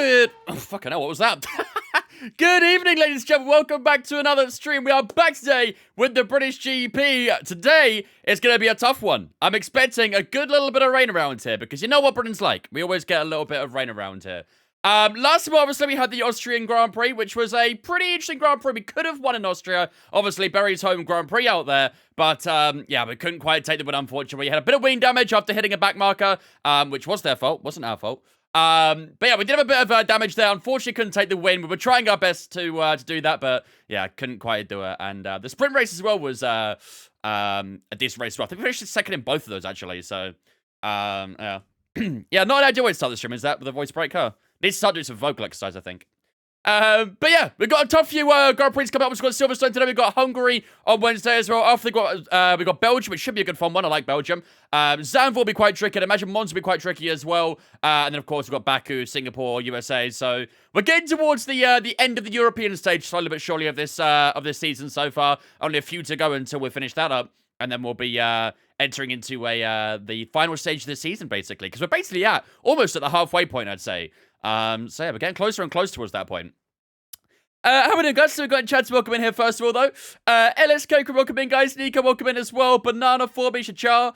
Good... Oh, fucking hell, what was that? Good evening, ladies and gentlemen. Welcome back to another stream. We are back today with the British GP. Today, it's going to be a tough one. I'm expecting a good little bit of rain around here because you know what Britain's like. We always get a little bit of rain around here. Last time, obviously, we had the Austrian Grand Prix, which was a pretty interesting Grand Prix. We could have won in Austria. Obviously, Barry's home Grand Prix out there. But, yeah, we couldn't quite take the win, unfortunately. We had a bit of wing damage after hitting a back marker, which was their fault. Wasn't our fault. But yeah, we did have a bit of damage there. Unfortunately, couldn't take the win. We were trying our best to do that, but yeah, couldn't quite do it. And the sprint race as well was a decent race as well. I think we finished second in both of those, actually. So, yeah. Yeah, not an ideal way to start the stream, is that, with a voice break, huh? Need to start doing some vocal exercise, I think. But yeah, we've got a tough few Grand Prix coming up. We've got Silverstone today. We've got Hungary on Wednesday as well. After we got Belgium, which should be a good fun one. I like Belgium. Zandvoort will be quite tricky. I'd imagine Mons will be quite tricky as well. And then, of course, we've got Baku, Singapore, USA. So we're getting towards the end of the European stage, slowly but surely, of this season so far. Only a few to go until we finish that up. And then we'll be entering into the final stage of the season, basically. Because we're basically almost at the halfway point, I'd say. So yeah, we're getting closer and closer towards that point. How are we doing, guys? So we've got Chad to welcome in here first of all, though. LSK, welcome in, guys. Nico, welcome in as well. Banana, Forby, Shachar.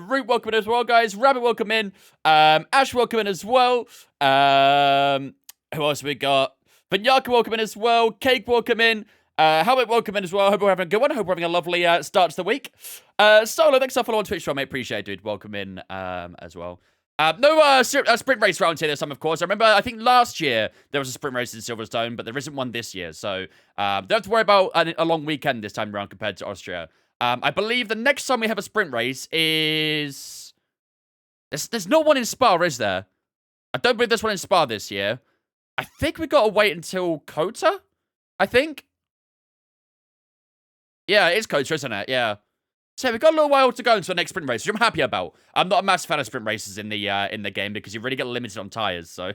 Root, welcome in as well, guys. Rabbit, welcome in. Ash, welcome in as well. Who else we got? Banyaka, welcome in as well. Cake, welcome in. Howard, welcome in as well. Hope we're having a good one. Hope we're having a lovely start to the week. Solo, thanks for following on Twitch, mate. Appreciate it, dude. Welcome in as well. No sprint race round here this time, of course. I remember, I think last year there was a sprint race in Silverstone, but there isn't one this year. So don't have to worry about a long weekend this time around compared to Austria. I believe the next time we have a sprint race is... There's not one in Spa, is there? I don't believe there's one in Spa this year. I think we got to wait until Kota, I think. Yeah, it is Kota, isn't it? Yeah. So we've got a little while to go into the next sprint race, which I'm happy about. I'm not a massive fan of sprint races in the game because you really get limited on tires. So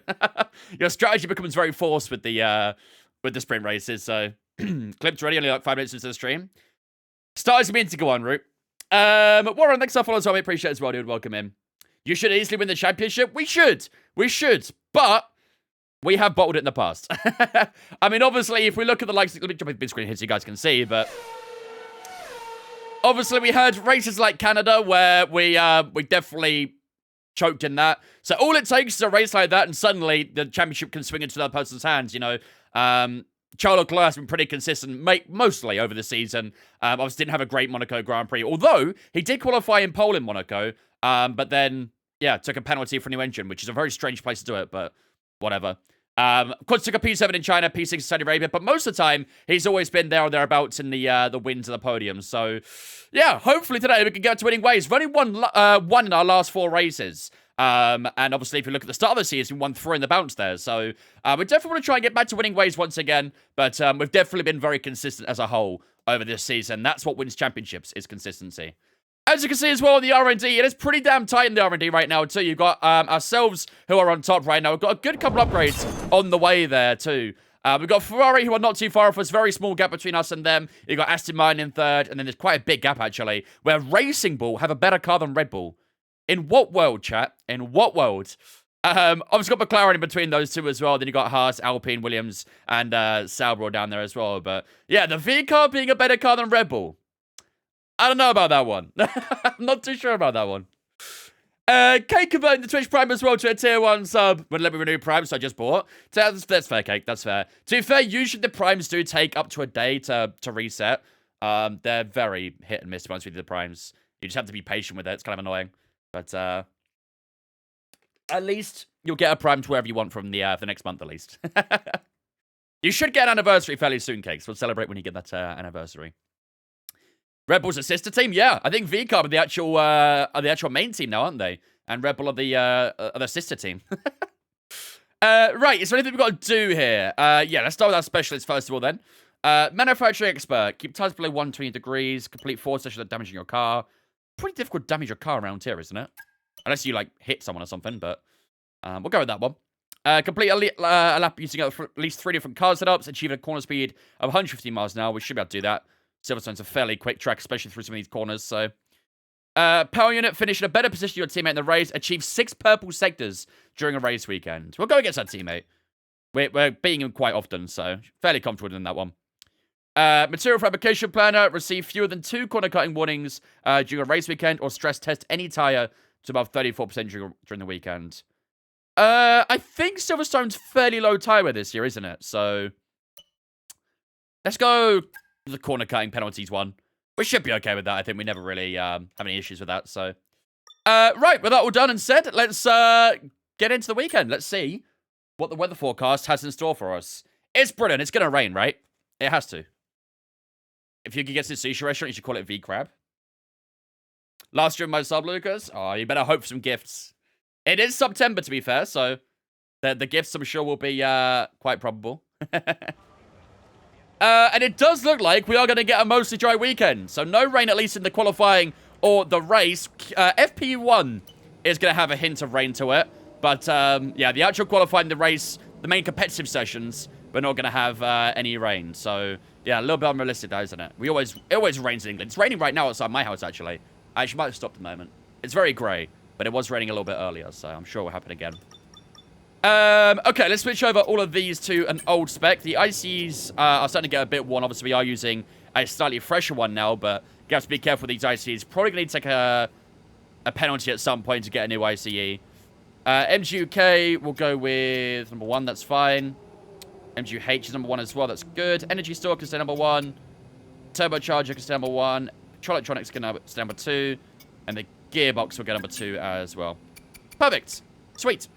your strategy becomes very forced with the sprint races. So clip's ready, only like 5 minutes into the stream. Starters mean to go on route. Warren, thanks for following as well. I appreciate it as well, dude. Welcome in. You should easily win the championship. We should, but we have bottled it in the past. I mean, obviously, if we look at the likes, let me jump in the big screen here so you guys can see, but. Obviously, we had races like Canada where we definitely choked in that. So all it takes is a race like that, and suddenly the championship can swing into the other person's hands. You know, Charles Leclerc has been pretty consistent, mostly over the season. Obviously, didn't have a great Monaco Grand Prix, although he did qualify in pole in Monaco. But then, yeah, took a penalty for a new engine, which is a very strange place to do it, but whatever. Of course, took a P7 in China, P6 in Saudi Arabia, but most of the time, he's always been there or thereabouts in the wins of the podium. So, yeah, hopefully today we can get to winning ways. We've only won in our last 4 races. And obviously, if you look at the start of the season, we won 3 in the bounce there. So, we definitely want to try and get back to winning ways once again. But we've definitely been very consistent as a whole over this season. That's what wins championships, is consistency. As you can see as well, the R&D, it is pretty damn tight in the R&D right now, too. You've got ourselves who are on top right now. We've got a good couple upgrades on the way there, too. We've got Ferrari, who are not too far off us. Very small gap between us and them. You've got Aston Martin in third, and then there's quite a big gap, actually, where Racing Bull have a better car than Red Bull. In what world, chat? In what world? Obviously got McLaren in between those two as well. Then you got Haas, Alpine, Williams, and Sauber down there as well. But, yeah, the V car being a better car than Red Bull. I don't know about that one. I'm not too sure about that one. Cake converting the Twitch Prime as well to a tier 1 sub. Wouldn't let me renew Prime, so I just bought. That's fair, Cake. That's fair. To be fair, usually the Primes do take up to a day to reset. They're very hit and miss, to be honest with you, the Primes. You just have to be patient with it. It's kind of annoying. But at least you'll get a Prime to wherever you want from the next month, at least. You should get an anniversary fairly soon, Cake, so we'll celebrate when you get that anniversary. Red Bull's a sister team, yeah. I think VCARB are the actual main team now, aren't they? And Red Bull are the sister team. Right, is there anything we've got to do here? Yeah, let's start with our specialist first of all then. Manufacturing expert. Keep tires below 120 degrees. Complete 4 sessions without damaging your car. Pretty difficult to damage your car around here, isn't it? Unless you, like, hit someone or something, but we'll go with that one. Complete a lap using at least 3 different car setups. Achieve a corner speed of 150 miles an hour. We should be able to do that. Silverstone's a fairly quick track, especially through some of these corners, so... power unit, finish in a better position than your teammate in the race. Achieve 6 purple sectors during a race weekend. We'll go against our teammate. We're beating him quite often, so fairly comfortable in that one. Material fabrication planner. Receive fewer than 2 corner cutting warnings during a race weekend, or stress test any tire to above 34% during the weekend. I think Silverstone's fairly low tire wear this year, isn't it? So let's go the corner cutting penalties one. We should be okay with that. I think we never really have any issues with that. So right, with that all done and said, let's get into the weekend. Let's see what the weather forecast has in store for us. It's brilliant. It's going to rain, right? It has to. If you could get to the sushi restaurant, you should call it V-Crab. Last year, my sub, Lucas. Oh, you better hope for some gifts. It is September, to be fair, so the gifts, I'm sure, will be quite probable. And it does look like we are going to get a mostly dry weekend. So no rain, at least in the qualifying or the race. FP1 is going to have a hint of rain to it. But, yeah, the actual qualifying, the race, the main competitive sessions, we're not going to have any rain. So, yeah, a little bit unrealistic, though, isn't it? It always rains in England. It's raining right now outside my house, actually. I actually might have stopped a moment. It's very grey, but it was raining a little bit earlier, so I'm sure it will happen again. Okay, let's switch over all of these to an old spec. The ICs are starting to get a bit worn. Obviously, we are using a slightly fresher one now, but you have to be careful with these ICs. Probably going to take a penalty at some point to get a new ICE. MGUK, we'll go with number 1. That's fine. MGUH is number 1 as well. That's good. Energy Store can stay number 1. Turbocharger can stay number 1. Control Electronics can stay number 2. And the gearbox will get number 2 as well. Perfect. Sweet.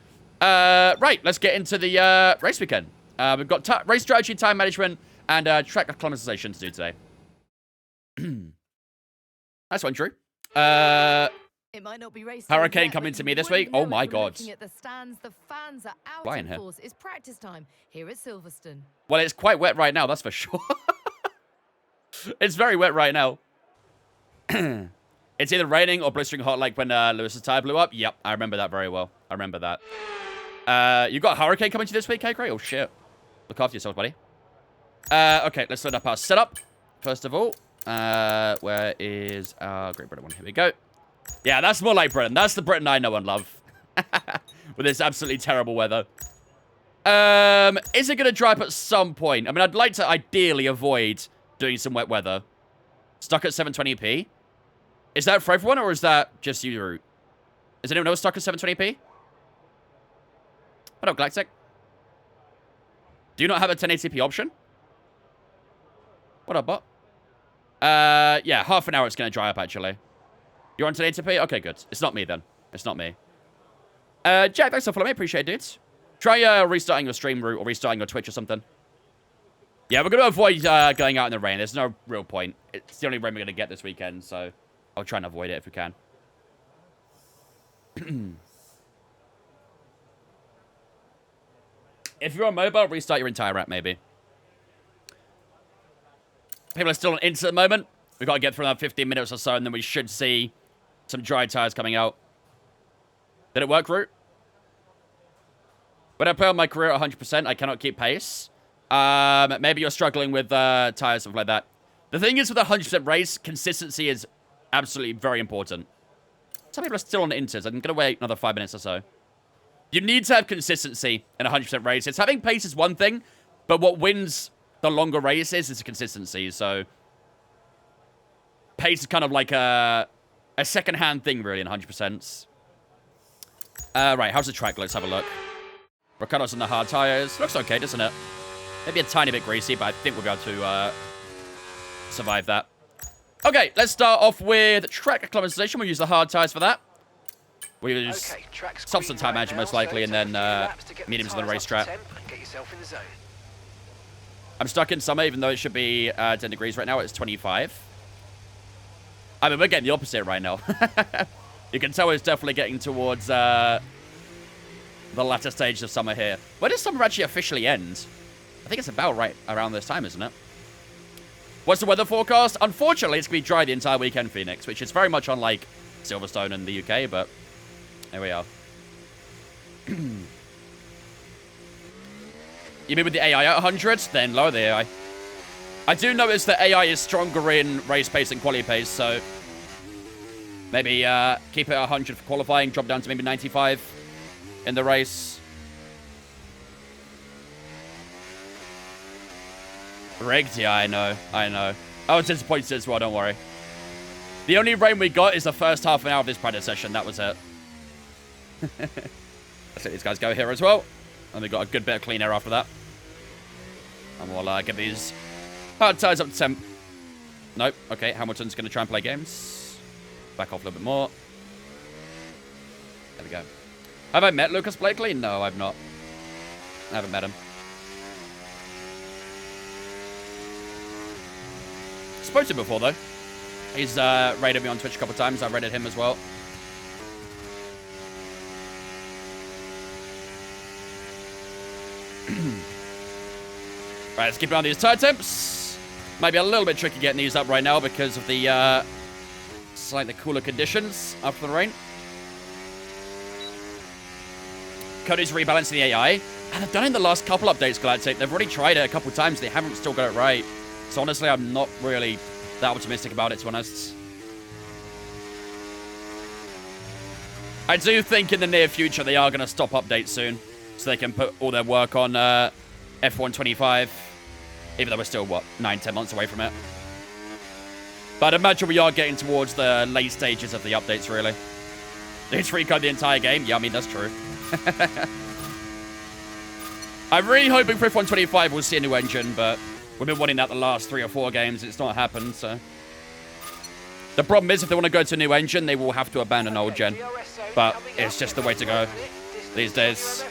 Right, let's get into the race weekend. We've got race strategy, time management, and track acclimatization to do today. Nice one, Drew. It might not be racing Hurricane yet, coming but to you me this wouldn't week. know Oh it my from god. looking at the stands. The fans are out Flying in here. force. It's practice time here at Silverstone. Well, it's quite wet right now, that's for sure. It's very wet right now. It's either raining or blistering hot like when Lewis's tire blew up. Yep, I remember that very well. I remember that. You got a hurricane coming to this week, K-Cray? Oh, shit. Look after yourself, buddy. Okay, let's load up our setup. First of all, where is our Great Britain one? Here we go. Yeah, that's more like Britain. That's the Britain I know and love. With this absolutely terrible weather. Is it going to dry up at some point? I mean, I'd like to ideally avoid doing some wet weather. Stuck at 720p. Is that for everyone, or is that just you, Root? Is anyone else stuck at 720p? Hello, Galactic. Do you not have a 1080p option? What up, bot? Yeah, half an hour it's going to dry up, actually. You're on 1080p? Okay, good. It's not me, then. It's not me. Jack, thanks for following me. Appreciate it, dudes. Try restarting your stream, Root, or restarting your Twitch or something. Yeah, we're going to avoid going out in the rain. There's no real point. It's the only rain we're going to get this weekend, so I'll try and avoid it if we can. If you're on mobile, restart your entire app, maybe. People are still on Insta at the moment. We've got to get through another 15 minutes or so, and then we should see some dry tires coming out. Did it work, Root? When I play on my career at 100%, I cannot keep pace. Maybe you're struggling with tires, stuff like that. The thing is, with a 100% race, consistency is absolutely very important. Some people are still on Inters. I'm going to wait another 5 minutes or so. You need to have consistency in a 100% race. It's having pace is one thing, but what wins the longer races is the consistency. So pace is kind of like a second-hand thing, really, in 100%. Right, how's the track? Let's have a look. Ricardo's on the hard tires. Looks okay, doesn't it? Maybe a tiny bit greasy, but I think we'll be able to survive that. Okay, let's start off with track acclimatization. We'll use the hard tires for that. We'll use softs and time management most likely, and then mediums on the racetrack. I'm stuck in summer, even though it should be 10 degrees right now. It's 25. I mean, we're getting the opposite right now. You can tell it's definitely getting towards the latter stage of summer here. When does summer actually officially end? I think it's about right around this time, isn't it? What's the weather forecast? Unfortunately, it's going to be dry the entire weekend, Phoenix, which is very much unlike Silverstone in the UK, but there we are. You mean with the AI at 100? Then lower the AI. I do notice that AI is stronger in race pace and quality pace, so maybe keep it at 100 for qualifying, drop down to maybe 95 in the race. Rigged? Yeah, I know. I know. I was disappointed as well, don't worry. The only rain we got is the first half an hour of this practice session. That was it. Let's let these guys go here as well. And we got a good bit of clean air after that. And we'll get these hard tires up to 10. Nope. Okay, Hamilton's going to try and play games. Back off a little bit more. There we go. Have I met Lucas Blakely? No, I've not. I haven't met him. Spoke to him before, though. He's raided me on Twitch a couple times. I've raided him as well. Right, let's keep an eye on these tire temps. Might be a little bit tricky getting these up right now because of the slightly cooler conditions after the rain. Cody's rebalancing the AI. And they've done it in the last couple updates, Galactic. They've already tried it a couple times. They haven't still got it right. So honestly, I'm not really that optimistic about it, to be honest. I do think in the near future they are going to stop updates soon. So they can put all their work on F125. Even though we're still, what, 9-10 months away from it. But I'd imagine we are getting towards the late stages of the updates, really. It's recode the entire game? Yeah, I mean, that's true. I'm really hoping for F125 we'll see a new engine, but we've been wanting that the last 3 or 4 games. It's not happened, so. The problem is, if they want to go to a new engine, they will have to abandon old gen. But it's just the way to go these days.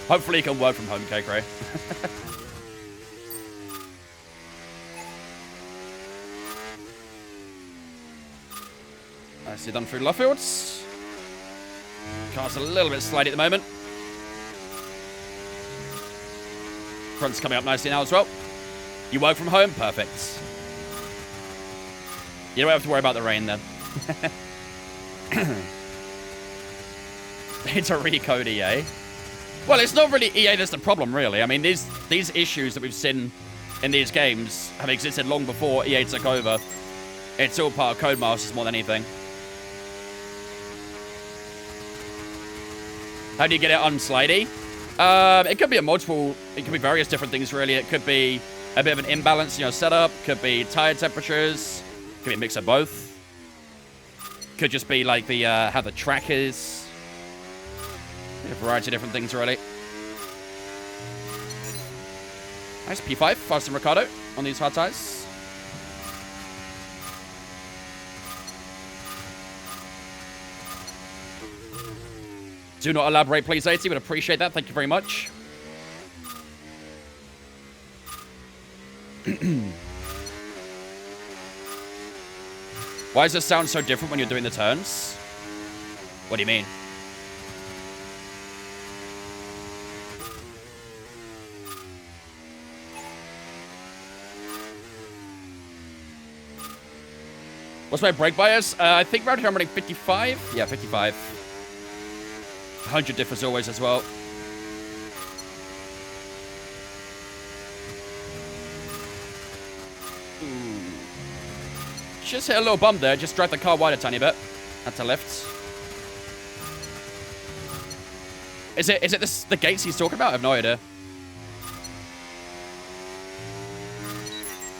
Hopefully you can work from home, K-Cray. I see done through Lovefields. Car's a little bit slidey at the moment. Front's coming up nicely now as well. You work from home? Perfect. You don't have to worry about the rain then. It's a recode EA. Well, it's not really EA that's the problem, really. I mean, these issues that we've seen in these games have existed long before EA took over. It's all part of Codemasters more than anything. How do you get it unslidey? It could be it could be various different things, really. It could be a bit of an imbalance in your setup. Could be tire temperatures. Could be a mix of both. Could just be like the how the track is. A variety of different things, really. Nice P5, fast and Ricardo on these hard tires. Do not elaborate, please, 80. Would appreciate that. Thank you very much. Why does this sound so different when you're doing the turns? What do you mean? What's my brake bias? I think around here I'm running 55. Yeah, 55. 100 diff as always as well. Ooh. Just hit a little bump there. Just drag the car wide a tiny bit. Had to lift. Is it the gates he's talking about? I have no idea.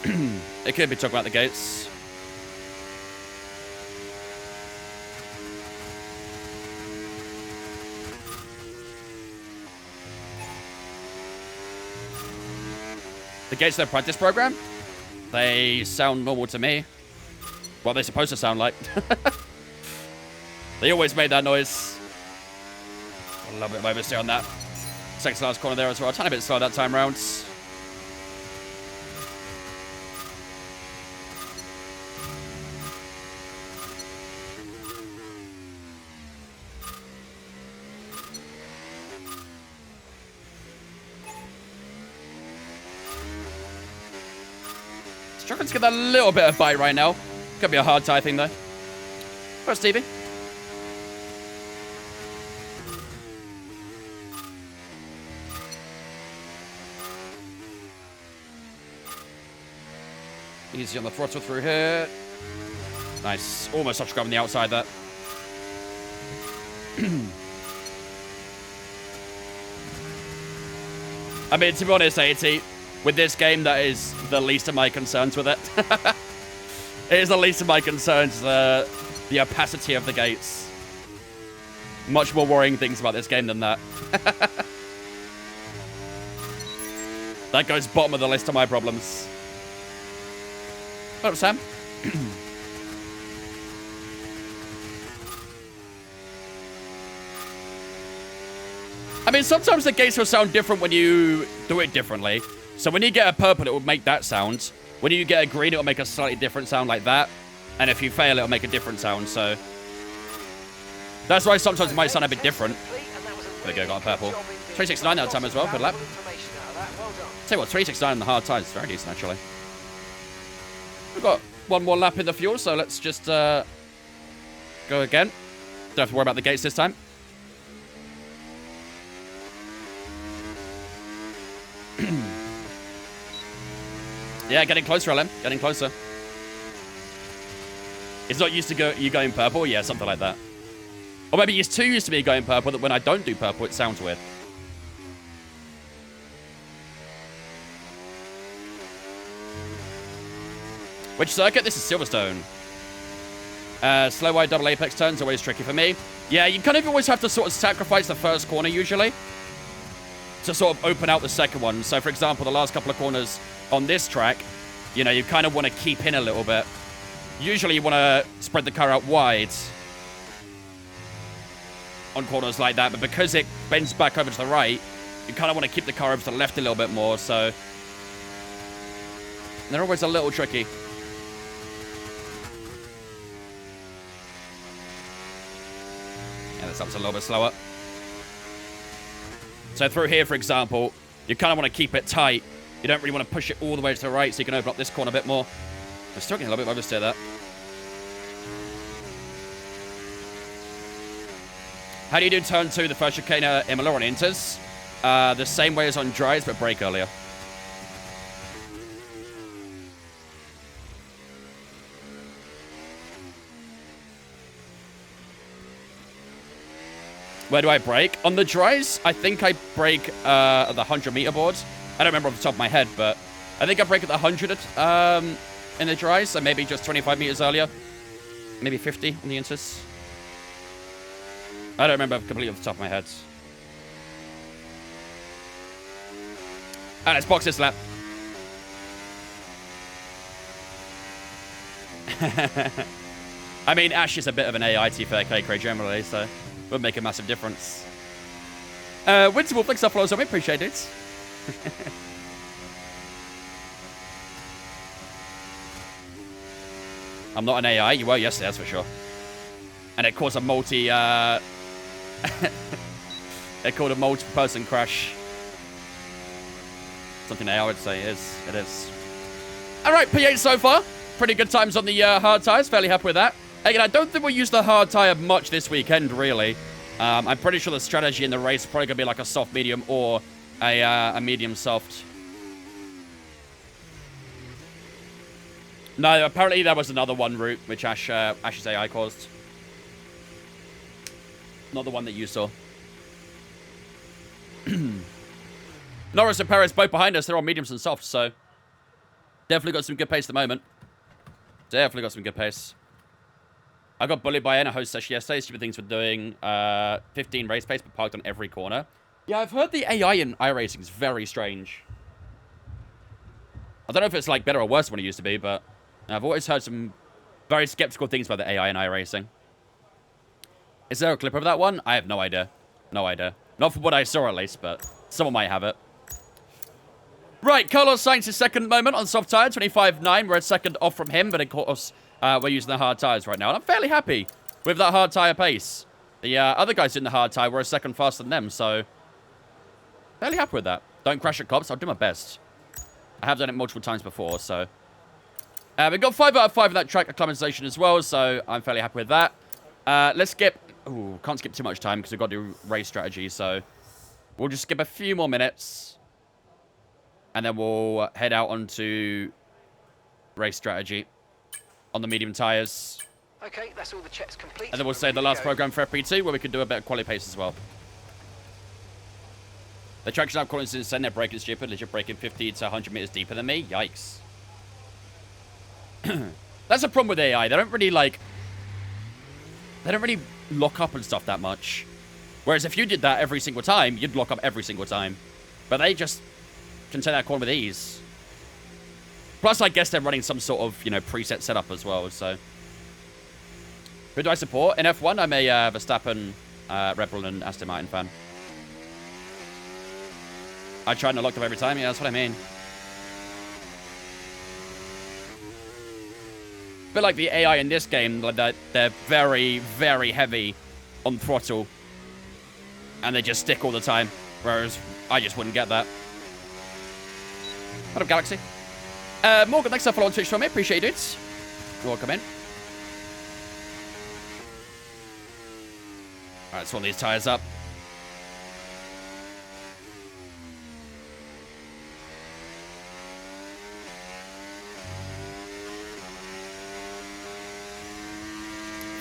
It could be talking about the gates. The gates of their practice program? They sound normal to me. What they're supposed to sound like. They always made that noise. A little bit of oversteer on that. Second to last corner there as well. A tiny bit slow that time round. Struggling to get that little bit of bite right now. Could be a hard tie thing though. Where's Stevie? Easy on the throttle through here. Nice. Almost touch grab on the outside there. I mean, to be honest, 80, with this game, that is the least of my concerns with it. It is the least of my concerns, the opacity of the gates. Much more worrying things about this game than that. That goes bottom of the list of my problems. What up, Sam? I mean, sometimes the gates will sound different when you do it differently. So when you get a purple, it will make that sound. When you get a green, it will make a slightly different sound like that. And if you fail, it will make a different sound, so... That's why sometimes it might sound a bit different. There we go, got a purple. 369 that time as well, good lap. Tell you what, 369 on the hard tires is very decent, actually. We've got one more lap in the fuel, so let's just go again. Don't have to worry about the gates this time. Yeah, getting closer, LM. Getting closer. It's not used to you going purple? Yeah, something like that. Or maybe it's too used to me going purple that when I don't do purple, it sounds weird. Which circuit? This is Silverstone. Slow wide double apex turns, always tricky for me. Yeah, you kind of always have to sort of sacrifice the first corner, usually, to sort of open out the second one. So, for example, the last couple of corners on this track, you know, you kind of want to keep in a little bit. Usually, you want to spread the car out wide on corners like that, but because it bends back over to the right, you kind of want to keep the car over to the left a little bit more, so... They're always a little tricky. Yeah, this up's a little bit slower. So through here, for example, you kind of want to keep it tight. You don't really want to push it all the way to the right, so you can open up this corner a bit more. We're still getting a little bit oversteer there. How do you do turn 2, the first chicane Imola on inters? The same way as on dries, but brake earlier. Where do I brake? On the dries, I think I brake at the 100-meter board. I don't remember off the top of my head, but I think I brake at the 100 in the dries, so maybe just 25 meters earlier. Maybe 50 on the inters. I don't remember completely off the top of my head. And let's box this lap. I mean, Ash is a bit of an AI T4K generally, so it would make a massive difference. Winterwolf, thanks for following, so I appreciate it. I'm not an AI. You were yesterday, that's for sure. And it caused a it called a multi-person crash. Something AI would say it is. All right, P8 so far. Pretty good times on the hard tires. Fairly happy with that. Again, I don't think we'll use the hard tire much this weekend, really. I'm pretty sure the strategy in the race is probably going to be like a soft medium or a medium soft. No, apparently there was another one route which Ash's AI caused. Not the one that you saw. Norris and Perez both behind us. They're on mediums and softs, so definitely got some good pace at the moment. Definitely got some good pace. I got bullied by a host session yesterday. Stupid things for doing 15 race pace, but parked on every corner. Yeah, I've heard the AI in iRacing is very strange. I don't know if it's like better or worse than what it used to be, but I've always heard some very skeptical things about the AI in iRacing. Is there a clip of that one? I have no idea. No idea. Not from what I saw, at least, but someone might have it. Right, Carlos Sainz is second at the moment on soft tire, 25.9. We're a second off from him, but of course, we're using the hard tires right now. And I'm fairly happy with that hard tire pace. The other guys in the hard tire were a second faster than them, so fairly happy with that. Don't crash at cops. I'll do my best. I have done it multiple times before, so. We've got 5 out of 5 in that track acclimatization as well, so I'm fairly happy with that. Let's skip. Ooh, can't skip too much time because we've got to do race strategy, so we'll just skip a few more minutes. And then we'll head out onto race strategy on the medium tires. Okay, that's all the checks complete. And then we'll save the last program for FP2 where we can do a bit of quali pace as well. The traction up corners is insane. They're braking stupid. Legit braking 50 to 100 meters deeper than me. Yikes. That's a problem with AI. They don't really, like... They don't really lock up and stuff that much. Whereas if you did that every single time, you'd lock up every single time. But they just can take that corner with ease. Plus, I guess they're running some sort of, you know, preset setup as well, so... Who do I support? In F1, I'm a Verstappen, Red Bull, and Aston Martin fan. I try not to lock them every time. Yeah, that's what I mean. But like the AI in this game, like they're very, very heavy on throttle. And they just stick all the time. Whereas I just wouldn't get that. What up, Galaxy? Morgan, thanks for following Twitch for me. Appreciate it. Welcome in. Alright, let's roll these tires up.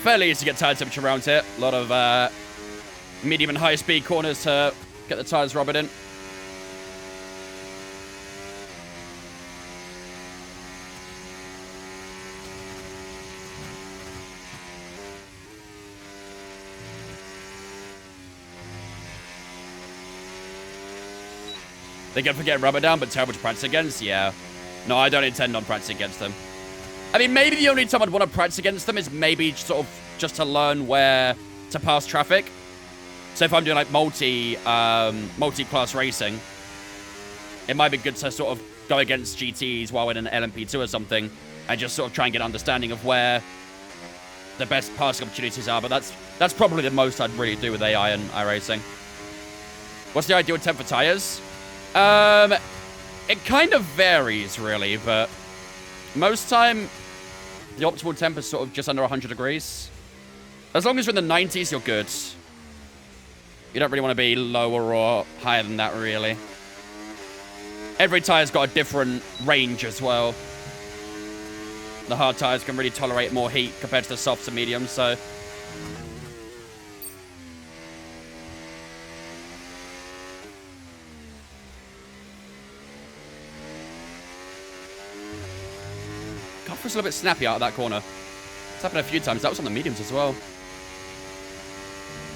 Fairly easy to get tire temperature around here. A lot of medium and high speed corners to get the tires rubbered in. They can forget rubber down, but terrible to practice against? Yeah. No, I don't intend on practicing against them. I mean, maybe the only time I'd want to practice against them is maybe sort of just to learn where to pass traffic. So if I'm doing like multi-class racing, it might be good to sort of go against GTs while in an LMP2 or something and just sort of try and get an understanding of where the best passing opportunities are. But that's probably the most I'd really do with AI and iRacing. What's the ideal temp for tires? It kind of varies, really, but most time, the optimal temp is sort of just under 100 degrees. As long as you're in the 90s, you're good. You don't really want to be lower or higher than that, really. Every tire's got a different range as well. The hard tires can really tolerate more heat compared to the softs and mediums, so... It's a little bit snappy out of that corner. It's happened a few times. That was on the mediums as well.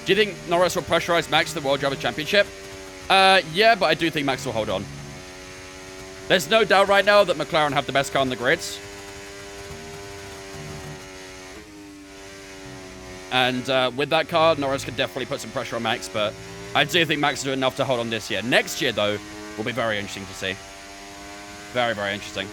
Do you think Norris will pressurize Max to the World Drivers' Championship? Yeah, but I do think Max will hold on. There's no doubt right now that McLaren have the best car on the grid. And with that car, Norris could definitely put some pressure on Max, but I do think Max will do enough to hold on this year. Next year, though, will be very interesting to see. Very, very interesting.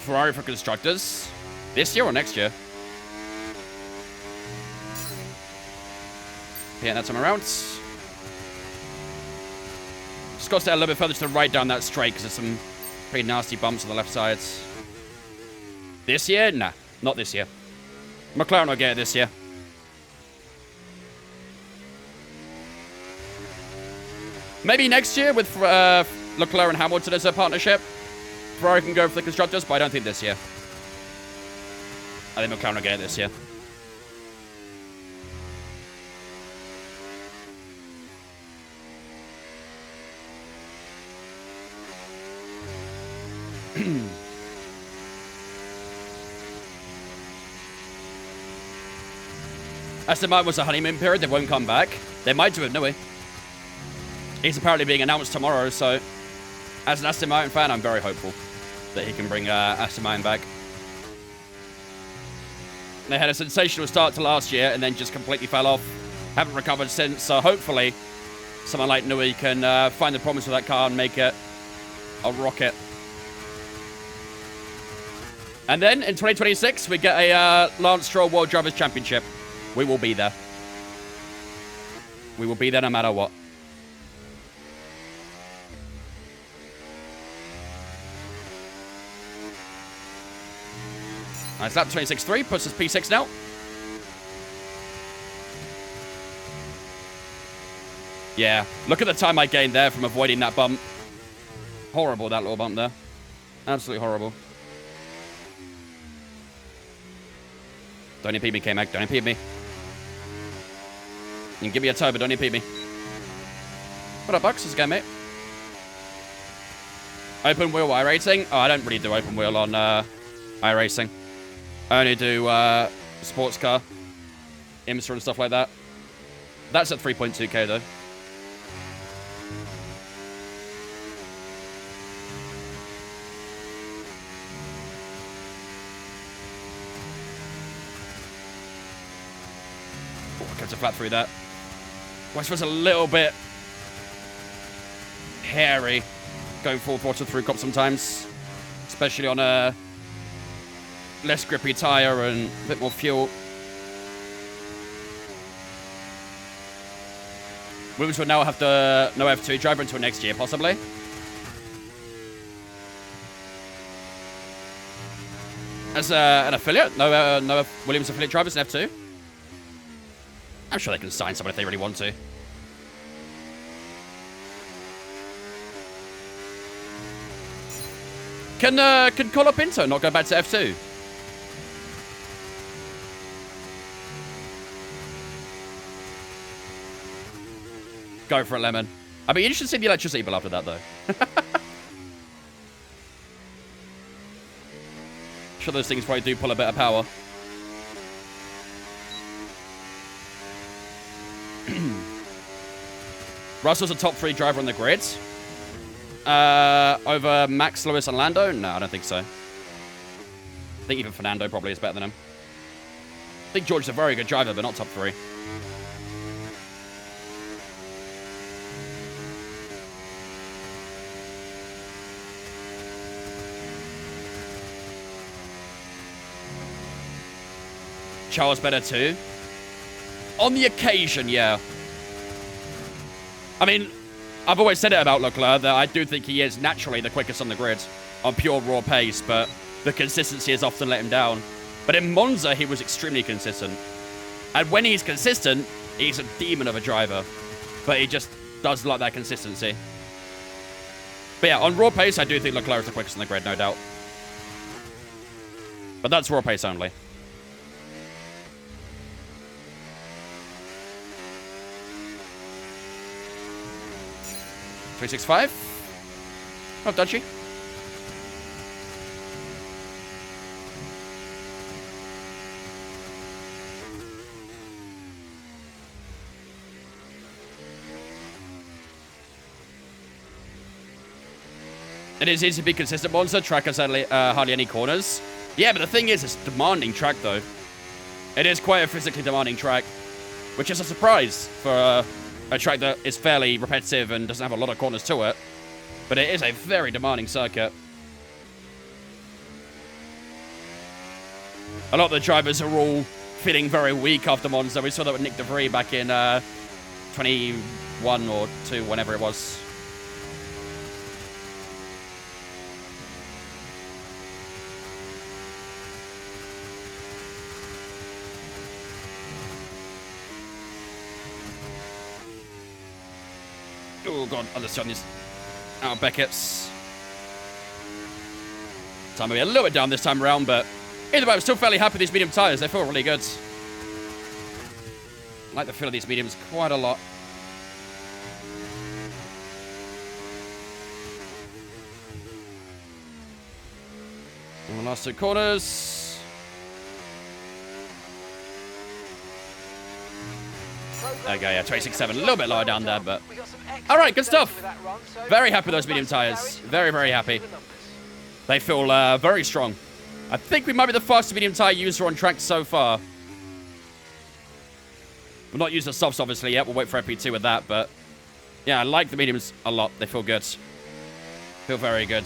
Ferrari for constructors. This year or next year? Yeah, that's on around. Just got to stay a little bit further to the right down that straight because there's some pretty nasty bumps on the left side. This year? Nah, not this year. McLaren will get it this year. Maybe next year with Leclerc and Hamilton as a partnership. Ferrari can go for the constructors, but I don't think this year. I think McLaren will get it this year. Aston Martin was a honeymoon period. They won't come back. They might do it, no way. He's apparently being announced tomorrow, so as an Aston Martin fan, I'm very hopeful that he can bring Aston Martin back. They had a sensational start to last year and then just completely fell off. Haven't recovered since, so hopefully someone like Nui can find the promise of that car and make it a rocket. And then in 2026, we get a Lance Stroll World Drivers' Championship. We will be there. We will be there no matter what. Nice lap, 26.3, puts us P6 now. Yeah, look at the time I gained there from avoiding that bump. Horrible, that little bump there. Absolutely horrible. Don't impede me, K-Mag. Don't impede me. You can give me a toe, but don't impede me. What up, Bucks? How's it going, mate? Open wheel iRacing? Oh, I don't really do open wheel on iRacing. I only do sports car, IMSA and stuff like that. That's at 3.2k though. Oh, I kept a flat through that. Which was a little bit hairy going full throttle through cop sometimes, especially on a less grippy tire and a bit more fuel. Williams will now have to no F2 driver until next year, possibly. As an affiliate, no Williams affiliate drivers in F2. I'm sure they can sign someone if they really want to. Can Colo Pinto not go back to F2? Go for it, Lemon. I'd be interested to see the electricity bill after that, though. Sure, those things probably do pull a bit of power. Russell's a top 3 driver on the grid. Over Max, Lewis, and Lando? No, I don't think so. I think even Fernando probably is better than him. I think George's a very good driver, but not top 3. Charles better too? On the occasion, yeah. I mean, I've always said it about Leclerc that I do think he is naturally the quickest on the grid on pure raw pace, but the consistency has often let him down. But in Monza, he was extremely consistent. And when he's consistent, he's a demon of a driver. But he just does like that consistency. But yeah, on raw pace, I do think Leclerc is the quickest on the grid, no doubt. But that's raw pace only. .365. Not dodgy. It is easy to be consistent, Monza. Track has hardly any corners. Yeah, but the thing is, it's a demanding track, though. It is quite a physically demanding track, which is a surprise for a track that is fairly repetitive and doesn't have a lot of corners to it. But it is a very demanding circuit. A lot of the drivers are all feeling very weak after Monza. We saw that with Nick DeVries back in 21 or 2, whenever it was. Oh god, understood these out of Beckett's. Time to be a little bit down this time around, but either way, I'm still fairly happy with these medium tyres. They feel really good. I like the feel of these mediums quite a lot. And the last 2 corners. Okay, yeah, 26.7, a little bit lower down there, but... Alright, good stuff. Very happy with those medium tyres. Very, very happy. They feel very strong. I think we might be the fastest medium tyre user on track so far. We've not used the softs, obviously, yet. We'll wait for FP2 with that, but... Yeah, I like the mediums a lot. They feel good. Feel very good.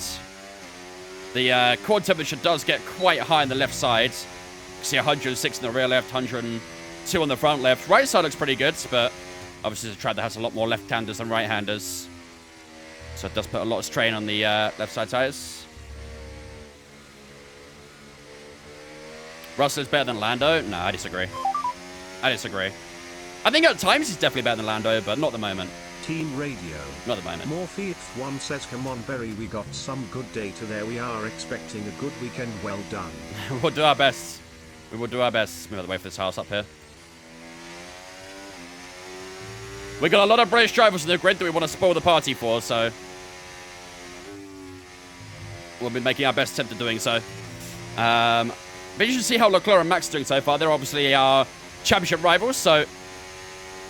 The core temperature does get quite high on the left side. You see 106 in the rear left, 102 on the front left. Right side looks pretty good, but obviously it's a track that has a lot more left-handers than right-handers. So it does put a lot of strain on the left side tires. Russell is better than Lando? No, I disagree. I disagree. I think at times he's definitely better than Lando, but not at the moment. Team Radio. Not at the moment. Morphe F1 says, come on Berry, we got some good data there. We are expecting a good weekend. Well done. We'll do our best. We will do our best. Move out the way for this house up here. We got a lot of British drivers in the grid that we want to spoil the party for, so we'll be making our best attempt at doing so. But you should see how Leclerc and Max are doing so far. They're obviously our championship rivals, so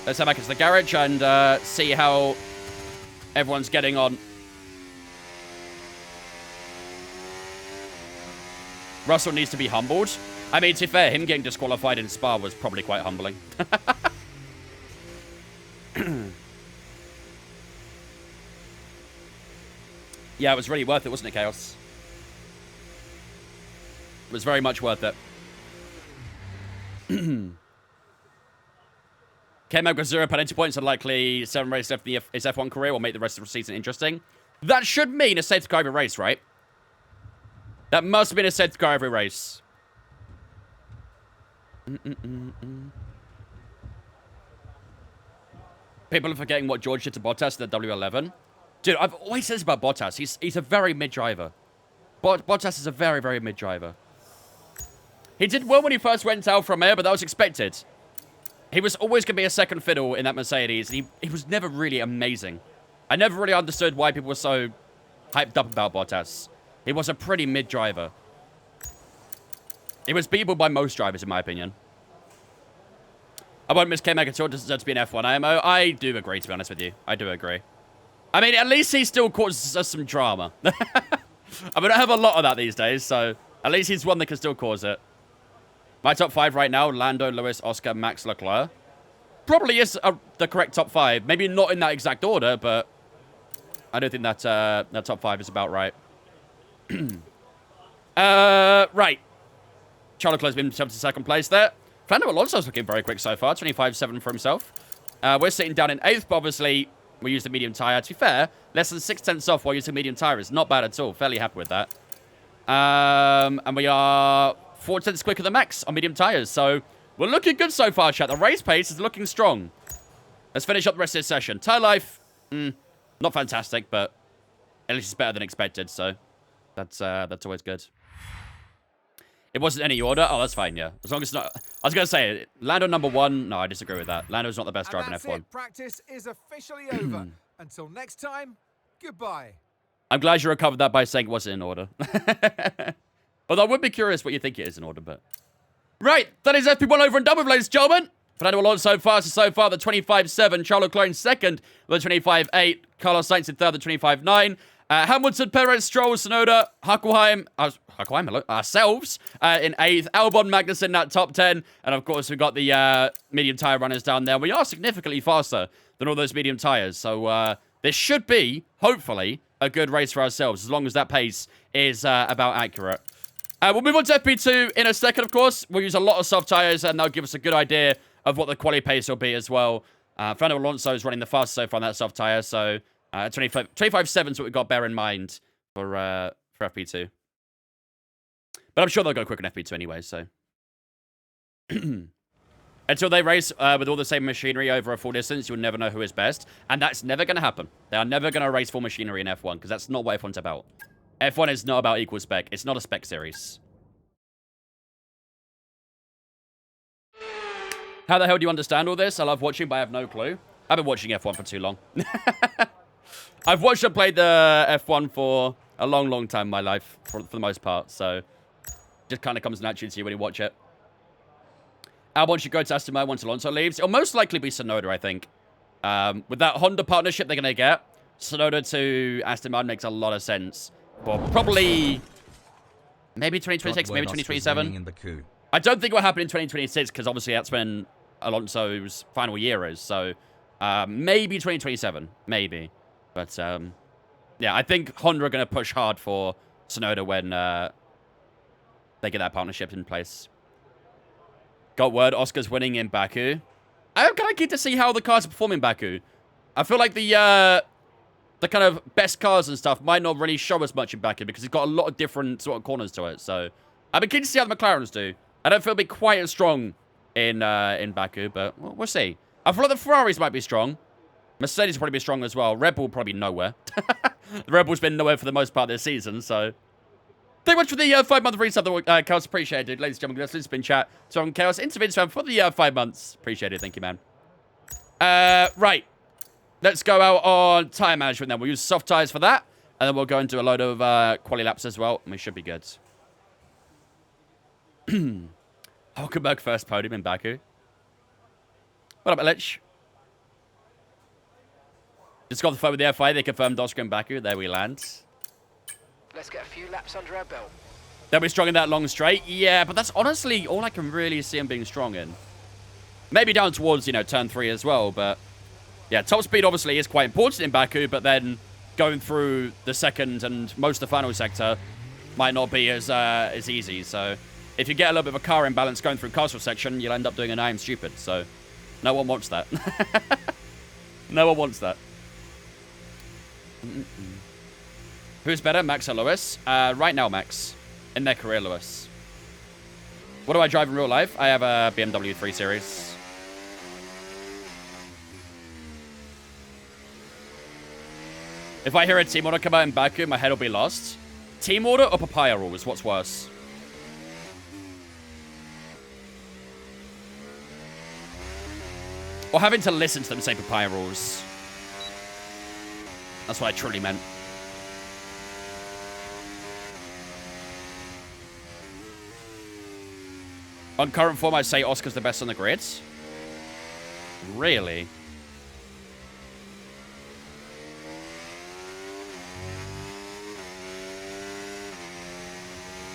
let's head back into the garage and see how everyone's getting on. Russell needs to be humbled. I mean, to be fair, him getting disqualified in Spa was probably quite humbling. Yeah, it was really worth it, wasn't it, Chaos? It was very much worth it. K-Mag with 0 penalty points and likely 7 races left in his F1 career will make the rest of the season interesting. That should mean a safety car every race, right? That must mean a safety car every race. People are forgetting what George did to Bottas in the W11. Dude, I've always said this about Bottas. He's a very mid driver. Bottas is a very, very mid driver. He did well when he first went to Alfa Romeo, but that was expected. He was always going to be a second fiddle in that Mercedes. He was never really amazing. I never really understood why people were so hyped up about Bottas. He was a pretty mid driver. He was beatable by most drivers, in my opinion. I won't miss K-Mag at all. Doesn't deserve to be an F1 IMO. I do agree, to be honest with you. I do agree. I mean, at least he still causes us some drama. I mean, I have a lot of that these days, so at least he's one that can still cause it. My top 5 right now, Lando, Lewis, Oscar, Max, Leclerc. Probably is the correct top 5. Maybe not in that exact order, but I don't think that that top 5 is about right. Right. Charles Leclerc's been jumped to second place there. Fernando Alonso's looking very quick so far. 25.7 for himself. We're sitting down in 8th, but obviously we used a medium tyre. To be fair, less than 6 tenths off while using medium tyre is not bad at all. Fairly happy with that. And we are 4 tenths quicker than Max on medium tyres. So we're looking good so far, chat. The race pace is looking strong. Let's finish up the rest of this session. Tyre life, not fantastic, but at least it's better than expected. So that's always good. It wasn't any order. Oh, that's fine, yeah. As long as it's not... I was going to say, Lando number 1. No, I disagree with that. Lando's not the best driver in F1. It. Practice is officially over. Until next time, goodbye. I'm glad you recovered that by saying it wasn't in order. Although I would be curious what you think it is in order, but... Right, that is FP1 over and done with, ladies and gentlemen. Fernando Alonso fastest so far, the 25.7. Charles Leclerc in second with the 25.8. Carlos Sainz in third, the 25.9. Hamilton, Perez, Stroll, Tsunoda, Huckleheim, ourselves in 8th. Albon, Magnussen in that top 10. And of course, we've got the medium tyre runners down there. We are significantly faster than all those medium tyres. So this should be, hopefully, a good race for ourselves, as long as that pace is about accurate. We'll move on to FP2 in a second, of course. We'll use a lot of soft tyres, and that'll give us a good idea of what the quali pace will be as well. Fernando Alonso is running the fastest so far on that soft tyre, so... 25.7 is what we've got to bear in mind for FP2. But I'm sure they'll go quick in FP2 anyway, so. Until they race with all the same machinery over a full distance, you'll never know who is best. And that's never going to happen. They are never going to race full machinery in F1, because that's not what F1's about. F1 is not about equal spec. It's not a spec series. How the hell do you understand all this? I love watching, but I have no clue. I've been watching F1 for too long. I've watched and played the F1 for a long, long time in my life, for the most part, so just kind of comes naturally to you when you watch it. Albon should go to Aston Martin once Alonso leaves. It'll most likely be Tsunoda, I think. With that Honda partnership they're going to get, Tsunoda to Aston Martin makes a lot of sense. But probably maybe 2026, maybe 2027. I don't think it will happen in 2026, because obviously that's when Alonso's final year is, so maybe 2027, maybe. But, yeah, I think Honda are going to push hard for Tsunoda when they get that partnership in place. Got word Oscar's winning in Baku. I'm kind of keen to see how the cars perform in Baku. I feel like the kind of best cars and stuff might not really show us much in Baku, because it's got a lot of different sort of corners to it. So, I've been keen to see how the McLarens do. I don't feel it'll be quite as strong in Baku, but we'll see. I feel like the Ferraris might be strong. Mercedes will probably be strong as well. Red Bull probably nowhere. The Red Bull's been nowhere for the most part this season, so... Thank you much for the 5-month resub, Chaos. Appreciate it. Ladies and gentlemen, let's spin chat. So I'm Chaos into Vince fan for the 5 months. Appreciate it. Thank you, man. Right. Let's go out on tire management then. We'll use soft tires for that. And then we'll go into a load of quali laps as well. And we should be good. Hulkenberg first podium in Baku. What up, Lich? Just got the phone with the FIA. They confirmed Austrian Baku. There we land. Let's get a few laps under our belt. They'll be strong in that long straight. Yeah, but that's honestly all I can really see them being strong in. Maybe down towards, you know, turn 3 as well. But yeah, top speed obviously is quite important in Baku. But then going through the second and most of the final sector might not be as easy. So if you get a little bit of a car imbalance going through castle section, you'll end up doing an I am stupid. So no one wants that. No one wants that. Who's better, Max or Lewis? Right now, Max. In their career, Lewis. What do I drive in real life? I have a BMW 3 Series. If I hear a team order come out in Baku, my head will be lost. Team order or papaya rules? What's worse? Or having to listen to them say papaya rules. That's what I truly meant. On current form, I'd say Oscar's the best on the grid. Really?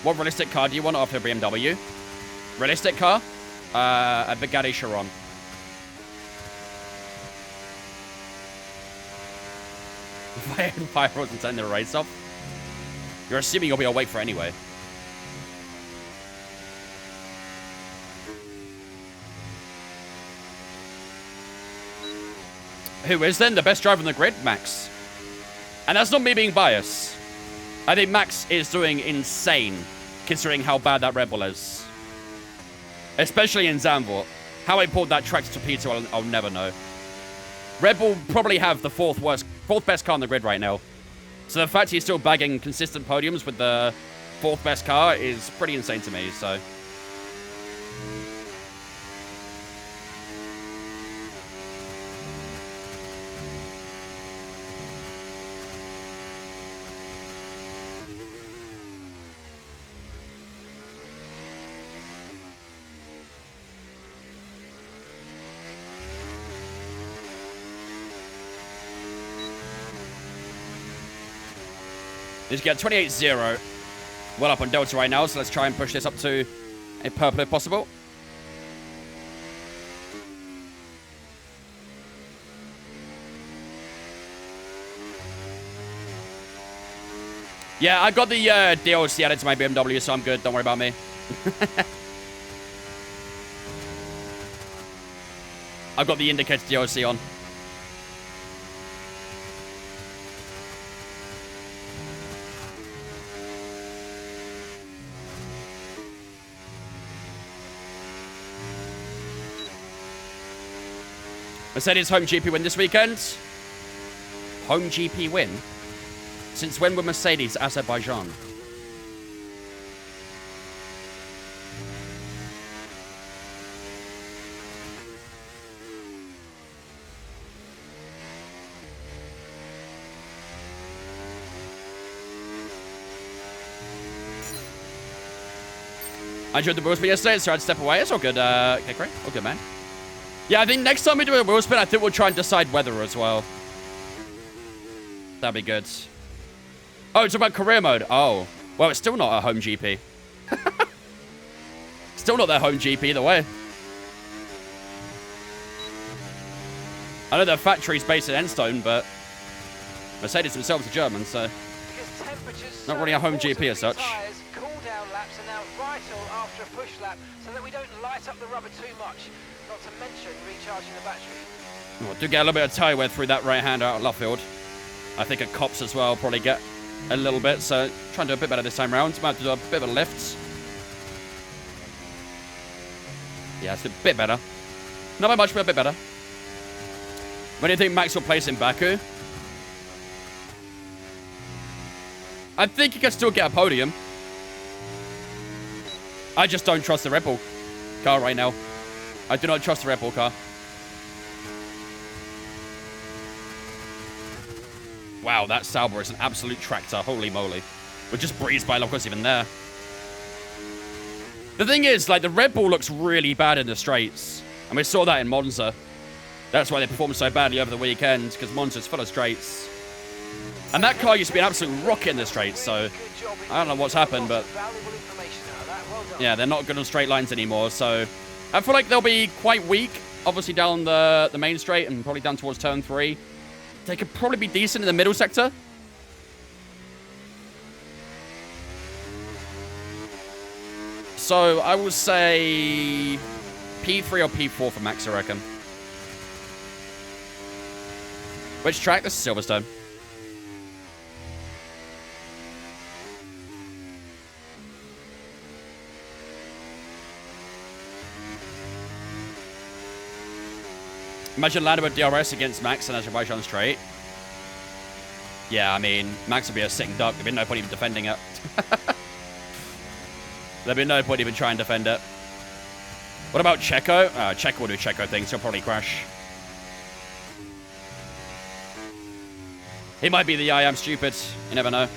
What realistic car do you want after a BMW? Realistic car? A Bugatti Chiron. If I had fire roads and turn the race off, you're assuming you'll be awake for anyway. Who is then the best driver on the grid? Max. And that's not me being biased. I think Max is doing insane, considering how bad that Red Bull is. Especially in Zandvoort. How he pulled that track to torpedo, I'll never know. Red Bull probably have the fourth best car on the grid right now. So the fact he's still bagging consistent podiums with the fourth best car is pretty insane to me, so... Just get 28-0. Well up on Delta right now, so let's try and push this up to a purple if possible. Yeah, I got the DLC added to my BMW, so I'm good. Don't worry about me. I've got the indicator DLC on. Mercedes home GP win this weekend. Home GP win? Since when were Mercedes Azerbaijan? I enjoyed the wheel spin yesterday, so I'd step away. It's all good. Okay, great. All good, man. Yeah, I think next time we do a wheel spin, I think we'll try and decide weather as well. That'd be good. Oh, it's about career mode. Oh. Well, it's still not a home GP. Still not their home GP either way. I know their factory's based in Enstone, but Mercedes themselves are German, so not really a home GP as such. Cool down laps are now vital after a push lap so that we don't light up the rubber too much. Not to mention recharging the battery. Oh, do get a little bit of tyre wear through that right hand out of Luffield. I think at Cops as well probably get a little bit, so try and do a bit better this time round. Might have to do a bit of a lift. Yeah, it's a bit better. Not by much, but a bit better. When do you think Max will place in Baku? I think he can still get a podium. I just don't trust the Red Bull car right now. I do not trust the Red Bull car. Wow, that Sauber is an absolute tractor. Holy moly. We just breezed by Locos even there. The thing is, like, the Red Bull looks really bad in the straights. And we saw that in Monza. That's why they performed so badly over the weekend, because Monza's full of straights. And that car used to be an absolute rocket in the straights, so I don't know what's happened, but yeah, they're not good on straight lines anymore, so I feel like they'll be quite weak, obviously down the main straight and probably down towards turn 3. They could probably be decent in the middle sector. So I will say P3 or P4 for Max, I reckon. Which track? This is Silverstone. Imagine Lando with DRS against Max in Azerbaijan straight. Yeah, I mean, Max would be a sitting duck. There'd be no point even defending it. There'd be no point even trying to defend it. What about Checo? Checo will do Checo things. He'll probably crash. He might be the I am stupid. You never know.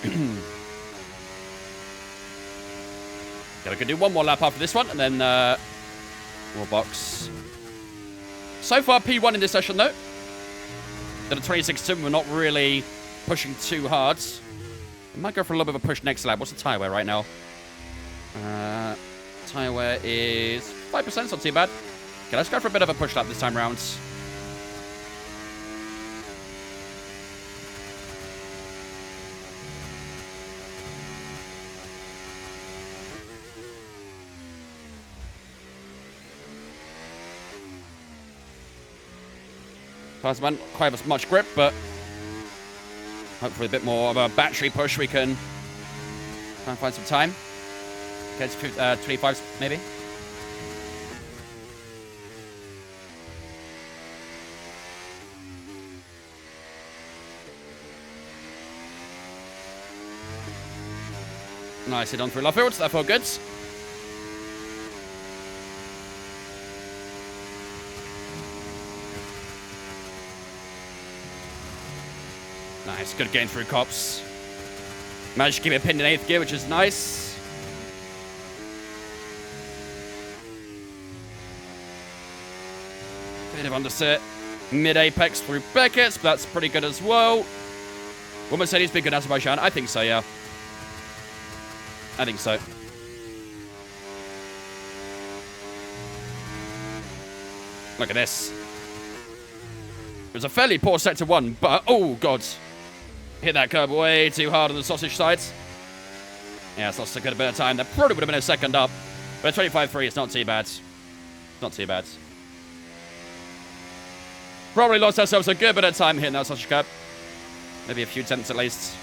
Yeah, we can do one more lap after this one, and then more box. So far, P1 in this session, though. At a 26-2, we're not really pushing too hard. I might go for a little bit of a push next lap. What's the tyre wear right now? Tyre wear is 5%, it's not too bad. Okay, let's go for a bit of a push lap this time round. Cars don't quite have as much grip, but hopefully a bit more of a battery push we can try and find some time. Get to 25 maybe. Nice hit on through Luffield, so that felt good. Nice, good gain through cops. Managed to keep it pinned in 8th gear, which is nice. Bit of underset. Mid-apex through Beckett's, but that's pretty good as well. Will Mercedes be good in Azerbaijan? I think so, yeah. I think so. Look at this. It was a fairly poor sector 1, but... Oh, God. Hit that curb way too hard on the sausage sides. Yeah, it's lost a good bit of time. That probably would have been a second up. But 25-3, it's not too bad. Not too bad. Probably lost ourselves a good bit of time hitting that sausage curb. Maybe a few tenths at least.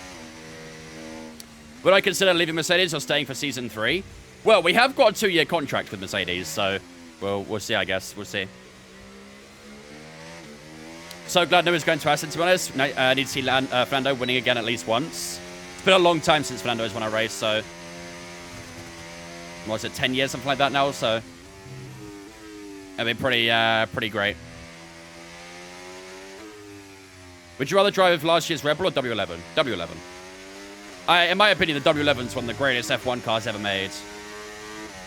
Would I consider leaving Mercedes or staying for Season 3? Well, we have got a 2-year contract with Mercedes, so we'll see, I guess. We'll see. So glad Noah's going to Aston, to be honest. Need to see Fernando winning again at least once. It's been a long time since Fernando's won a race, so... What was it, 10 years, something like that now, so... It'd be pretty great. Would you rather drive last year's Red Bull or W11? W11. In my opinion, the W11's one of the greatest F1 cars ever made.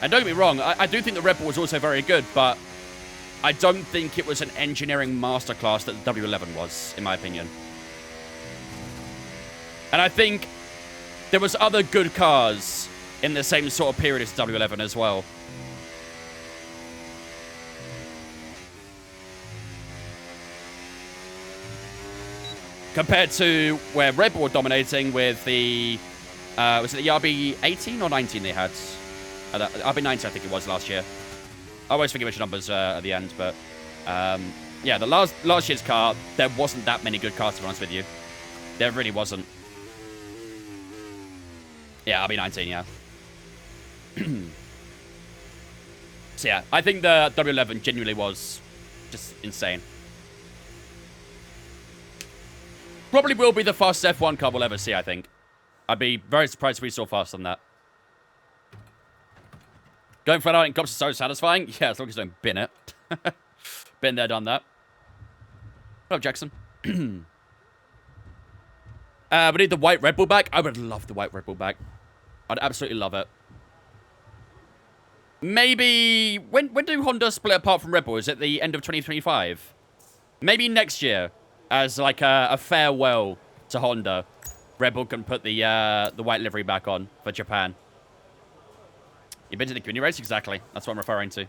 And don't get me wrong, I do think the Red Bull was also very good, but... I don't think it was an engineering masterclass that the W11 was, in my opinion. And I think there was other good cars in the same sort of period as W11 as well. Compared to where Red Bull were dominating with the... was it the RB18 or 19 they had? RB19 I think it was last year. I always forget which numbers at the end, but yeah, the last year's car, there wasn't that many good cars, to be honest with you. There really wasn't. Yeah, RB19, yeah. So yeah, I think the W11 genuinely was Just insane. Probably will be the fastest F1 car we'll ever see, I think. I'd be very surprised if we saw faster than that. Going flat out in cops is so satisfying. Yeah, as long as you don't bin it. Been there, done that. What up, Jackson? We need the white Red Bull back. I would love the white Red Bull back. I'd absolutely love it. Maybe... When do Honda split apart from Red Bull? Is it the end of 2025? Maybe next year. As like a farewell to Honda. Red Bull can put the white livery back on for Japan. You've been to the community race? Exactly. That's what I'm referring to.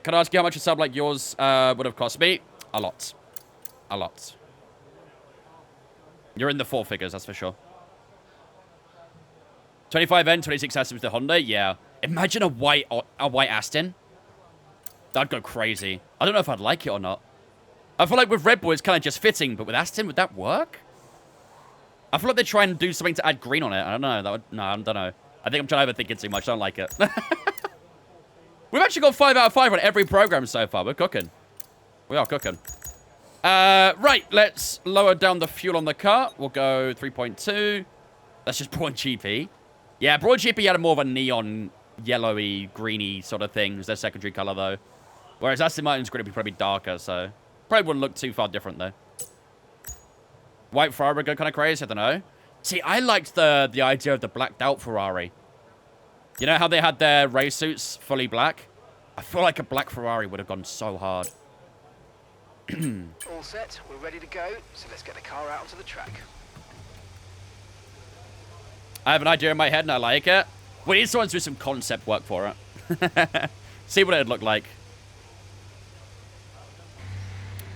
Can I ask you how much a sub like yours would have cost me? A lot. A lot. You're in the 4 figures, that's for sure. 25N, 26S with the Honda? Yeah. Imagine a white Aston. That'd go crazy. I don't know if I'd like it or not. I feel like with Red Bull, it's kind of just fitting, but with Aston, would that work? I feel like they're trying to do something to add green on it. I don't know. No, I don't know. I think I'm trying to overthink it too much. I don't like it. We've actually got 5 out of 5 on every program so far. We're cooking. We are cooking. Right, let's lower down the fuel on the car. We'll go 3.2. That's just Braun GP. Yeah, Braun GP had more of a neon, yellowy, greeny sort of thing as their secondary color, though. Whereas Aston Martin's going to be probably darker, so... Probably wouldn't look too far different, though. White Ferrari would go kind of crazy, I don't know. See, I liked the idea of the blacked out Ferrari. You know how they had their race suits fully black? I feel like a black Ferrari would have gone so hard. All set, we're ready to go, so let's get the car out onto the track. I have an idea in my head and I like it. We need someone to do some concept work for it. See what it'd look like.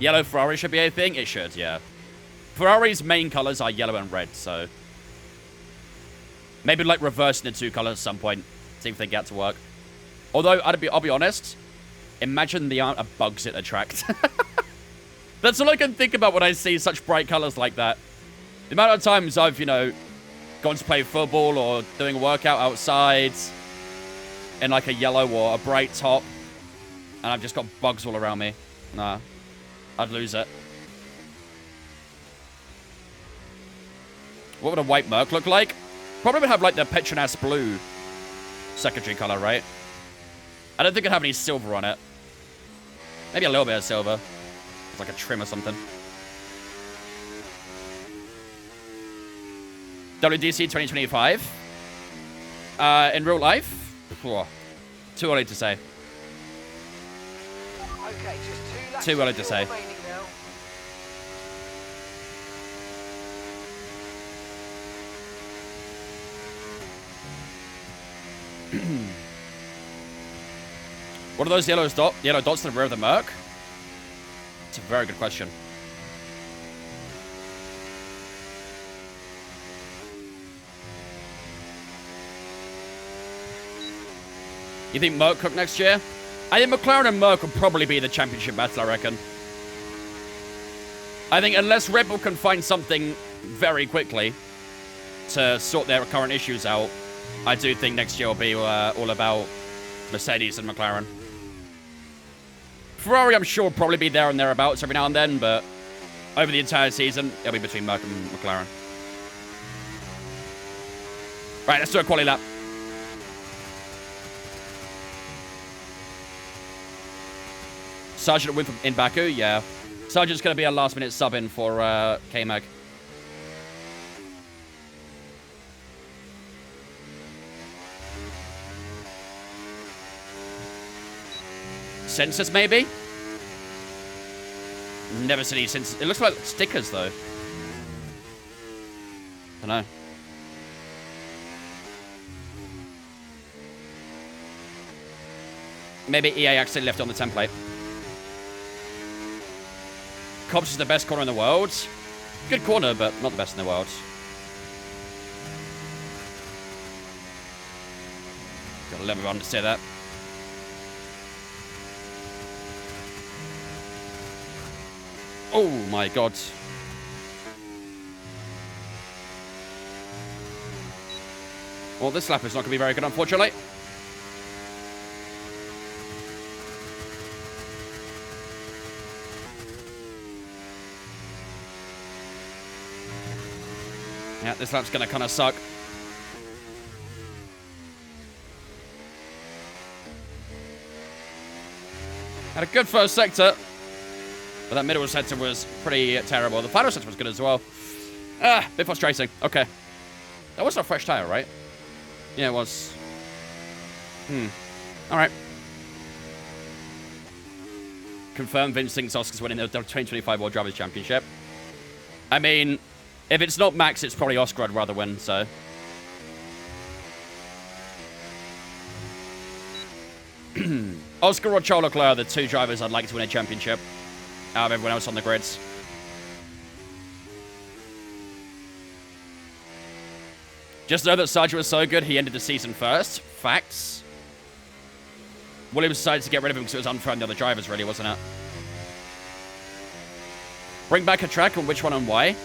Yellow Ferrari should be a thing? It should, yeah. Ferrari's main colors are yellow and red, so... Maybe, like, reversing the 2 colors at some point. See if they get to work. Although, I'll be honest. Imagine the amount of bugs it attracts. That's all I can think about when I see such bright colors like that. The amount of times I've, you know, gone to play football or doing a workout outside in, like, a yellow or a bright top. And I've just got bugs all around me. Nah. I'd lose it. What would a white Merc look like? Probably would have, like, the Petronas blue secondary color, right? I don't think it'd have any silver on it. Maybe a little bit of silver. It's like a trim or something. WDC 2025. In real life? Too early to say. Okay, just 2 laps Too early to say. remaining now. What are those yellow dots in the rear of the Merc? It's a very good question. You think Merc cook next year? I think McLaren and Merc will probably be the championship battle, I reckon. I think unless Red Bull can find something very quickly to sort their current issues out, I do think next year will be all about Mercedes and McLaren. Ferrari, I'm sure, will probably be there and thereabouts every now and then, but over the entire season, it'll be between Merc and McLaren. Right, let's do a quali lap. Sargent win in Baku, yeah. Sargent's going to be a last-minute sub-in for K-Mag. Sensors, maybe? Never seen any sensors. It looks like stickers, though. I don't know. Maybe EA actually left it on the template. Cops is the best corner in the world. Good corner, but not the best in the world. Gotta let everyone say that. Oh my god. Well, this lap is not going to be very good, unfortunately. Yeah, this lap's going to kind of suck. Had a good first sector. But that middle sector was pretty terrible. The final sector was good as well. Bit frustrating. Okay. That wasn't a fresh tire, right? Yeah, it was. Alright. Confirmed Vince thinks Oscar's winning the 2025 World Drivers' Championship. I mean, if it's not Max, it's probably Oscar I'd rather win, so. Oscar or Charles Leclerc are the two drivers I'd like to win a championship out of everyone else on the grids. Just know that Sargent was so good, he ended the season first. Facts. Williams decided to get rid of him because it was unfair on the other drivers, really, wasn't it? Bring back a track, and which one and why?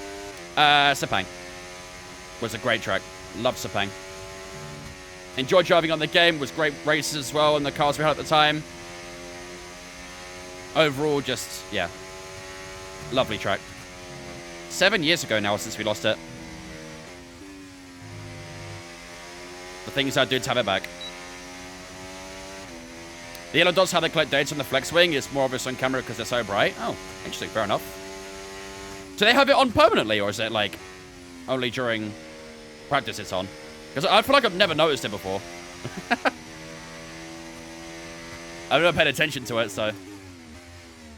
Sepang. Was a great track. Loved Sepang. Enjoyed driving on the game. Was great races as well in the cars we had at the time. Overall, just, yeah. Lovely track. 7 years ago now since we lost it. The things I'd do to have it back. The yellow dots how they collect data on the flex wing. It's more obvious on camera because they're so bright. Oh, interesting. Fair enough. Do they have it on permanently, or is it, like, only during practice it's on? Because I feel like I've never noticed it before. I've never paid attention to it, so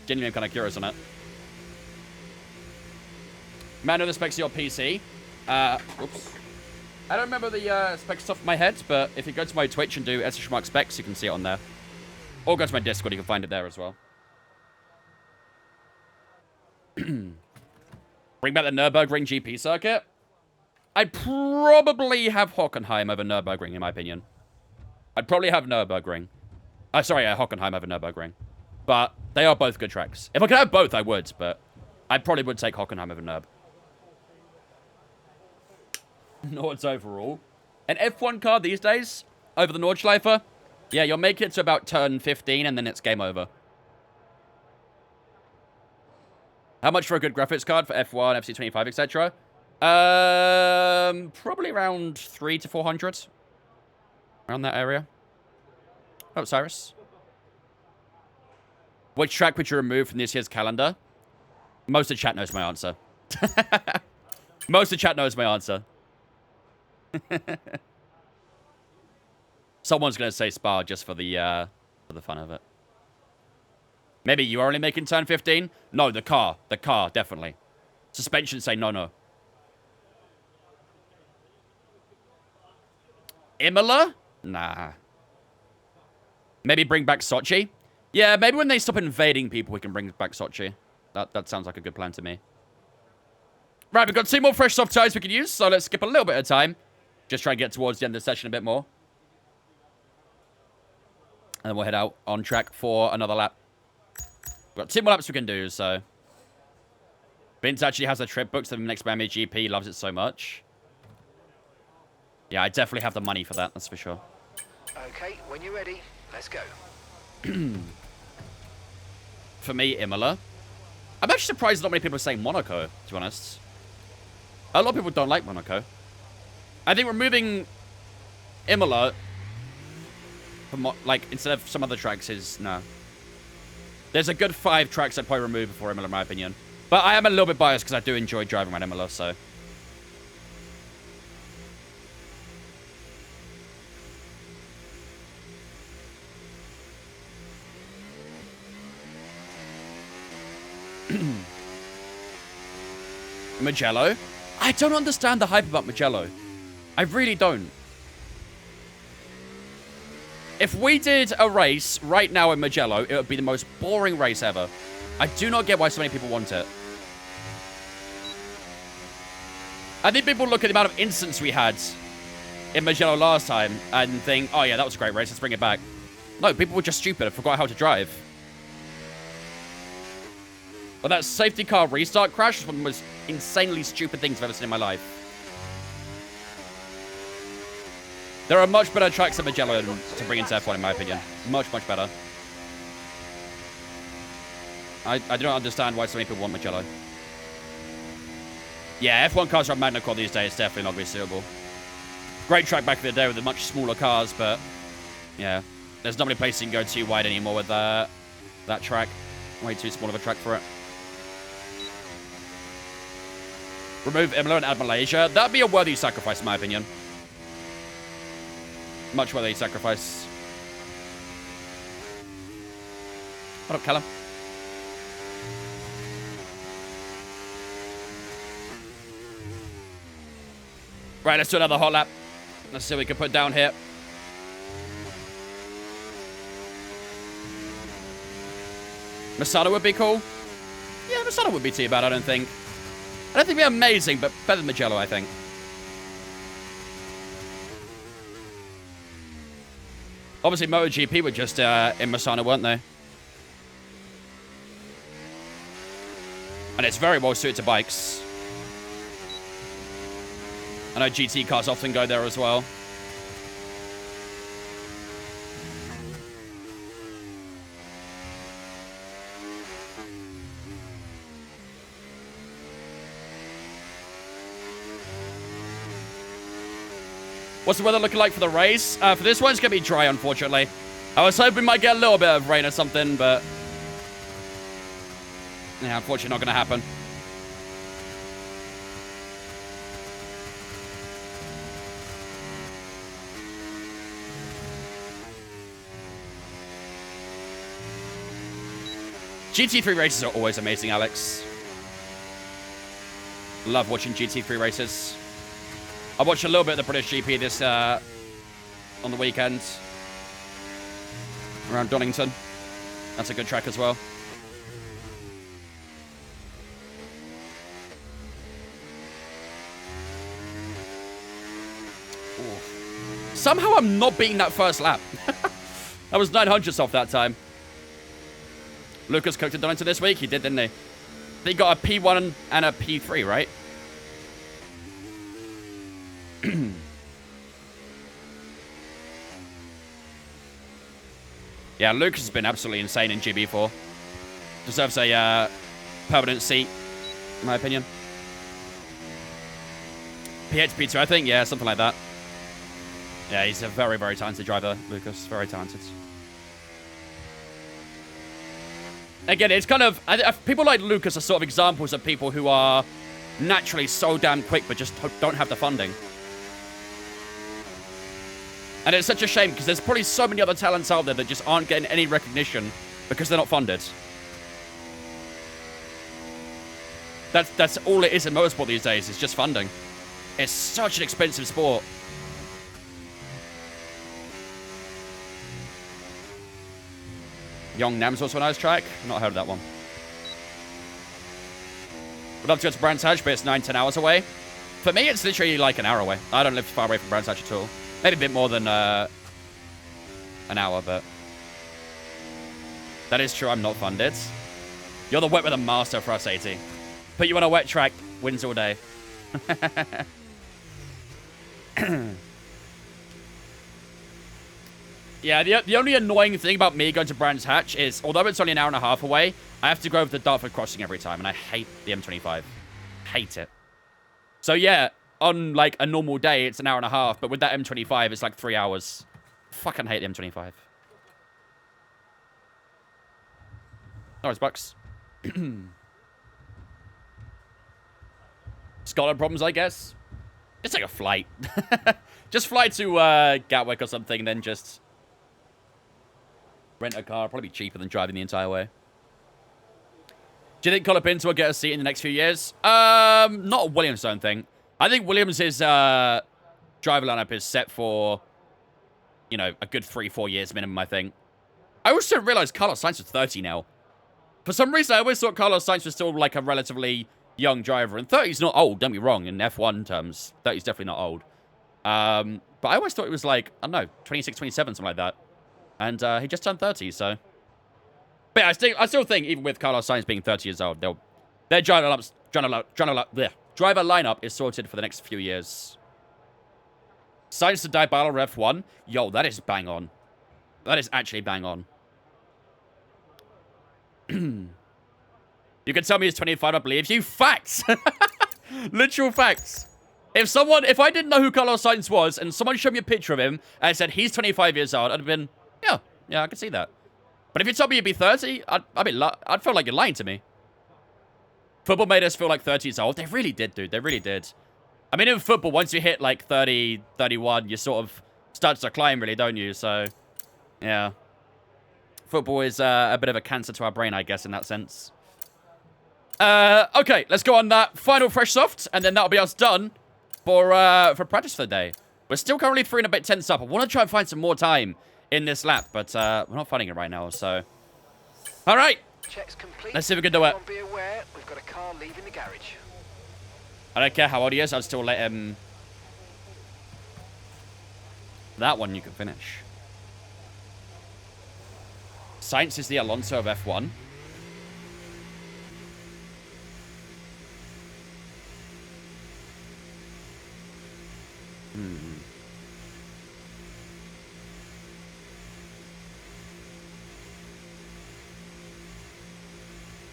genuinely I'm kind of curious on it. Man, know the specs of your PC. Oops. I don't remember the specs off my head, but if you go to my Twitch and do /mark specs, you can see it on there. Or go to my Discord, you can find it there as well. Bring back the Nürburgring GP circuit. I'd probably have Hockenheim over Nürburgring, in my opinion. I'd probably have Nürburgring. Sorry, Hockenheim over Nürburgring. But they are both good tracks. If I could have both, I would, but I probably would take Hockenheim over Nürb. Nords overall. An F1 car these days, over the Nordschleifer, yeah, you'll make it to about turn 15, and then it's game over. How much for a good graphics card for F1, FC25, etc.? Probably around 300 to 400. Around that area. Oh, Cyrus. Which track would you remove from this year's calendar? Most of chat knows my answer. Most of chat knows my answer. Someone's going to say Spa just for the fun of it. Maybe you're only making turn 15? No, the car. The car, definitely. Suspension say no. Imola? Nah. Maybe bring back Sochi? Yeah, maybe when they stop invading people, we can bring back Sochi. That sounds like a good plan to me. Right, we've got 2 more fresh soft tires we can use, so let's skip a little bit of time. Just try and get towards the end of the session a bit more. And then we'll head out on track for another lap. We've got 2 more laps we can do, so. Vince actually has a trip booked to the next Miami GP. He loves it so much. Yeah, I definitely have the money for that, that's for sure. Okay, when you're ready, let's go. For me, Imola. I'm actually surprised not many people are saying Monaco, to be honest. A lot of people don't like Monaco. I think removing Imola from, like, instead of some other tracks is, no. There's a good 5 tracks I'd probably remove before Imola, in my opinion. But I am a little bit biased because I do enjoy driving around Imola, so. Mugello? I don't understand the hype about Mugello. I really don't. If we did a race right now in Mugello, it would be the most boring race ever. I do not get why so many people want it. I think people look at the amount of incidents we had in Mugello last time and think, oh yeah, that was a great race, let's bring it back. No, people were just stupid and forgot how to drive. But that safety car restart crash is one of the most insanely stupid things I've ever seen in my life. There are much better tracks than Mugello to bring into F1, in my opinion. Much, much better. I do not understand why so many people want Mugello. Yeah, F1 cars on Magna Quad these days definitely not going to be suitable. Great track back in the day with the much smaller cars, but yeah, there's not many places you can go too wide anymore with that track. Way too small of a track for it. Remove Imola and add Malaysia. That'd be a worthy sacrifice, in my opinion. Much worthy sacrifice. What up, Callum? Right, let's do another hot lap. Let's see what we can put down here. Masada would be cool. Yeah, Masada would be too bad, I don't think. I don't think it'd be amazing, but better than Magello, I think. Obviously, MotoGP were just in Masana, weren't they? And it's very well suited to bikes. I know GT cars often go there as well. What's the weather looking like for the race? For this one, it's going to be dry, unfortunately. I was hoping we might get a little bit of rain or something, but yeah, unfortunately not going to happen. GT3 races are always amazing, Alex. Love watching GT3 races. I watched a little bit of the British GP this on the weekend around Donington. That's a good track as well. Ooh. Somehow I'm not beating that first lap. I was 900ths off that time. Lucas cooked at Donington this week. He did, didn't he? He got a P1 and a P3, right? Yeah, Lucas has been absolutely insane in GB4. Deserves a permanent seat, in my opinion. P8 to P2, I think. Yeah, something like that. Yeah, he's a very, very talented driver, Lucas. Very talented. Again, it's kind of... people like Lucas are sort of examples of people who are naturally so damn quick but just don't have the funding. And it's such a shame because there's probably so many other talents out there that just aren't getting any recognition because they're not funded. That's all it is in motorsport these days. It's just funding. It's such an expensive sport. Young Nam's also a nice track. Not heard of that one. Would love to go to Brands Hatch, but it's 9-10 hours away. For me, it's literally like an hour away. I don't live far away from Brands Hatch at all. Maybe a bit more than an hour, but that is true. I'm not funded. You're the wet with a master for us, 80. Put you on a wet track, wins all day. Yeah, the only annoying thing about me going to Brands Hatch is, although it's only an hour and a half away, I have to go over the Dartford crossing every time, and I hate the M25. Hate it. So yeah, on like a normal day, it's an hour and a half, but with that M25, it's like 3 hours. Fucking hate the M25. Nice, Bucks. Scotland problems, I guess. Just take a flight. Just fly to Gatwick or something, and then just rent a car. Probably cheaper than driving the entire way. Do you think Colapinto will get a seat in the next few years? Not a Williams, I don't think. I think Williams' driver lineup is set for, you know, a good 3-4 years minimum, I think. I also didn't realize Carlos Sainz was 30 now. For some reason, I always thought Carlos Sainz was still like a relatively young driver. And 30's not old, don't be wrong, in F1 terms. 30's definitely not old. But I always thought it was like, I don't know, 26, 27, something like that. And he just turned 30, so. But yeah, I still think, even with Carlos Sainz being 30 years old, their driver lineup is sorted for the next few years. Sainz to Dybala Ref 1. Yo, that is bang on. That is actually bang on. You can tell me he's 25, I believe you. Facts! Literal facts. If I didn't know who Carlos Sainz was, and someone showed me a picture of him, and said he's 25 years old, I'd have been, yeah, I can see that. But if you told me you'd be 30, I'd feel like you're lying to me. Football made us feel like 30 years old. They really did, dude. They really did. I mean, in football, once you hit like 30, 31, you sort of start to climb, really, don't you? So, yeah. Football is a bit of a cancer to our brain, I guess, in that sense. Okay, let's go on that final fresh soft, and then that'll be us done for practice for the day. We're still currently 3 and a bit tenths up. I want to try and find some more time in this lap, but we're not finding it right now, so. All right. Checks complete. Let's see if we can do it. Be aware, we've got a car leaving the garage. I don't care how old he is, I'd still let him. That one you can finish. Sainz is the Alonso of F1.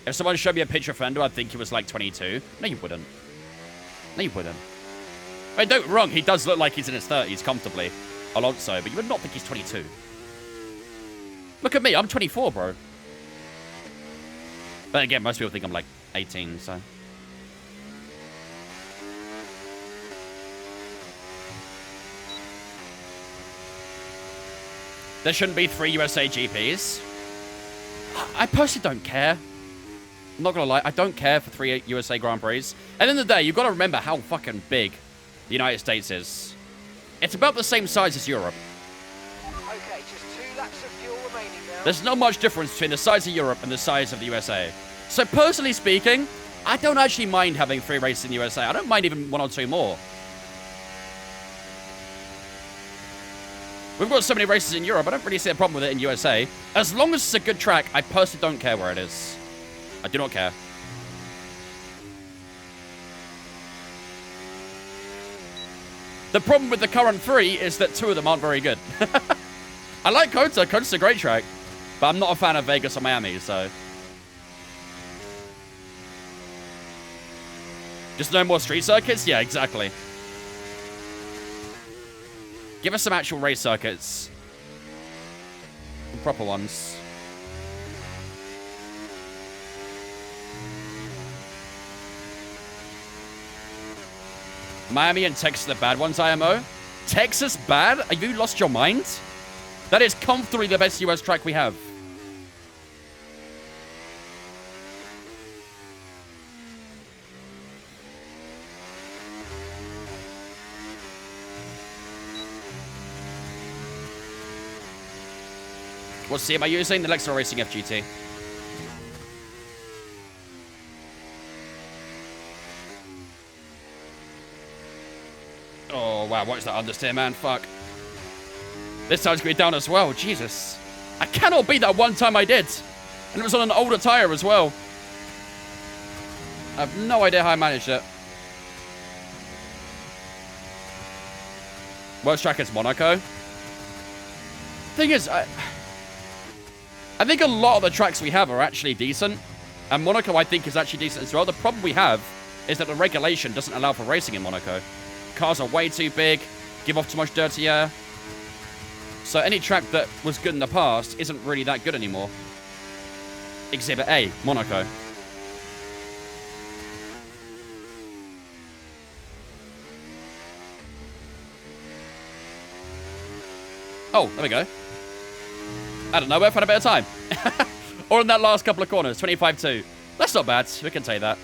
If someone showed me a picture of Fernando, I'd think he was like 22. No, you wouldn't. No, you wouldn't. I mean, don't get me wrong, he does look like he's in his 30s comfortably, Alonso, but you would not think he's 22. Look at me, I'm 24, bro. But again, most people think I'm like 18, so. There shouldn't be 3 USA GPs. I personally don't care. I'm not gonna lie, I don't care for 3 USA Grand Prix. At the end of the day, you've got to remember how fucking big the United States is. It's about the same size as Europe. Okay, just 2 laps of fuel remaining now. There's not much difference between the size of Europe and the size of the USA. So personally speaking, I don't actually mind having 3 races in the USA. I don't mind even 1 or 2 more. We've got so many races in Europe, I don't really see a problem with it in USA. As long as it's a good track, I personally don't care where it is. I do not care. The problem with the current 3 is that 2 of them aren't very good. I like Kota. Kota's a great track. But I'm not a fan of Vegas or Miami, so. Just no more street circuits? Yeah, exactly. Give us some actual race circuits. Some proper ones. Miami and Texas are the bad ones, IMO. Texas bad? Have you lost your mind? That is comfortably the best US track we have. What C am I using? The Lexus Racing FGT. Oh, wow. What is that understeer, man? Fuck. This time's going to be down as well. Jesus. I cannot beat that one time I did. And it was on an older tire as well. I have no idea how I managed it. Worst track is Monaco. Thing is, I think a lot of the tracks we have are actually decent. And Monaco, I think, is actually decent as well. The problem we have is that the regulation doesn't allow for racing in Monaco. Cars are way too big, give off too much dirty air. So any track that was good in the past isn't really that good anymore. Exhibit A, Monaco. Oh, there we go. I don't know, we've had a bit of time. Or in that last couple of corners, 25-2. That's not bad, we can take that.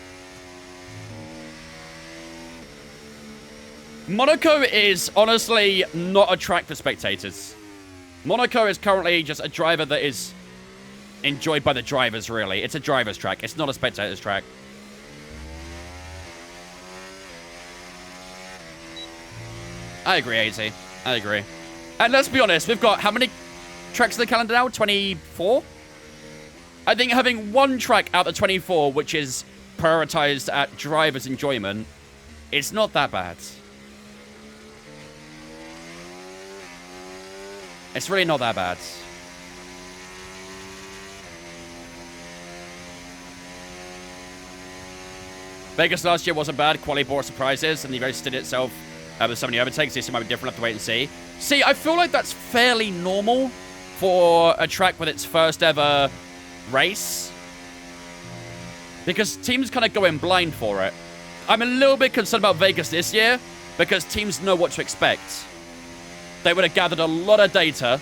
Monaco is honestly not a track for spectators. Monaco is currently just a driver that is enjoyed by the drivers, really. It's a driver's track. It's not a spectator's track. I agree, AZ. I agree. And let's be honest, we've got how many tracks in the calendar now? 24? I think having one track out of 24, which is prioritized at driver's enjoyment, it's not that bad. It's really not that bad. Vegas last year wasn't bad. Quali bore surprises, and the race did itself with so many overtakes. This year might be different. We'll have to wait and see. See, I feel like that's fairly normal for a track with its first ever race, because teams kind of go in blind for it. I'm a little bit concerned about Vegas this year because teams know what to expect. They would have gathered a lot of data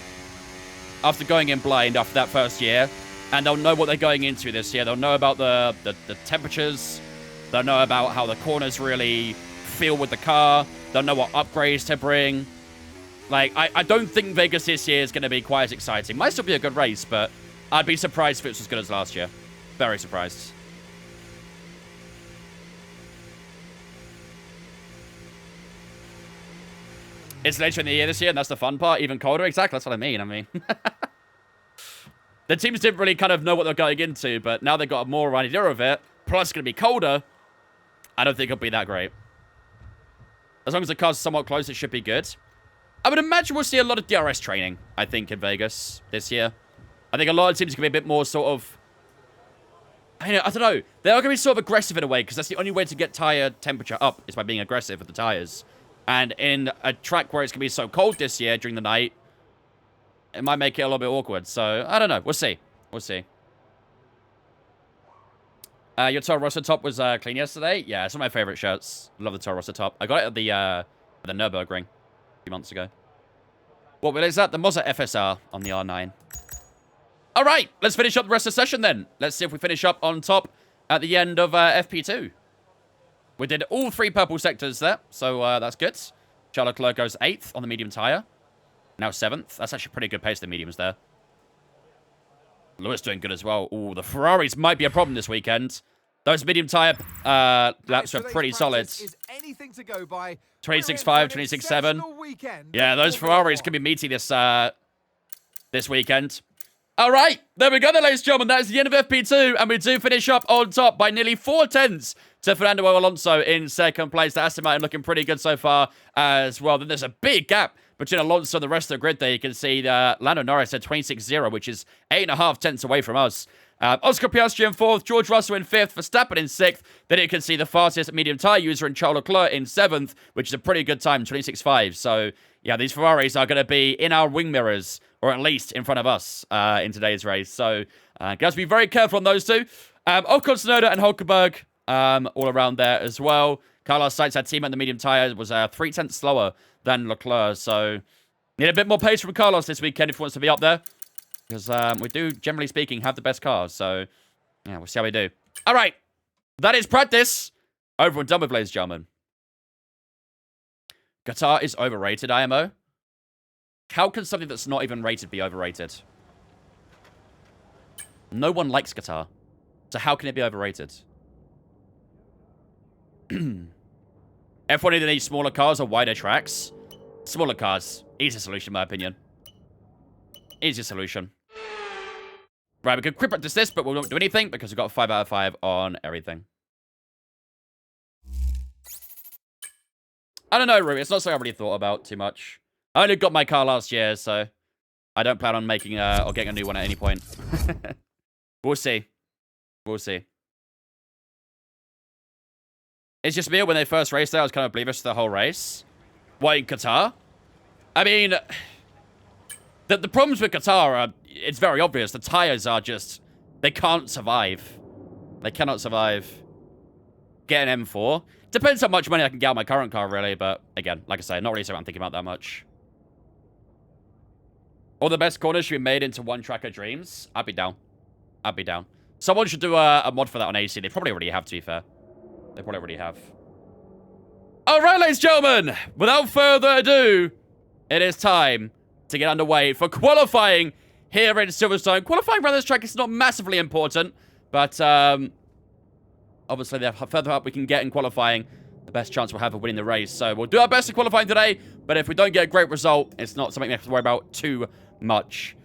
after going in blind after that first year, and they'll know what they're going into this year. They'll know about the temperatures. They'll know about how the corners really feel with the car. They'll know what upgrades to bring. Like, I don't think Vegas this year is going to be quite as exciting. Might still be a good race, but I'd be surprised if it's as good as last year. Very surprised. It's later in the year this year, and that's the fun part. Even colder. Exactly, that's what I mean. The teams didn't really kind of know what they're going into, but now they've got a more idea of it. Plus, it's going to be colder. I don't think it'll be that great. As long as the car's somewhat close, it should be good. I would imagine we'll see a lot of DRS training, I think, in Vegas this year. I think a lot of teams are going to be a bit more sort of... I don't know. They are going to be sort of aggressive in a way, because that's the only way to get tire temperature up, is by being aggressive with the tires. And in a track where it's going to be so cold this year during the night, it might make it a little bit awkward. So, I don't know. We'll see. We'll see. Your Toro Rosso top was clean yesterday. Yeah, it's one of my favorite shirts. Love the Toro Rosso top. I got it at the Nürburgring a few months ago. What wheel is that? The Mazda FSR on the R9. All right, let's finish up the rest of the session then. Let's see if we finish up on top at the end of FP2. We did all 3 purple sectors there, so that's good. Charles Leclerc goes 8th on the medium tire. Now 7th. That's actually a pretty good pace, the mediums there. Lewis doing good as well. Ooh, the Ferraris might be a problem this weekend. Those medium tire laps are pretty solid. 26.5, 26.7. Yeah, those Ferraris could be meaty this weekend. All right, there we go then, ladies and gentlemen. That is the end of FP2, and we do finish up on top by nearly 4 tenths to Fernando Alonso in second place. The Aston Martin looking pretty good so far as well. Then there's a big gap between Alonso and the rest of the grid there. You can see Lando Norris at 26.0, which is 8.5 tenths away from us. Oscar Piastri in 4th, George Russell in 5th, Verstappen in 6th. Then you can see the fastest medium tyre user in Charles Leclerc in 7th, which is a pretty good time, 26.5. So, yeah, these Ferraris are going to be in our wing mirrors, or at least in front of us in today's race. So, guys, be very careful on those two. Ocon, Tsunoda, and Hulkenberg all around there as well. Carlos Sainz, our team at the medium tyre, was 3 tenths slower than Leclerc. So, need a bit more pace from Carlos this weekend if he wants to be up there. Because we do, generally speaking, have the best cars. So, yeah, we'll see how we do. All right. That is practice. Over and done with, ladies and gentlemen. Qatar is overrated, IMO. How can something that's not even rated be overrated? No one likes Qatar. So how can it be overrated? F1 either needs smaller cars or wider tracks. Smaller cars. Easy solution, in my opinion. Easy solution. Right, we could quick practice this, but we won't do anything because we've got 5 out of 5 on everything. I don't know, Rui. It's not something I really thought about too much. I only got my car last year, so I don't plan on making or getting a new one at any point. We'll see. We'll see. It's just me, when they first raced there, I was kind of oblivious to the whole race. What, in Qatar? I mean, the problems with Qatar are, it's very obvious. The tires are just, they can't survive. They cannot survive. Get an M4. Depends how much money I can get out of my current car, really. But again, like I say, not really something I'm thinking about that much. All the best corners should be made into one track of dreams. I'd be down. I'd be down. Someone should do a mod for that on AC. They probably already have, to be fair. They probably already have. All right, ladies and gentlemen. Without further ado, it is time to get underway for qualifying here in Silverstone. Qualifying around this track is not massively important, but obviously the further up we can get in qualifying, the best chance we'll have of winning the race. So we'll do our best in qualifying today, but if we don't get a great result, it's not something we have to worry about too much.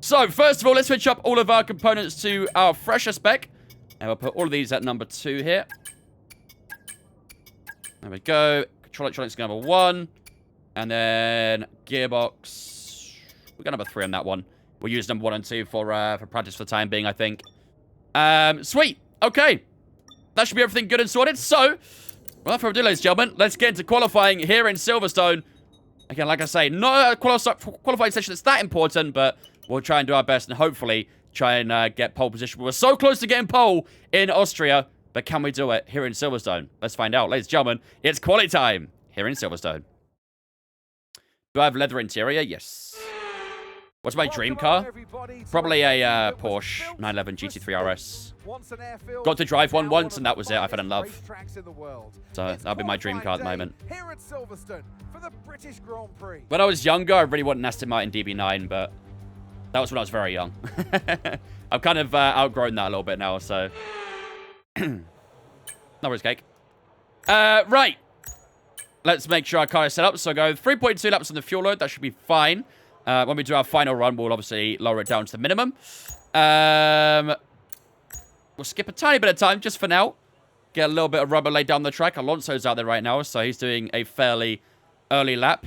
So first of all, let's switch up all of our components to our fresher spec, and we'll put all of these at number 2 here. There we go. Control electronics number 1, and then gearbox. We got number 3 on that one. We'll use number 1 and 2 for practice for the time being, I think. Sweet. Okay. that should be everything good and sorted. So, without further ado, ladies and gentlemen, let's get into qualifying here in Silverstone. Again, like I say, not a qualifying session that's that important, but we'll try and do our best and hopefully try and get pole position. We're so close to getting pole in Austria, but can we do it here in Silverstone? Let's find out. Ladies and gentlemen, it's quality time here in Silverstone. Do I have leather interior? Yes. What's my dream car? Probably a Porsche 911 GT3 RS. Got to drive one once, and that was it. I fell in love. So that'll be my dream car at the moment. When I was younger, I really wanted an Aston Martin DB9, but that was when I was very young. I've kind of outgrown that a little bit now, so... no worries, cake. Right. Let's make sure our car is set up. So go 3.2 laps on the fuel load. That should be fine. When we do our final run, we'll obviously lower it down to the minimum. We'll skip a tiny bit of time just for now. Get a little bit of rubber laid down the track. Alonso's out there right now, so he's doing a fairly early lap.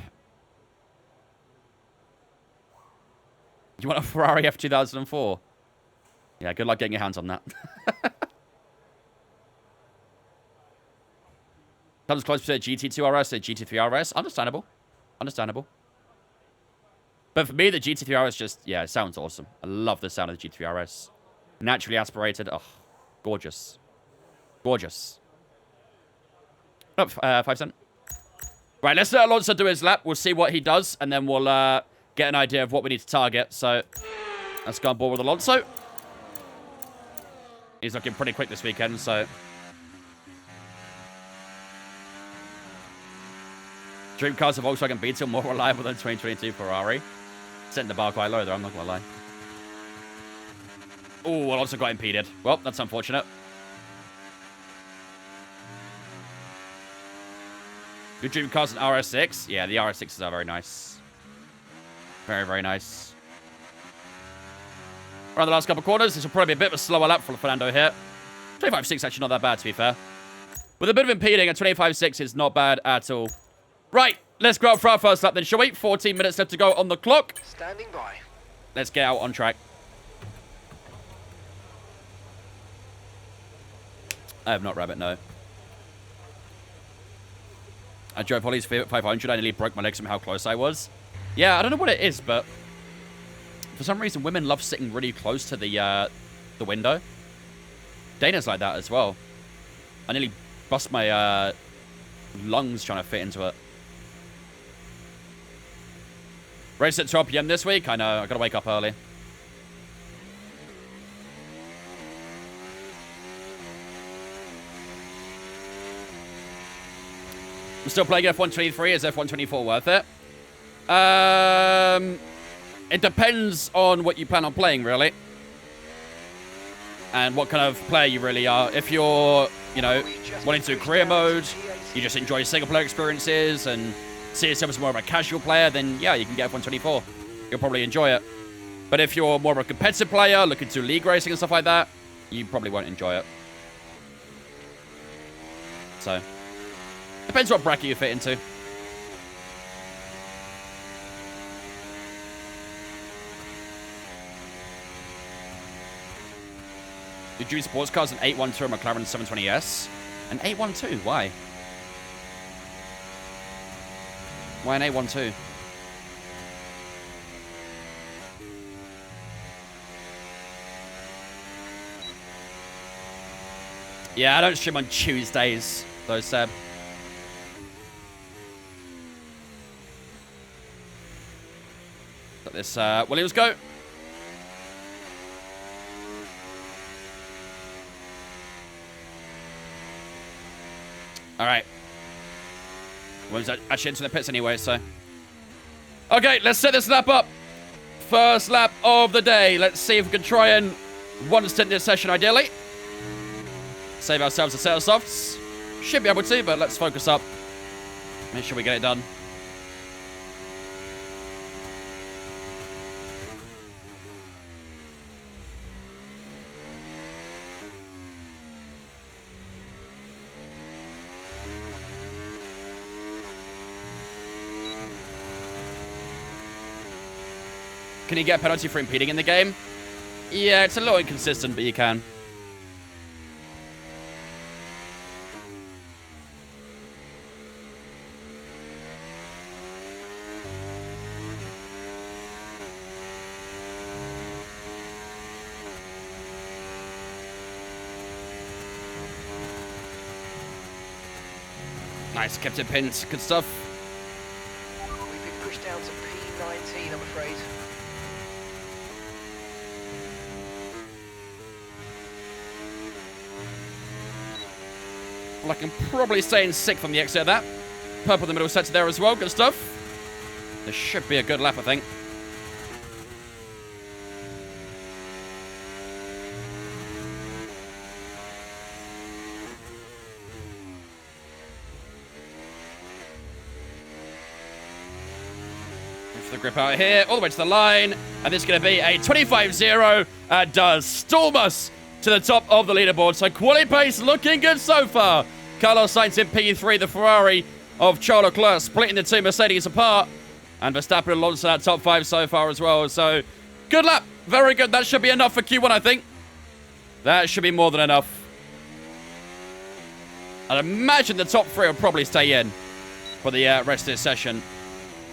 You want a Ferrari F2004? Yeah, good luck getting your hands on that. Comes close to a GT2 RS, a GT3 RS. Understandable. Understandable. But for me, the GT3 RS just, yeah, it sounds awesome. I love the sound of the GT3 RS. Naturally aspirated. Oh, gorgeous. Gorgeous. Oh, 5 cent. Right, let's let Alonso do his lap. We'll see what he does, and then we'll get an idea of what we need to target. So, let's go on board with Alonso. He's looking pretty quick this weekend, so... Dream cars of Volkswagen Beetle more reliable than 2022 Ferrari. Setting the bar quite low, though, I'm not going to lie. Oh, Alonso got impeded. Well, that's unfortunate. Good dream cars in RS6. Yeah, the RS6s are very nice. Very, very nice. Around the last couple of corners, this will probably be a bit of a slower lap for Fernando here. 25.6 actually not that bad, to be fair. With a bit of impeding, a 25.6 is not bad at all. Right, let's go out for our first lap then, shall we? 14 minutes left to go on the clock. Standing by. Let's get out on track. I have not, Rabbit, no. I drove Holly's 500. I nearly broke my legs from how close I was. Yeah, I don't know what it is, but for some reason, women love sitting really close to the window. Dana's like that as well. I nearly bust my lungs trying to fit into it. Race at 12 PM this week? I know, I gotta wake up early. I'm still playing F123. Is F124 worth it? It depends on what you plan on playing, really. And what kind of player you really are. If you're, you know, wanting to do career mode, you just enjoy single player experiences and see yourself as more of a casual player, then yeah, you can get F124. You'll probably enjoy it. But if you're more of a competitive player, looking to league racing and stuff like that, you probably won't enjoy it. So, depends what bracket you fit into. Did you sports cars an 812 McLaren 720S? An 812? Why? Why an 812? Yeah, I don't stream on Tuesdays, though, Seb. Let this Williams go. All right. Williams actually into the pits anyway, so. Okay, let's set this lap up. First lap of the day. Let's see if we can try and one stint this session, ideally. Save ourselves a set of softs. Should be able to, but let's focus up. Make sure we get it done. Can you get a penalty for impeding in the game? Yeah, it's a little inconsistent, but you can. Nice, kept it pinned. Good stuff. We've been pushed down to P19, I'm afraid. Well, I can probably stay in 6th on the exit of that. Purple in the middle sector there as well. Good stuff. This should be a good lap, I think. For the grip out here, all the way to the line. And this is going to be a 25-0. Does storm us to the top of the leaderboard. So quality pace looking good so far. Carlos Sainz in P3, the Ferrari of Charles Leclerc, splitting the two Mercedes apart. And Verstappen and Alonso at top 5 so far as well. So good lap. Very good. That should be enough for Q1, I think. That should be more than enough. I'd imagine the top 3 will probably stay in for the rest of this session.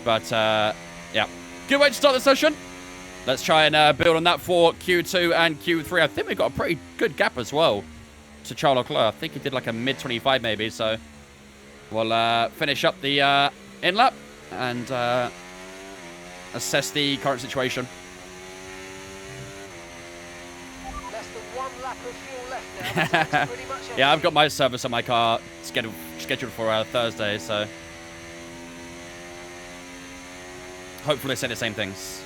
But, yeah. Good way to start the session. Let's try and build on that for Q2 and Q3. I think we've got a pretty good gap as well to Charles Leclerc. I think he did like a mid-25 maybe. So we'll finish up the in-lap and assess the current situation. Less than 1 lap of fuel left now. That's pretty much Yeah, I've got my service on my car scheduled for Thursday, so hopefully they say the same things.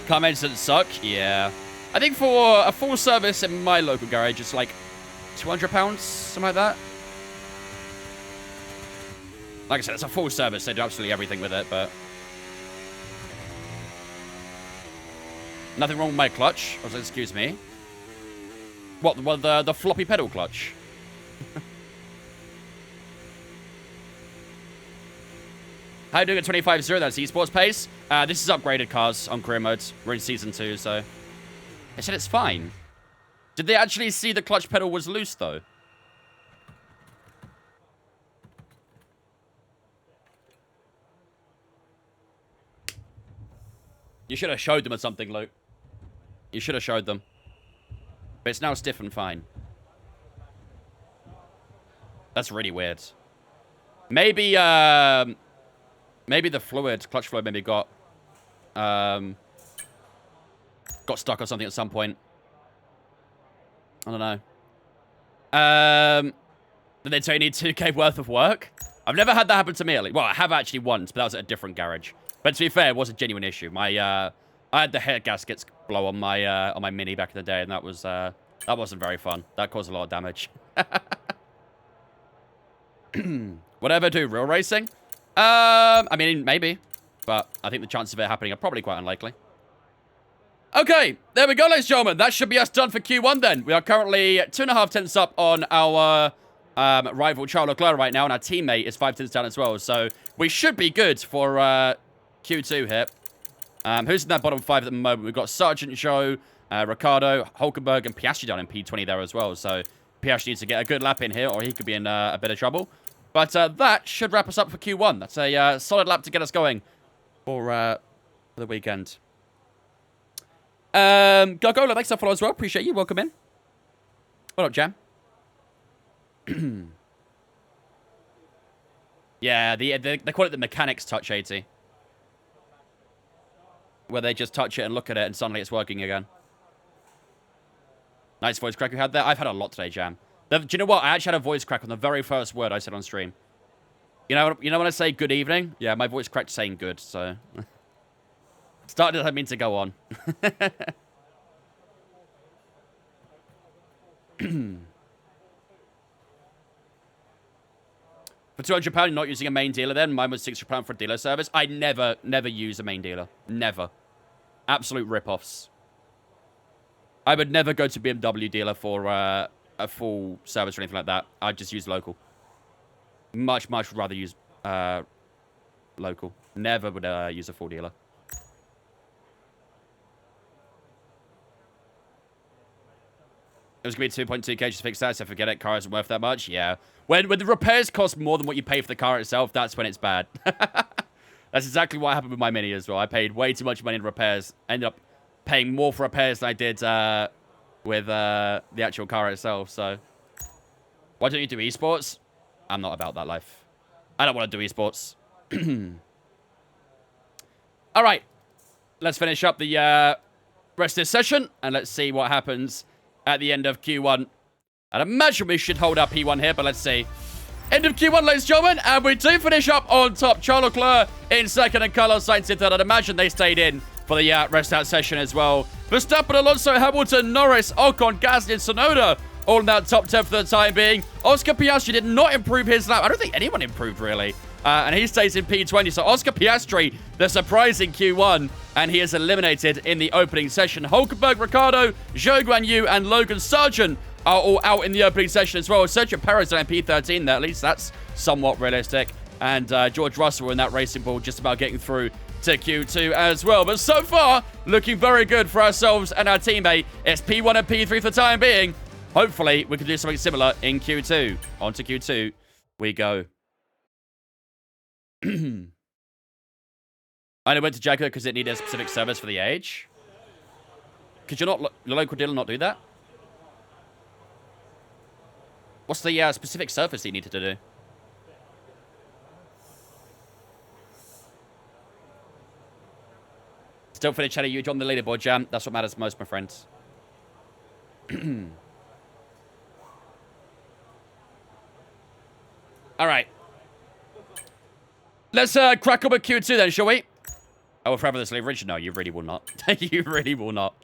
Car maintenance suck? Yeah. I think for a full service in my local garage, it's like £200, something like that. Like I said, it's a full service. They do absolutely everything with it, but nothing wrong with my clutch. Oh, excuse me. What, the floppy pedal clutch? How are you doing at 25-0? That's esports pace. This is upgraded cars on career modes. We're in season 2, so they said it's fine. Did they actually see the clutch pedal was loose, though? You should have showed them or something, Luke. You should have showed them. But it's now stiff and fine. That's really weird. Maybe, maybe the clutch fluid maybe got stuck or something at some point. I don't know. Did they tell you need 2K worth of work? I've never had that happen to me. Well, I have actually once, but that was at a different garage. But to be fair, it was a genuine issue. I had the head gaskets blow on my Mini back in the day, and that wasn't very fun. That caused a lot of damage. Would I ever do real racing? I mean, maybe. But I think the chances of it happening are probably quite unlikely. Okay, there we go, ladies and gentlemen. That should be us done for Q1 then. We are currently 2.5 tenths up on our rival Charles Leclerc right now, and our teammate is 5 tenths down as well. So we should be good for Q2 here. Who's in that bottom 5 at the moment? We've got Sergeant Joe, Ricardo, Hulkenberg, and Piastri down in P20 there as well. So Piastri needs to get a good lap in here, or he could be in a bit of trouble. But that should wrap us up for Q1. That's a solid lap to get us going for the weekend. Gargola, thanks for follow as well. Appreciate you. Welcome in. What up, Jam? Yeah, they call it the mechanics touch 80. Where they just touch it and look at it and suddenly it's working again. Nice voice crack you had there. I've had a lot today, Jam. Do you know what? I actually had a voice crack on the very first word I said on stream. You know when I say good evening? Yeah, my voice cracked saying good, so started doesn't mean to go on. For £200, you're not using a main dealer then? Mine was £600 for a dealer service. I never use a main dealer. Never. Absolute rip-offs. I would never go to BMW dealer for a full service or anything like that. I'd just use local. Much rather use local. Never would use a full dealer. It was going to be 2.2k just to fix that, so forget it. Car isn't worth that much. Yeah. When the repairs cost more than what you pay for the car itself, that's when it's bad. That's exactly what happened with my Mini as well. I paid way too much money in repairs. Ended up paying more for repairs than I did with the actual car itself. So, why don't you do esports? I'm not about that life. I don't want to do esports. All right, let's finish up the rest of this session, and let's see what happens at the end of Q1. I'd imagine we should hold up P1 here, but let's see. End of Q1, ladies and gentlemen, and we do finish up on top. Charles Leclerc in second and Carlos Sainz in third. I'd imagine they stayed in for the rest out session as well. Verstappen, Alonso, Hamilton, Norris, Ocon, Gasly, and Tsunoda all in that top 10 for the time being. Oscar Piastri did not improve his lap. I don't think anyone improved, really. And he stays in P20. So Oscar Piastri, the surprising Q1, and he is eliminated in the opening session. Hulkenberg, Ricciardo, Zhou Guanyu, and Logan Sargent are all out in the opening session as well. Sergio Perez on P13 there. At least that's somewhat realistic. And George Russell in that racing ball just about getting through to Q2 as well. But so far, looking very good for ourselves and our teammate. It's P1 and P3 for the time being. Hopefully, we can do something similar in Q2. On to Q2 we go. I only went to Jaguar because it needed a specific service for the age. Could your local dealer not do that? What's the specific service you needed to do? Still finish chatting you on the leaderboard, Jam. That's what matters most, my friends. All right. Let's crack up with Q2 then, shall we? I will forever this leverage. No, you really will not. You really will not.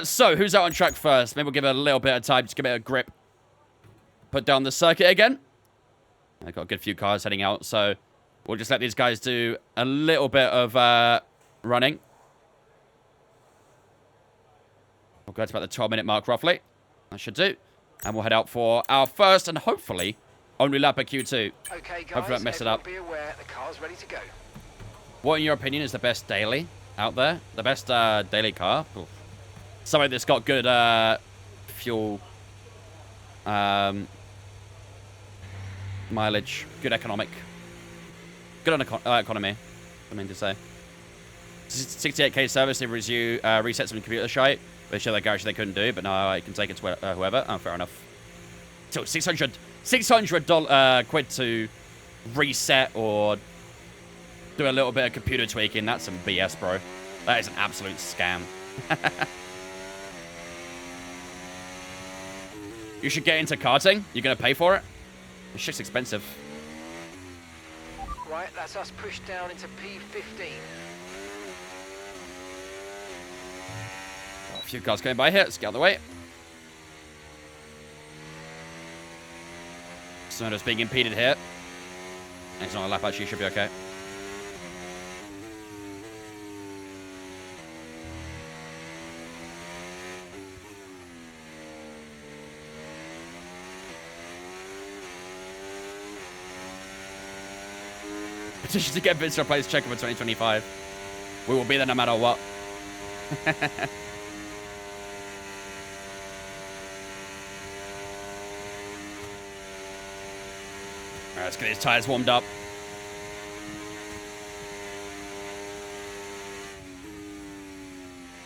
So, who's out on track first? Maybe we'll give it a little bit of time. Just give it a grip. Put down the circuit again. I've got a good few cars heading out, so we'll just let these guys do a little bit of running. We'll go to about the 12-minute mark, roughly. That should do. And we'll head out for our first and hopefully only lap at Q2. Okay, guys, hopefully don't mess it up. be aware the car's ready to go. What, in your opinion, is the best daily out there? The best daily car? Oof. Something that's got good fuel mileage, good economic. Good on economy, I mean to say. 68k service, they reset some computer shite. They show their garage they couldn't do, but now I can take it to whoever. Oh, fair enough. So $600 quid to reset or do a little bit of computer tweaking. That's some BS, bro. That is an absolute scam. You should get into karting. You're going to pay for it. This shit's expensive. Right, that's us pushed down into P15. A few cars coming by here. Let's get out of the way. Sonoda's being impeded here. It's not a lap, actually. Should be okay. Petition to get Vince to replace Checo for 2025. We will be there no matter what. Alright, let's get his tires warmed up.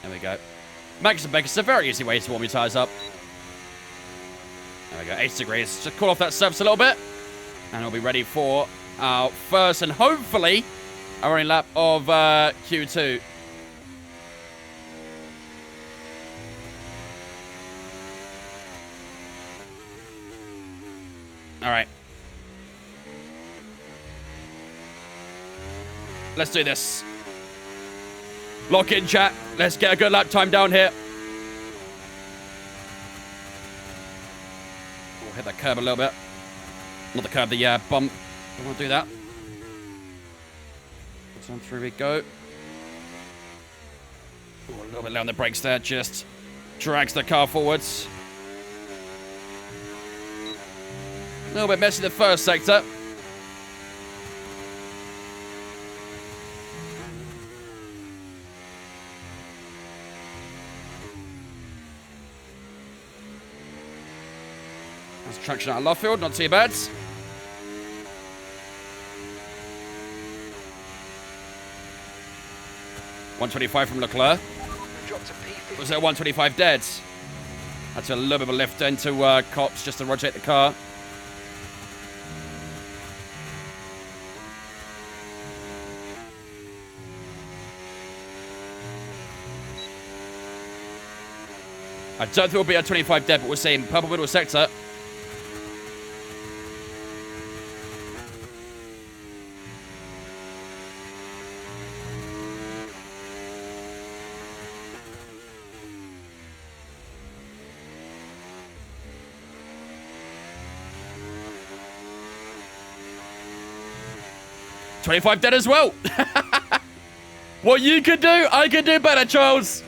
There we go. Magnus and Becker, it's a very easy way to warm your tires up. There we go, 80 degrees. Just cool off that surface a little bit. And we'll be ready for our first and hopefully our only lap of Q2. Alright. Let's do this. Lock in, chat. Let's get a good lap time down here. We'll hit that curb a little bit. Not the curb, the bump. Don't want to do that. On through we go. Ooh, a little bit low on the brakes there. Just drags the car forwards. A little bit messy in the first sector. That's traction out of left field. Not too bad. 125 from Leclerc. drop to P15. Was there 125 dead? That's a little bit of a lift into cops just to rotate the car. I don't think we'll be at 25 dead, but we're seeing purple middle sector. $25 dead as well. What you could do, I could do better, Charles.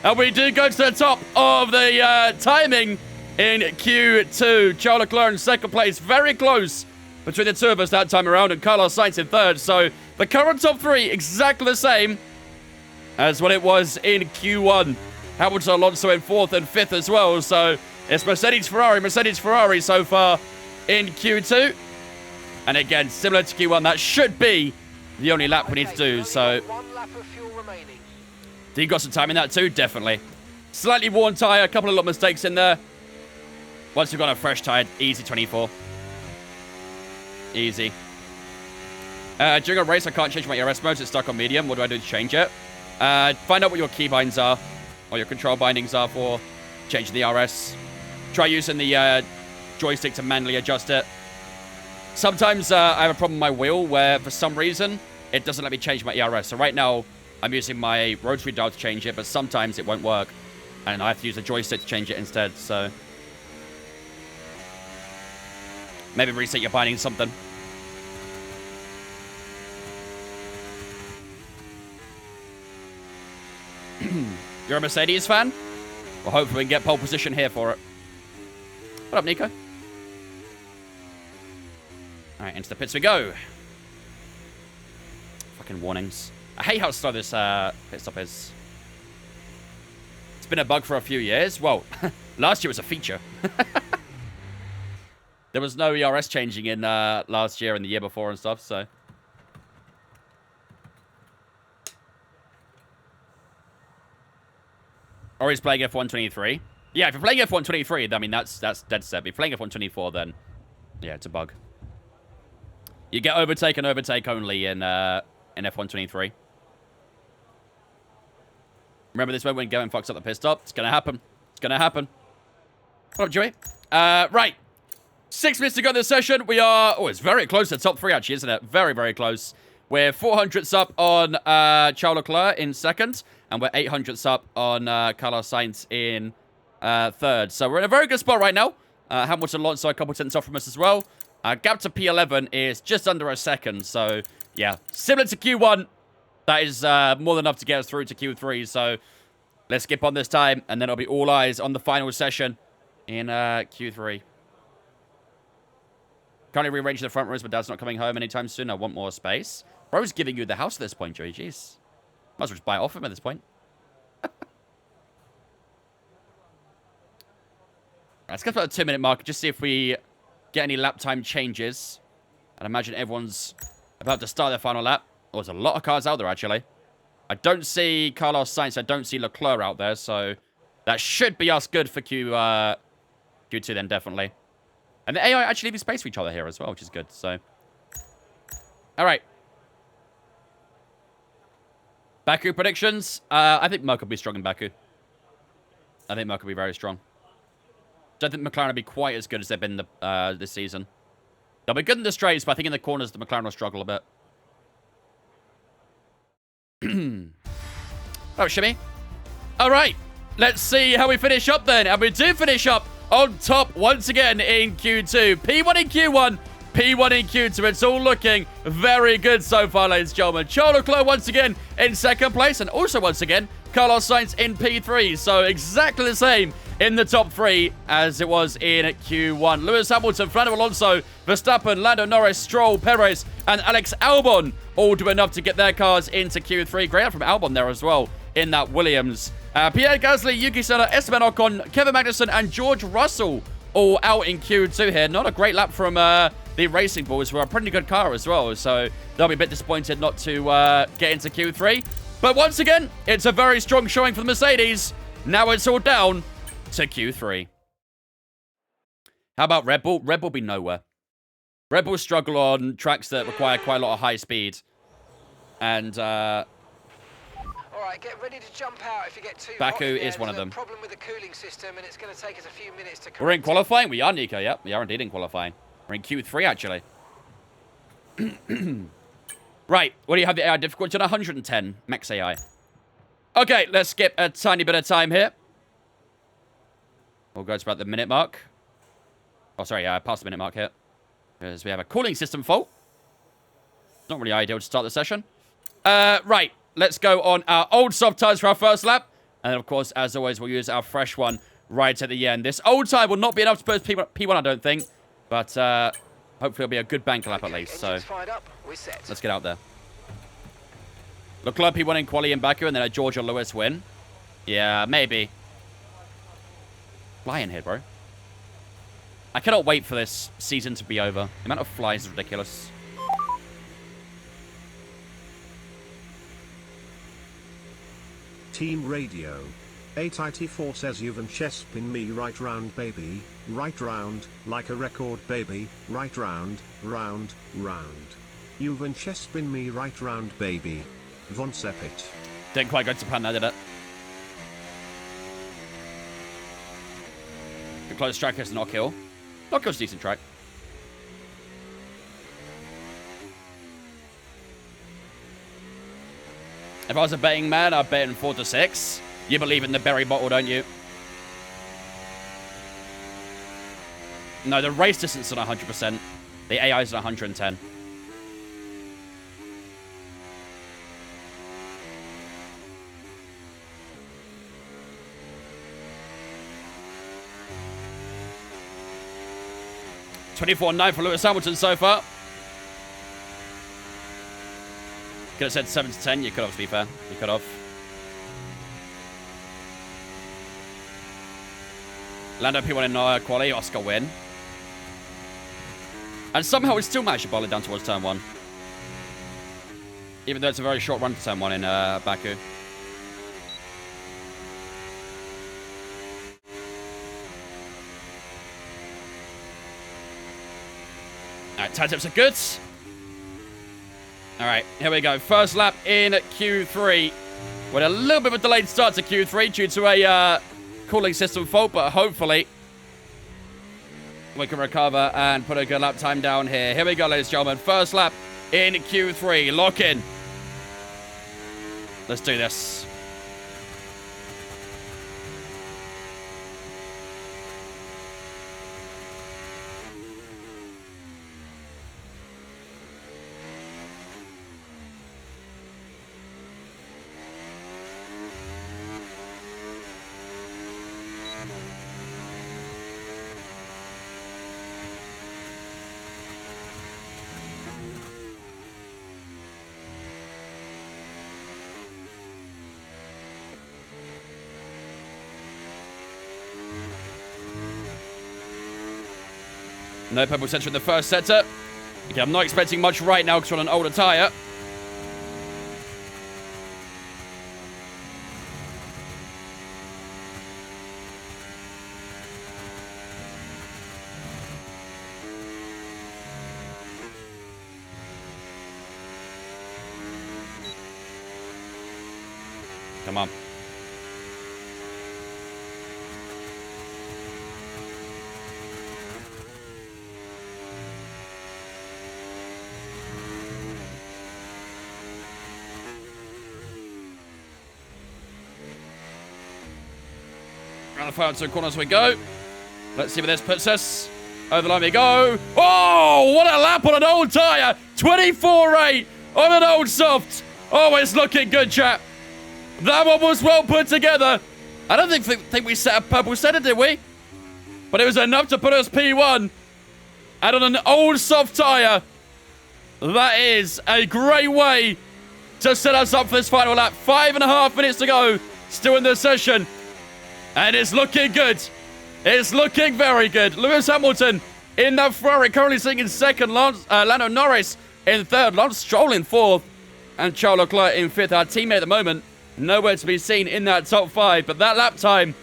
And we do go to the top of the timing in Q2. Charles Leclerc in second place. Very close between the two of us that time around. And Carlos Sainz in third. So the current top three exactly the same as what it was in Q1. Hamilton, Alonso in fourth and fifth as well. So it's Mercedes, Ferrari so far in Q2. And again, similar to Q1, that should be the only lap we need to do. So one lap of fuel remaining. you got some time in that too, definitely. Slightly worn tyre, a couple of little mistakes in there. Once you've got a fresh tyre, easy 24. Easy. During a race, I can't change my ERS mode. It's stuck on medium. What do I do to change it? Find out what your keybinds are, or your control bindings are for changing the RS. Try using the joystick to manually adjust it. Sometimes I have a problem with my wheel where, for some reason, it doesn't let me change my ERS. So right now, I'm using my rotary dial to change it, but sometimes it won't work. And I have to use a joystick to change it instead, so... maybe reset your binding something. You're a Mercedes fan? Well, hopefully we can get pole position here for it. What up, Nico? Alright, into the pits we go. Fucking warnings. I hate how slow this pit stop is. It's been a bug for a few years. Well, last year was a feature. There was no ERS changing in last year and the year before and stuff, so... or he's playing F123. Yeah, if you're playing F123, I mean, that's dead set. If you're playing F124, then... yeah, it's a bug. You get overtake and overtake only in F123. Remember this when Gavin fucks up the pit stop? It's gonna happen. It's gonna happen. What up, Joey? Right. 6 minutes to go in this session. We are... oh, it's very close to the top three, actually, isn't it? Very, very close. We're 400ths up on Charles Leclerc in second. And we're 800ths up on Carlos Sainz in third. So we're in a very good spot right now. Hamilton, Alonso, a couple tenths off from us as well. Gap to P11 is just under a second. So, yeah. Similar to Q1. That is more than enough to get us through to Q3. So, let's skip on this time. And then it'll be all eyes on the final session in Q3. Currently rearranging the front rows, but Dad's not coming home anytime soon. I want more space. Bro's giving you the house at this point, Joey. Jeez. Might as well just buy it off him at this point. Let's get to the 2-minute mark. Just see if we get any lap time changes. And imagine everyone's about to start their final lap. Oh, there's a lot of cars out there, actually. I don't see Carlos Sainz. I don't see Leclerc out there. So that should be us good for Q2 then, definitely. And the AI actually leaving space for each other here as well, which is good. So, all right. Baku predictions. I think Merc will be strong in Baku. I think Merc will be very strong. Don't think McLaren will be quite as good as they've been this season. They'll be good in the straights, but I think in the corners, the McLaren will struggle a bit. Oh, shimmy. All right. Let's see how we finish up then. And we do finish up on top once again in Q2. P1 in Q1, P1 in Q2. It's all looking very good so far, ladies and gentlemen. Charles Leclerc once again in second place. And also once again, Carlos Sainz in P3. So exactly the same in the top three as it was in Q1. Lewis Hamilton, Fernando Alonso, Verstappen, Lando Norris, Stroll, Perez, and Alex Albon all do enough to get their cars into Q3. Great out from Albon there as well in that Williams. Pierre Gasly, Yuki Tsunoda, Esteban Ocon, Kevin Magnussen, and George Russell all out in Q2 here. Not a great lap from the Racing Bulls, who are a pretty good car as well. So they'll be a bit disappointed not to get into Q3. But once again, it's a very strong showing for the Mercedes. Now it's all down to Q3. How about Red Bull? Red Bull be nowhere. Red Bull struggle on tracks that require quite a lot of high speed. And, All right, get ready to jump out if you get too Baku hot in there. is one of There's a them. problem with the cooling system, and it's going to take us a few minutes to we're in correct it. qualifying. We are, Nico. Yep, we are indeed in qualifying. We're in Q3, actually. Right, what do you have the AI difficulty on? 110 max AI. Okay, let's skip a tiny bit of time here. We'll go to about the minute mark. Oh, sorry, past the minute mark here. Because we have a cooling system fault. Not really ideal to start the session. Right, let's go on our old soft tires for our first lap. And then, of course, as always, we'll use our fresh one right at the end. This old tire will not be enough to post P1, I don't think. But hopefully it'll be a good bank lap at least. So Fired up, we're set. let's get out there. Look like P1 in quali in Baku and then a Georgia Lewis win. Yeah, maybe. Fly in here, bro. I cannot wait for this season to be over. The amount of flies is ridiculous. Team Radio. 8IT4 says you've spin me right round baby, right round, like a record baby, right round, round, round. You've spin me right round baby. Von Sepit. Didn't quite go to plan there, did it? The close track is Knockhill. Knockhill's a decent track. If I was a betting man, I'd bet in 4 to 6. You believe in the berry bottle, don't you? No, the race distance is at 100%. The AI is at 110. $24.9 for Lewis Hamilton so far. Could have said 7 to 10. You could have, to be fair. You could have. Lando P1 in quali. Oscar win. And somehow we still managed to boil it down towards turn 1. Even though it's a very short run to turn 1 in Baku. Alright, tire tips are good. Alright, here we go. First lap in Q3. With a little bit of a delayed start to Q3 due to a cooling system fault, but hopefully we can recover and put a good lap time down here. Here we go, ladies and gentlemen. First lap in Q3. Lock in. Let's do this. No purple sensor in the first sector. Okay, I'm not expecting much right now because we're on an older tyre. Come on. Around the final 2 corners we go. Let's see where this puts us. Over the line we go. Oh, what a lap on an old tyre. 24.8 on an old soft. Oh, it's looking good, chap. That one was well put together. I don't think we set a purple center, did we? But it was enough to put us P1. And on an old soft tyre, that is a great way to set us up for this final lap. 5.5 minutes to go. Still in the session. And it's looking good. It's looking very good. Lewis Hamilton in that Ferrari, currently sitting in second. Lando Norris in third. Lance Stroll in fourth. and Charles Leclerc in 5th. Our teammate at the moment, nowhere to be seen in that top 5. But that lap time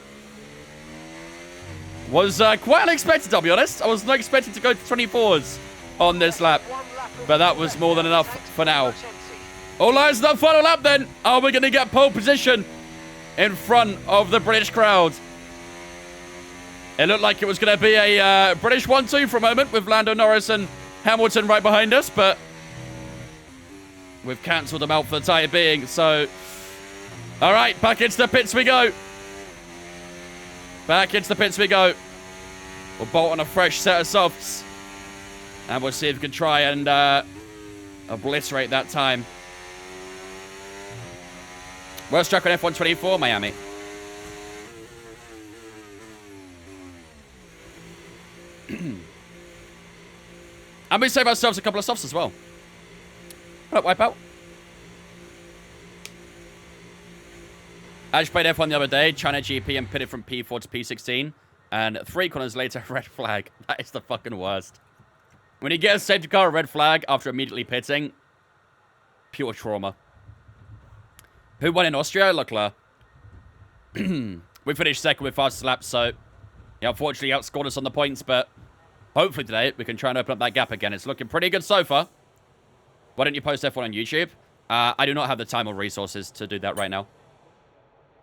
was quite unexpected, I'll be honest. I was not expecting to go to 24s on this lap. But that was more than enough for now. All eyes on the final lap then. Are we going to get pole position in front of the British crowd? It looked like it was going to be a British 1-2 for a moment with Lando Norris and Hamilton right behind us, but we've cancelled them out for the time being. So, all right, back into the pits we go. Back into the pits we go. We'll bolt on a fresh set of softs, and we'll see if we can try and obliterate that time. Worst track on F124, Miami. And we save ourselves a couple of softs as well. What up, Wipeout? I just played F1 the other day, China GP, and pitted from P4 to P16. And 3 corners later, red flag. That is the fucking worst. When you get a safety car, a red flag after immediately pitting, pure trauma. Who won in Austria? Leclerc. We finished second with fastest lap, so he unfortunately outscored us on the points, but hopefully today we can try and open up that gap again. It's looking pretty good so far. Why don't you post F1 on YouTube? I do not have the time or resources to do that right now.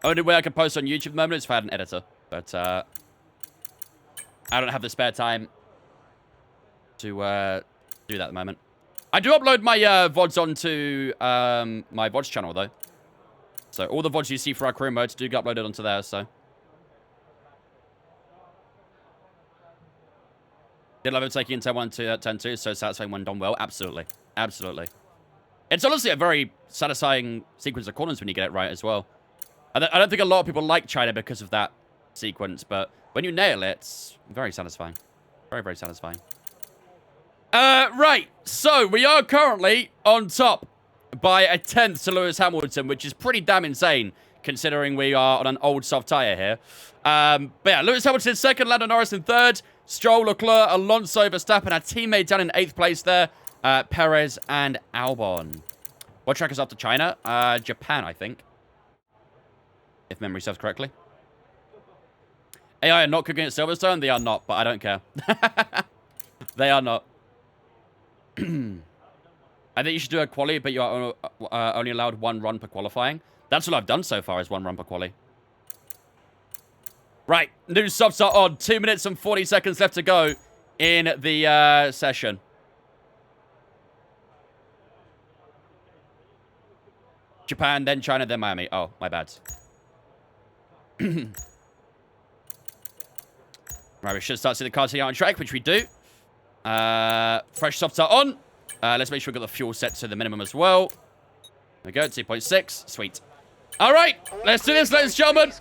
Only way I can post on YouTube at the moment is if I had an editor. But I don't have the spare time to do that at the moment. I do upload my VODs onto my VODs channel, though. So all the VODs you see for our career modes do get uploaded onto there, so. Did love taking in turn 1 to turn 2, so satisfying when done well. Absolutely. Absolutely. It's honestly a very satisfying sequence of corners when you get it right as well. I don't think a lot of people like China because of that sequence, but when you nail it, it's very satisfying. Very, very satisfying. Right. So, we are currently on top by a 10th to Lewis Hamilton, which is pretty damn insane, considering we are on an old soft tyre here. But yeah, Lewis Hamilton second, Lando Norris in third, Stroll, Leclerc, Alonso, Verstappen, our teammate down in 8th place there, Perez and Albon. What track is after China? Japan, I think. If memory serves correctly. AI are not cooking at Silverstone? They are not, but I don't care. They are not. I think you should do a quali, but you are only allowed 1 run per qualifying. That's what I've done so far, is 1 run per quali. Right, new softs are on. 2 minutes and 40 seconds left to go in the session. Japan, then China, then Miami. Oh, my bad. Right, we should start seeing the cars here on track, which we do. Fresh softs are on. Let's make sure we've got the fuel set to the minimum as well. There we go, 2.6. Sweet. All right, let's do this, ladies and gentlemen.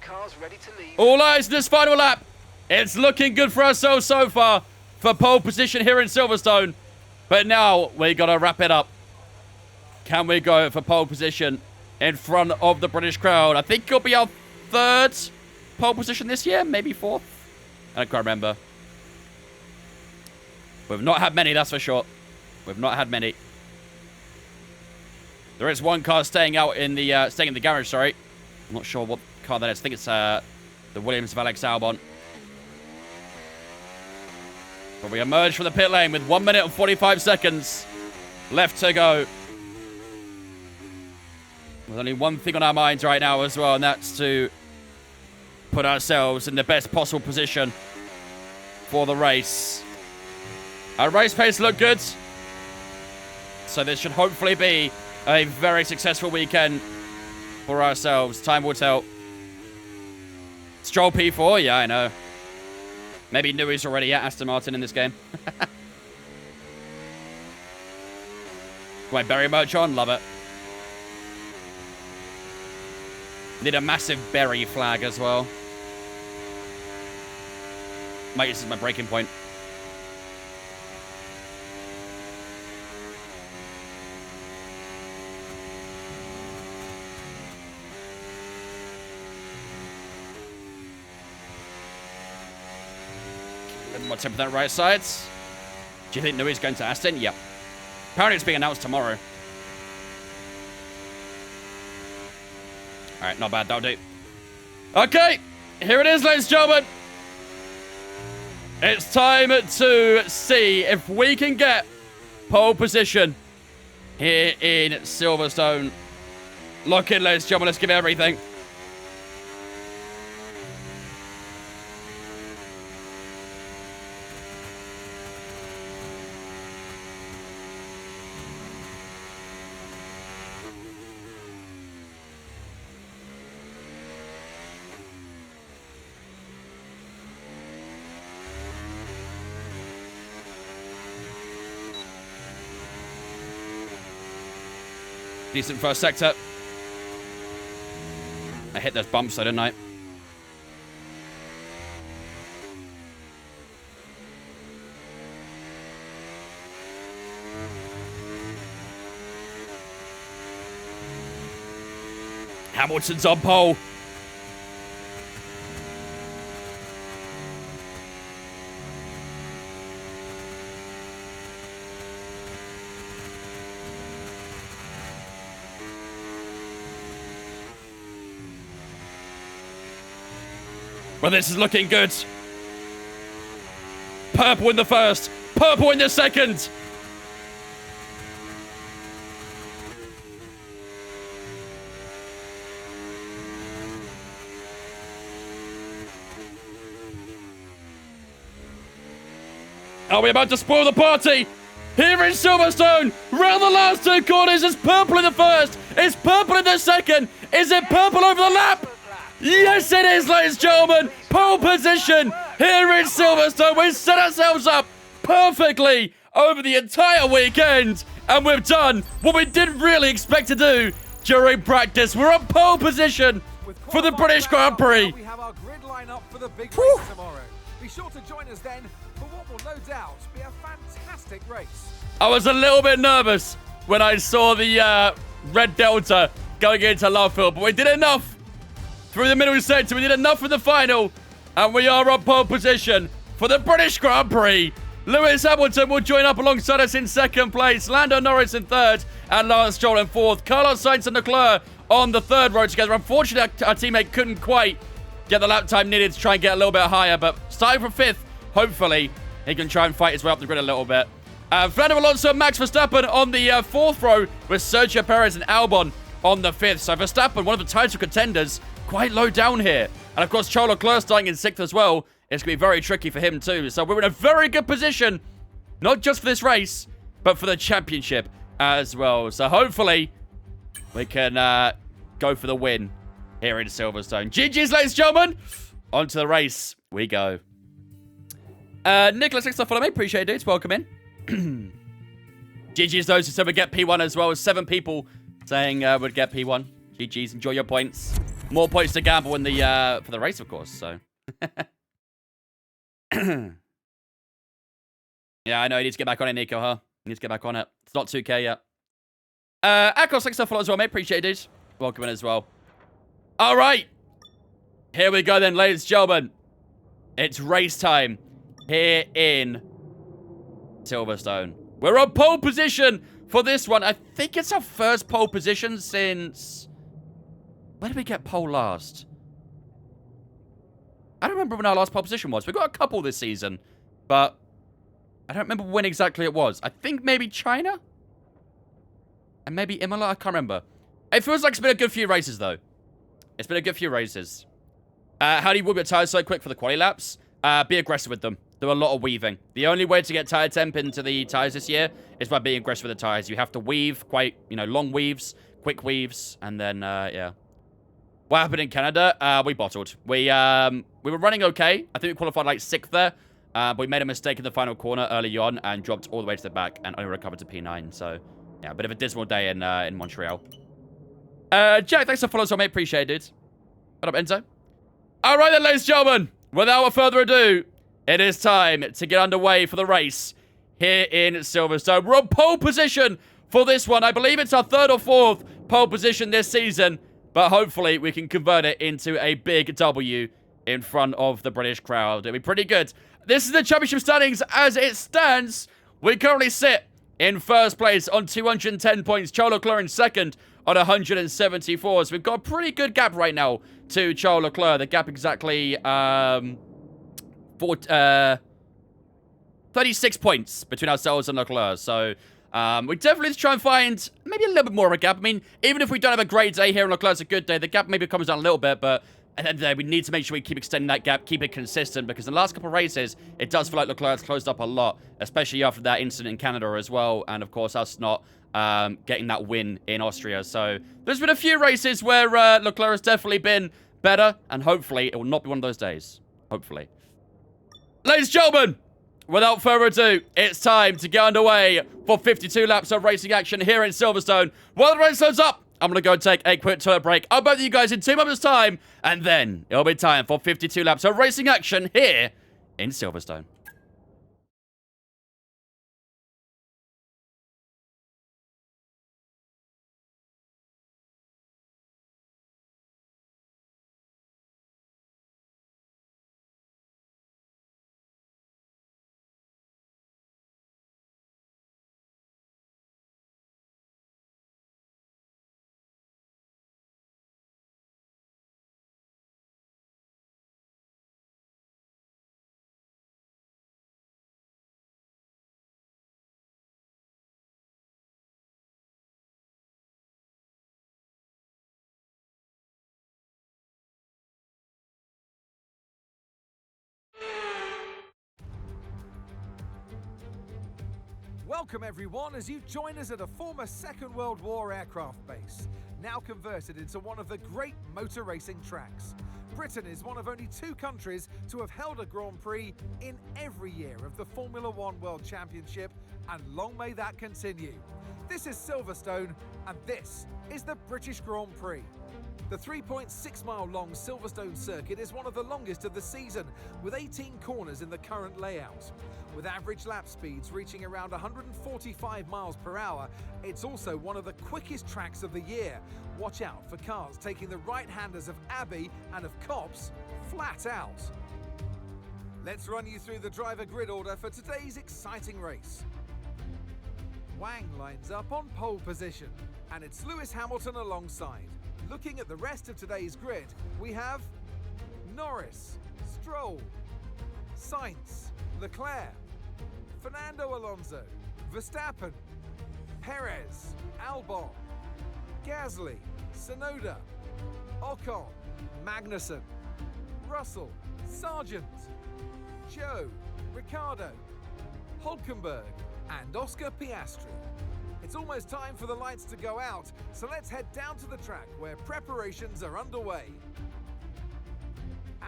All eyes on this final lap. It's looking good for ourselves so far for pole position here in Silverstone. But now we got to wrap it up. Can we go for pole position in front of the British crowd? I think it'll be our 3rd pole position this year, maybe 4th. I can't remember. We've not had many, that's for sure. We've not had many. There is 1 car staying in the garage, sorry. I'm not sure what car that is. I think it's the Williams of Alex Albon. But we emerge from the pit lane with 1 minute and 45 seconds left to go. With only one thing on our minds right now as well, and that's to put ourselves in the best possible position for the race. Our race pace looked good. So this should hopefully be a very successful weekend for ourselves. Time will tell. Stroll P4, yeah, I know. Maybe Newy's already at Aston Martin in this game. My berry merch on, love it. Need a massive berry flag as well. Mate, this is my breaking point. More temper that right side. Do you think Newy's going to Aston? Yep. Apparently it's being announced tomorrow. All right, not bad. That'll do. Okay, here it is, ladies and gentlemen. It's time to see if we can get pole position here in Silverstone. Lock in, ladies and gentlemen. Let's give it everything. Decent first sector. I hit those bumps, though, didn't I? Hamilton's on pole. Well, this is looking good. Purple in the first. Purple in the second. Are we about to spoil the party? Here in Silverstone, round the last two corners, it's purple in the first. It's purple in the second. Is it purple over the lap? Yes, it is, ladies and gentlemen. Pole position here in Silverstone. We've set ourselves up perfectly over the entire weekend. And we've done what we didn't really expect to do during practice. We're on pole position for the British Grand Prix. We have our grid lineup for the big race tomorrow. Be sure to join us then for what will no doubt be a fantastic race. I was a little bit nervous when I saw the red delta going into Lovefield, but we did enough through the middle sector. We did enough for the final, and we are on pole position for the British Grand Prix. Lewis Hamilton will join up alongside us in second place, Lando Norris in third, and Lance Stroll in fourth. Carlos Sainz and Leclerc on the third row together. Unfortunately, our teammate couldn't quite get the lap time needed to try and get a little bit higher, but starting from fifth, hopefully, he can try and fight his way up the grid a little bit. Fernando Alonso and Max Verstappen on the fourth row, with Sergio Perez and Albon on the fifth. So Verstappen, one of the title contenders, quite low down here. And of course, Charles Leclerc starting in sixth as well. It's going to be very tricky for him too. So we're in a very good position, not just for this race, but for the championship as well. So hopefully, we can go for the win here in Silverstone. GG's, ladies and gentlemen. On to the race we go. Nicholas, thanks for following me. Appreciate it, dudes. Welcome in. GG's those who said we'd get P1 as well. 7 people saying we'd get P1. GG's, enjoy your points. More points to gamble in the for the race, of course. So, yeah, I know. You need to get back on it, Nico, huh? You need to get back on it. It's not 2K yet. Akos, thanks for following as well, mate. Appreciate it. Welcome in as well. All right. Here we go then, ladies and gentlemen. It's race time here in Silverstone. We're on pole position for this one. I think it's our first pole position since... When did we get pole last? I don't remember when our last pole position was. We got a couple this season, but I don't remember when exactly it was. I think maybe China? And maybe Imola? I can't remember. It feels like it's been a good few races, though. It's been a good few races. How do you warm your tires so quick for the quali laps? Be aggressive with them. Do a lot of weaving. The only way to get tire temp into the tires this year is by being aggressive with the tires. You have to weave quite, long weaves, quick weaves, and then, yeah. What happened in Canada? We bottled. We were running okay. I think we qualified like 6th there. But we made a mistake in the final corner early on and dropped all the way to the back and only recovered to P9. So, yeah, a bit of a dismal day in Montreal. Jack, thanks for following us, mate. Appreciate it. What up, Enzo? All right then, ladies and gentlemen. Without further ado, it is time to get underway for the race here in Silverstone. We're on pole position for this one. I believe it's our 3rd or 4th pole position this season. But hopefully we can convert it into a big W in front of the British crowd. It'll be pretty good. This is the championship standings as it stands. We currently sit in first place on 210 points. Charles Leclerc in second on 174. So we've got a pretty good gap right now to Charles Leclerc. The gap exactly 36 points between ourselves and Leclerc. So we definitely need to try and find maybe a little bit more of a gap. I mean, even if we don't have a great day here and Leclerc's a good day, the gap maybe comes down a little bit, but at the end of the day, we need to make sure we keep extending that gap, keep it consistent, because in the last couple of races, it does feel like Leclerc's closed up a lot, especially after that incident in Canada as well, and of course, us not getting that win in Austria. So there's been a few races where Leclerc has definitely been better, and hopefully, it will not be one of those days. Hopefully. Ladies and gentlemen, without further ado, it's time to get underway for 52 laps of racing action here in Silverstone. While the race loads up, I'm going to go and take a quick toilet break. I'll be with you guys in 2 moments' time, and then it'll be time for 52 laps of racing action here in Silverstone. Welcome everyone as you join us at a former Second World War aircraft base, now converted into one of the great motor racing tracks. Britain is one of only 2 countries to have held a Grand Prix in every year of the Formula One World Championship, and long may that continue. This is Silverstone, and this is the British Grand Prix. The 3.6-mile long Silverstone circuit is one of the longest of the season, with 18 corners in the current layout. With average lap speeds reaching around 145 miles per hour, it's also one of the quickest tracks of the year. Watch out for cars taking the right-handers of Abbey and of Copse flat out. Let's run you through the driver grid order for today's exciting race. Wang lines up on pole position, and it's Lewis Hamilton alongside. Looking at the rest of today's grid, we have Norris, Stroll, Sainz, Leclerc, Fernando Alonso, Verstappen, Perez, Albon, Gasly, Tsunoda, Ocon, Magnussen, Russell, Sargent, Joe, Ricciardo, Hulkenberg, and Oscar Piastri. It's almost time for the lights to go out, so let's head down to the track where preparations are underway.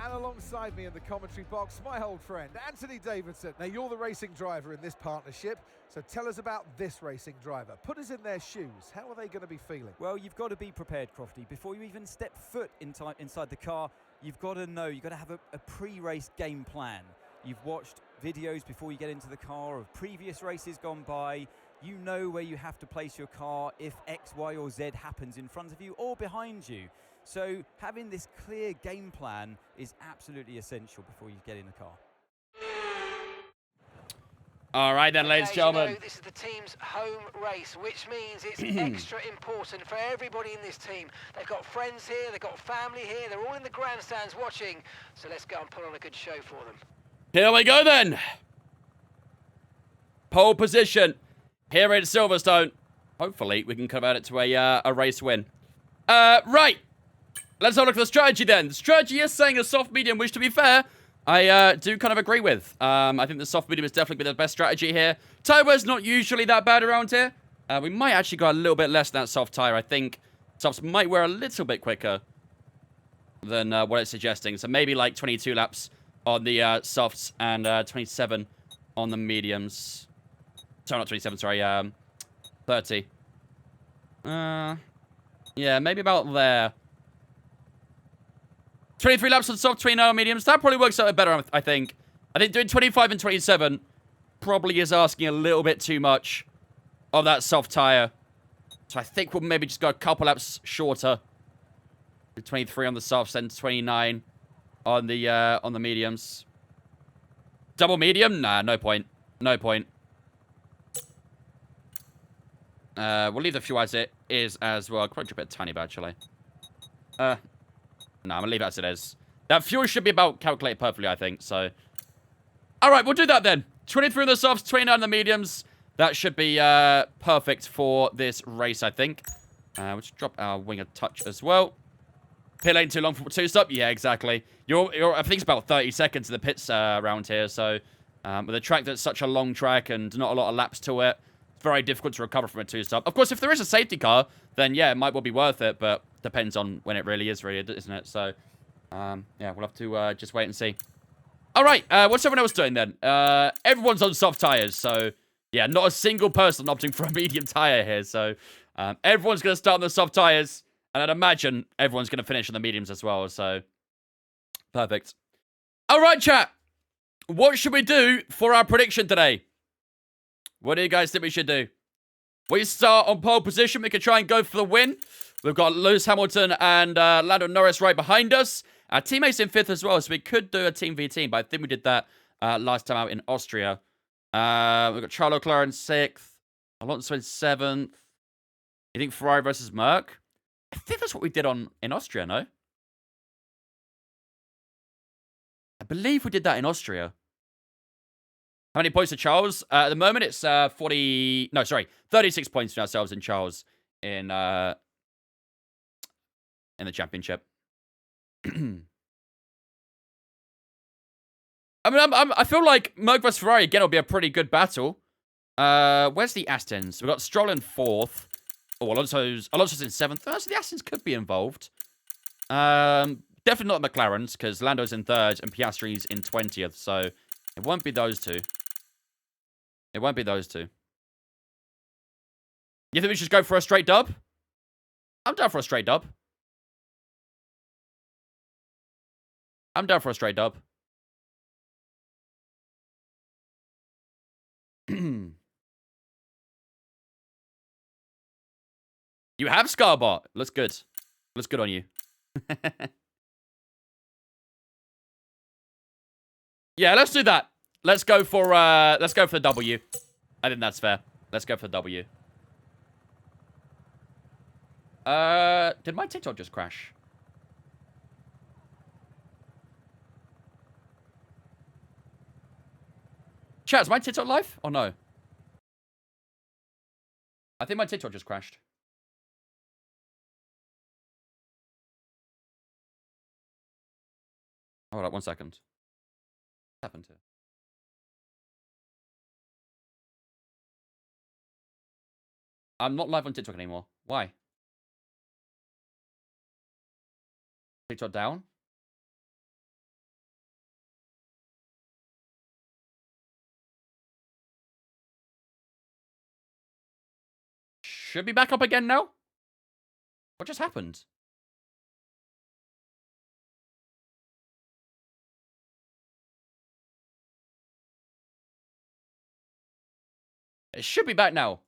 And alongside me in the commentary box, my old friend, Anthony Davidson. Now, you're the racing driver in this partnership, so tell us about this racing driver. Put us in their shoes. How are they going to be feeling? Well, you've got to be prepared, Crofty. Before you even step foot inside the car, you've got to know, you've got to have a pre-race game plan. You've watched videos before you get into the car of previous races gone by. You know where you have to place your car if X, Y, or Z happens in front of you or behind you. So having this clear game plan is absolutely essential before you get in the car. All right then, ladies and gentlemen. You know, this is the team's home race, which means it's extra important for everybody in this team. They've got friends here, they've got family here, they're all in the grandstands watching. So let's go and put on a good show for them. Here we go then. Pole position here in Silverstone. Hopefully, we can convert it to a race win. Right. Let's have a look at the strategy then. The strategy is saying a soft medium, which to be fair, I do kind of agree with. I think the soft medium has definitely been the best strategy here. Tyre wear's not usually that bad around here. We might actually go a little bit less than that soft tyre. I think softs might wear a little bit quicker than what it's suggesting. So maybe like 22 laps on the softs and 27 on the mediums. Sorry, not 27, sorry. 30. Yeah, maybe about there. 23 laps on soft, 29 on mediums. That probably works out better, I think. I think doing 25 and 27 probably is asking a little bit too much of that soft tyre. So I think we'll maybe just go a couple laps shorter. 23 on the softs and 29 on the mediums. Double medium? Nah, no point. No point. We'll leave the few as it is as well. I'll probably drop it a tiny bit, actually. No, I'm going to leave it as it is. That fuel should be about calculated perfectly, I think, so... Alright, we'll do that then. 23 in the softs, 29 in the mediums. That should be perfect for this race, I think. We'll just drop our wing a touch as well. Pit ain't too long for two-stop. Yeah, exactly. I think it's about 30 seconds in the pits around here, so... with a track that's such a long track and not a lot of laps to it, it's very difficult to recover from a two-stop. Of course, if there is a safety car, then yeah, it might well be worth it, but depends on when it really is, isn't it? So, yeah, we'll have to just wait and see. All right, what's everyone else doing then? Everyone's on soft tires, so yeah, not a single person opting for a medium tire here. So everyone's going to start on the soft tires, and I'd imagine everyone's going to finish on the mediums as well. So perfect. All right, chat. What should we do for our prediction today? What do you guys think we should do? We start on pole position. We could try and go for the win. We've got Lewis Hamilton and Lando Norris right behind us. Our teammates in 5th as well, so we could do a team v team, but I think we did that last time out in Austria. We've got Charles Leclerc in 6th. Alonso in 7th. You think Ferrari versus Merc? I think that's what we did in Austria, no? I believe we did that in Austria. How many points to Charles? At the moment, it's 36 points for ourselves and Charles in the championship. I feel like Merc vs Ferrari again will be a pretty good battle. Where's the Astons? We've got Stroll in 4th. Oh, Alonso's in 7th. Oh, so the Astons could be involved. Definitely not the McLarens, because Lando's in 3rd and Piastri's in 20th. So it won't be those two. It won't be those two. You think we should go for a straight dub? I'm down for a straight dub. I'm down for a straight dub. You have Scarbot. Looks good. Looks good on you. Yeah, let's do that. Let's go for the W. I think that's fair. Let's go for the W. Did my TikTok just crash? Chat, is my TikTok live or no? I think my TikTok just crashed. Hold up, 1 second. What happened here? I'm not live on TikTok anymore. Why? TikTok down? Should be back up again now? What just happened? It should be back now.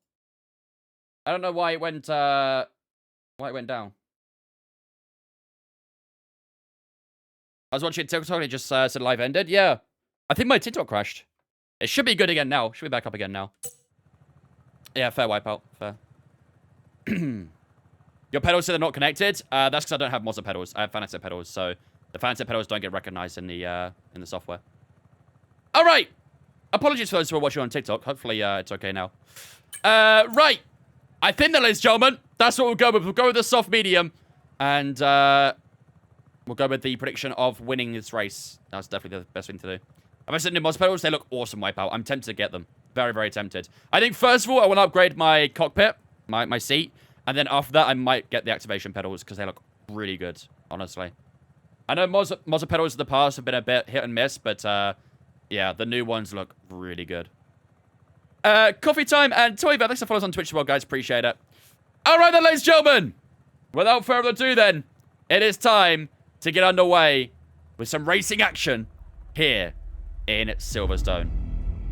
I don't know why it went down. I was watching TikTok and it just said live ended. Yeah. I think my TikTok crashed. It should be good again now. Should be back up again now. Yeah, fair wipeout. Fair. Your pedals say they're not connected. That's because I don't have Mazda pedals. I have Fanatec pedals, so the Fanatec pedals don't get recognized in the software. All right. Apologies for those who are watching on TikTok. Hopefully, it's okay now. Right. I think that, ladies and gentlemen, that's what we'll go with. We'll go with the soft medium, and we'll go with the prediction of winning this race. That's definitely the best thing to do. I've been sitting in Mazda pedals. They look awesome, Wipeout. I'm tempted to get them. Very, very tempted. I think, first of all, I want to upgrade my cockpit, my seat. And then after that, I might get the activation pedals because they look really good, honestly. I know Mazda pedals in the past have been a bit hit and miss, but yeah, the new ones look really good. Coffee time and Toy Bear. Thanks for following us on Twitch as well, guys. Appreciate it. All right then, ladies and gentlemen. Without further ado then, it is time to get underway with some racing action here in Silverstone.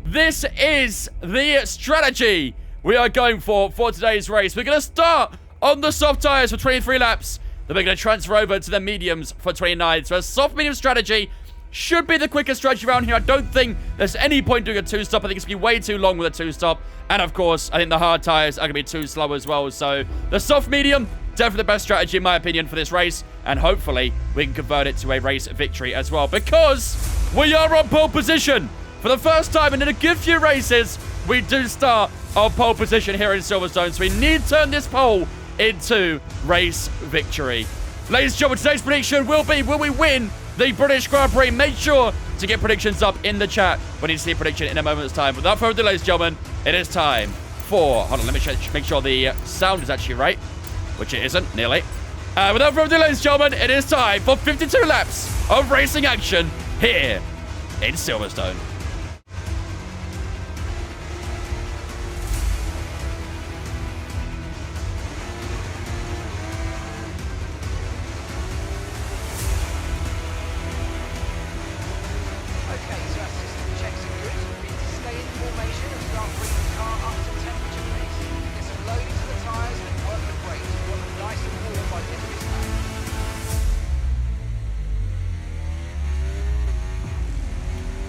This is the strategy we are going for today's race. We're going to start on the soft tyres for 23 laps. Then we're going to transfer over to the mediums for 29. So a soft medium strategy should be the quickest strategy around here. I don't think there's any point doing a 2-stop. I think it's going to be way too long with a 2-stop. And, of course, I think the hard tires are going to be too slow as well. So, the soft medium, definitely the best strategy, in my opinion, for this race. And, hopefully, we can convert it to a race victory as well. Because we are on pole position. For the first time in a good few races, we do start on pole position here in Silverstone. So, we need to turn this pole into race victory. Ladies and gentlemen, today's prediction will be, will we win the British Grand Prix? Make sure to get predictions up in the chat when you see a prediction in a moment's time. Without further ado, ladies and gentlemen, it is time for... Hold on, let me make sure the sound is actually right, which it isn't, nearly. Without further ado, ladies and gentlemen, it is time for 52 laps of racing action here in Silverstone.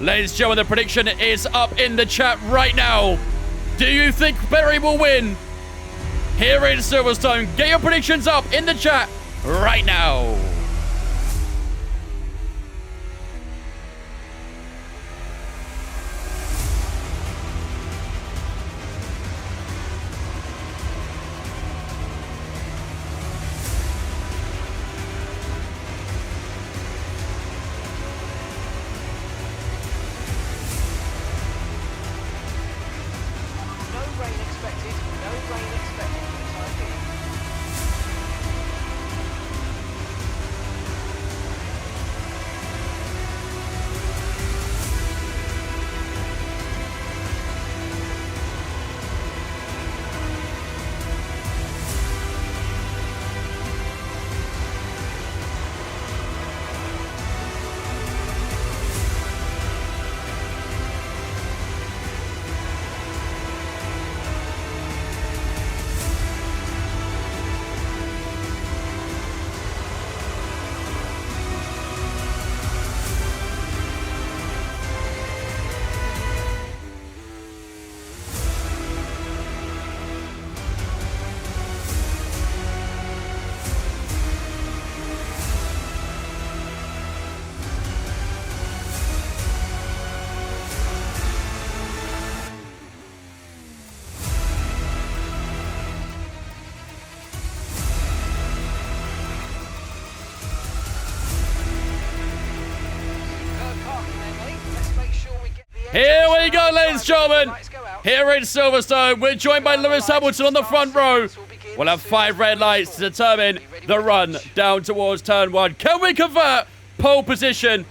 Ladies and gentlemen, the prediction is up in the chat right now. Do you think Berry will win here in Silverstone? Get your predictions up in the chat right now. Here we go, ladies and gentlemen. Here in Silverstone, we're joined by Lewis Hamilton on the front row. We'll have 5 red lights to determine the run down towards turn 1. Can we convert pole position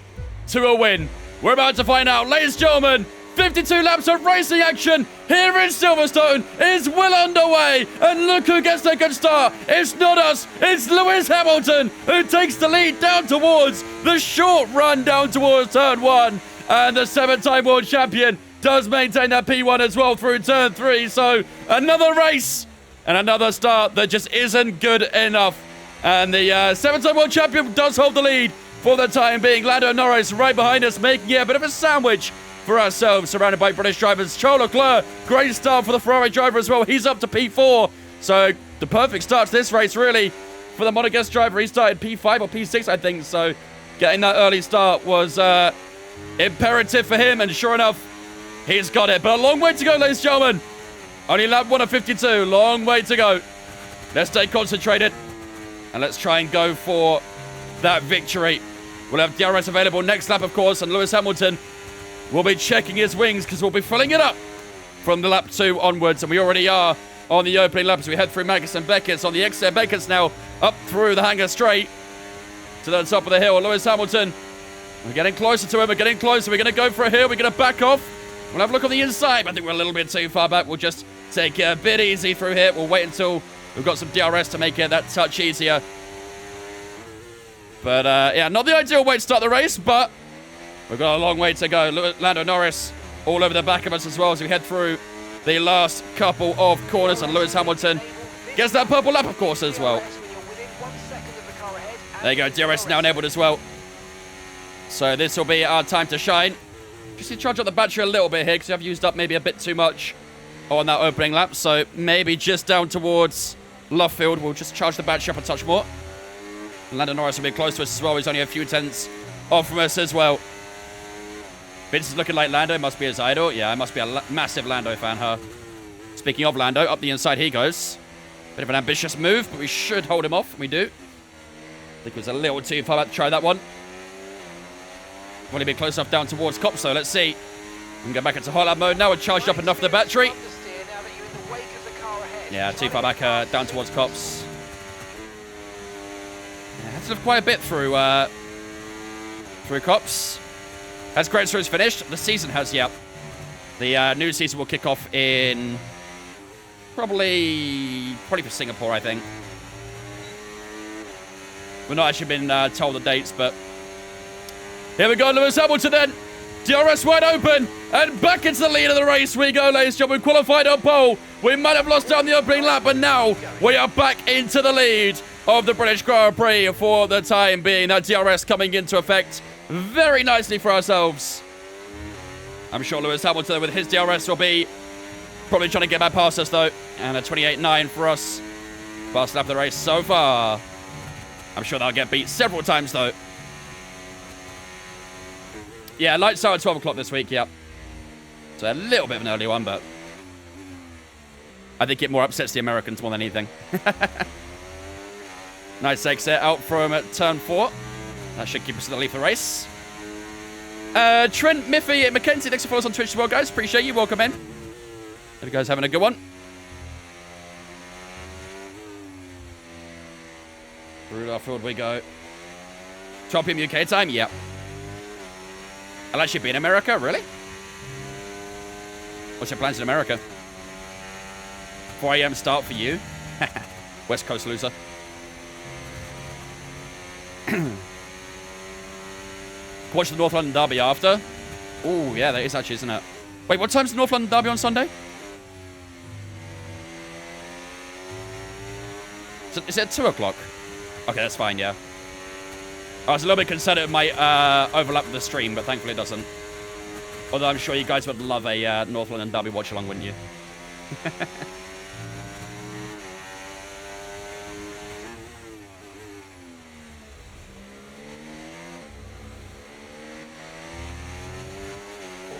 to a win? We're about to find out. Ladies and gentlemen, 52 laps of racing action here in Silverstone is well underway. And look who gets a good start. It's not us. It's Lewis Hamilton who takes the lead down towards the short run down towards turn 1. And the 7-time world champion does maintain that P1 as well through turn 3. So another race and another start that just isn't good enough. And the 7-time world champion does hold the lead for the time being. Lando Norris right behind us, making it a bit of a sandwich for ourselves, surrounded by British drivers. Charles Leclerc, great start for the Ferrari driver as well. He's up to P4. So the perfect start to this race, really, for the Monegasque driver. He started P5 or P6, I think. So getting that early start was... imperative for him, and sure enough, he's got it. But a long way to go, ladies and gentlemen. Only lap 1 of 52. Long way to go. Let's stay concentrated, and let's try and go for that victory. We'll have DRS available next lap, of course, and Lewis Hamilton will be checking his wings because we'll be filling it up from the lap 2 onwards, and we already are on the opening lap as we head through Magnus and Beckett's on the exit. Beckett's now up through the hangar straight to the top of the hill. Lewis Hamilton, we're getting closer to him. We're getting closer. We're going to go for a hill. We're going to back off. We'll have a look on the inside. I think we're a little bit too far back. We'll just take it a bit easy through here. We'll wait until we've got some DRS to make it that touch easier. But, yeah, not the ideal way to start the race, but we've got a long way to go. Lando Norris all over the back of us as well as we head through the last couple of corners. And Lewis Hamilton gets that purple lap, of course, as well. There you go. DRS now enabled as well. So this will be our time to shine. Just to charge up the battery a little bit here because I've used up maybe a bit too much on that opening lap. So maybe just down towards Luffield, we'll just charge the battery up a touch more. And Lando Norris will be close to us as well. He's only a few tenths off from us as well. Vince is looking like Lando. Must be his idol. Yeah, I must be a massive Lando fan, huh? Speaking of Lando, up the inside he goes. Bit of an ambitious move, but we should hold him off. We do. I think it was a little too far back to try that one. Want to be close enough down towards Cop, so let's see. We can go back into hot lap mode now. We're charged up enough for the battery. Yeah, too far back down towards Cops. Yeah, had to live quite a bit through Cops. That's Great Series finished. The season has, yep. The new season will kick off in probably for Singapore, I think. We've not actually been told the dates, but here we go, Lewis Hamilton then. DRS wide open, and back into the lead of the race we go, ladies and gentlemen. Qualified on pole. We might have lost down the opening lap, but now we are back into the lead of the British Grand Prix for the time being. That DRS coming into effect very nicely for ourselves. I'm sure Lewis Hamilton with his DRS will be probably trying to get back past us, though. And a 28.9 for us. Fast lap of the race so far. I'm sure they'll get beat several times, though. Yeah, lights out at 12 o'clock this week, yep. So a little bit of an early one, but I think it more upsets the Americans more than anything. Nice exit out from turn 4. That should keep us in the lead for the race. Trent, Miffy, and Mackenzie, thanks for following us on Twitch as well, guys. Appreciate you. Welcome in. Hope you guys having a good one. Through our field we go. 12 p.m. UK time? Yep. I'll actually be in America? Really? What's your plans in America? 4 a.m. start for you? West Coast loser. Watch the North London Derby after. Oh, yeah, that is actually, isn't it? Wait, what time's the North London Derby on Sunday? Is it at 2 o'clock? Okay, that's fine, yeah. I was a little bit concerned it might overlap with the stream, but thankfully it doesn't. Although I'm sure you guys would love a North London Derby watch-along, wouldn't you?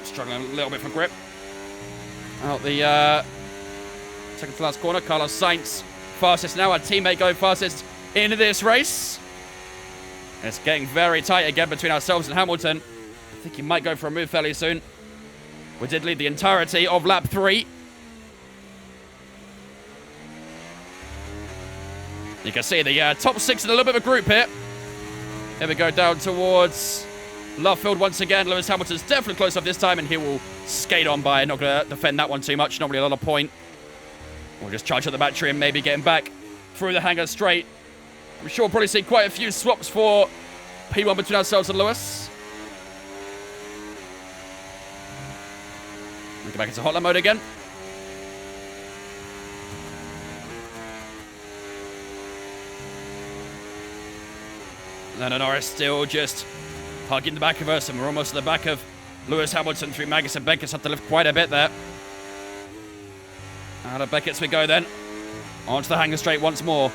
Struggling a little bit for grip. Out the second to last corner. Carlos Sainz fastest now. Our teammate going fastest into this race. It's getting very tight again between ourselves and Hamilton. I think he might go for a move fairly soon. We did lead the entirety of lap 3. You can see the top 6 in a little bit of a group here. Here we go down towards Luffield once again. Lewis Hamilton's definitely close up this time, and he will skate on by. Not going to defend that one too much. Not really a lot of point. We'll just charge up the battery and maybe get him back through the hangar straight. I'm sure we'll probably see quite a few swaps for P1 between ourselves and Lewis. We'll go back into hot lap mode again. Lando Norris still just hugging the back of us, and we're almost at the back of Lewis Hamilton through Magus and Beckett's. Have to lift quite a bit there. Out of Beckett's we go then. Onto the hangar straight once more.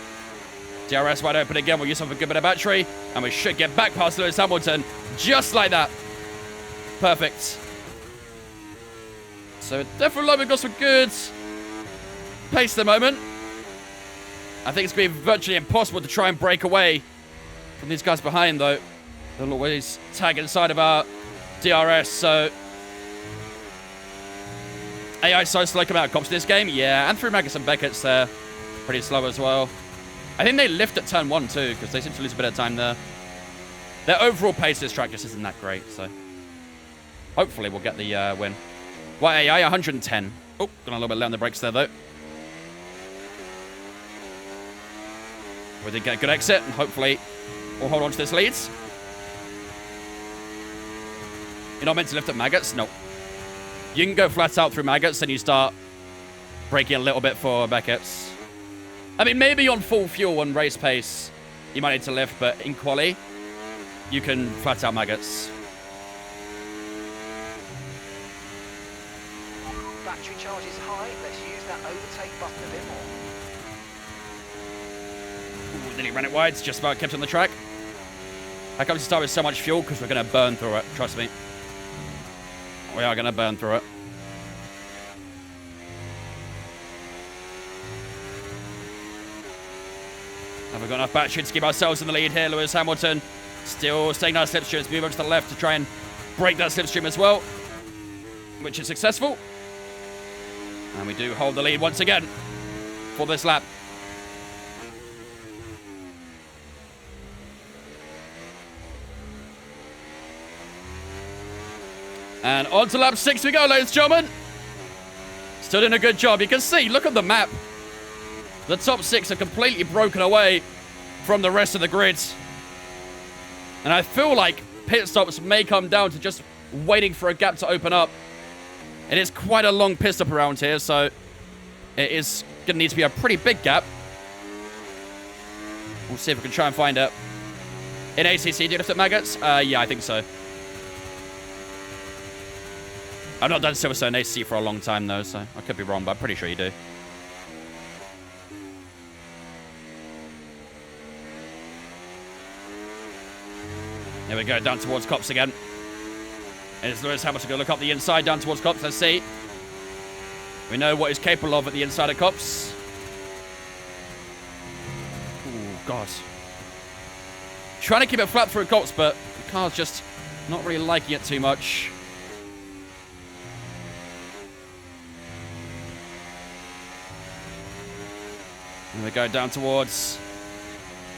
DRS wide open again. We'll use up a good bit of battery, and we should get back past Lewis Hamilton just like that. Perfect. So definitely we've got some good pace at the moment. I think it's going to be virtually impossible to try and break away from these guys behind, though. They'll always tag inside of our DRS, so AI so slow come out of comps this game, yeah, and through Magus and Beckett's they're pretty slow as well. I think they lift at turn 1 too, because they seem to lose a bit of time there. Their overall pace this track just isn't that great, so hopefully we'll get the win. What AI? 110. Oh, gone a little bit low on the brakes there though. We did get a good exit, and hopefully we'll hold on to this lead. You're not meant to lift at Maggots? No. You can go flat out through Maggots, and you start breaking a little bit for Beckett's. I mean, maybe on full fuel and race pace, you might need to lift, but in quali, you can flat out maggots. Battery charge is high. Let's use that overtake button a bit more. Ooh, nearly ran it wide. Just about kept on the track. How comes to start with so much fuel? Because we're going to burn through it. Trust me. We are going to burn through it. Have we got enough battery to keep ourselves in the lead here? Lewis Hamilton still staying on slipstream. Let's move over to the left to try and break that slipstream as well, which is successful. And we do hold the lead once again for this lap. And on to lap 6 we go, ladies and gentlemen. Still doing a good job. You can see, look at the map. The top 6 are completely broken away from the rest of the grids. And I feel like pit stops may come down to just waiting for a gap to open up. It is quite a long pit stop around here, so it is going to need to be a pretty big gap. We'll see if we can try and find it. In ACC, do you lift up maggots? Yeah, I think so. I've not done Silverstone ACC for a long time, though, so I could be wrong, but I'm pretty sure you do. Here we go, down towards Copse again. It's Lewis Hamilton going to look up the inside, down towards Copse. Let's see. We know what he's capable of at the inside of Copse. Oh, God. Trying to keep it flat through Copse, but the car's just not really liking it too much. Here we go, down towards...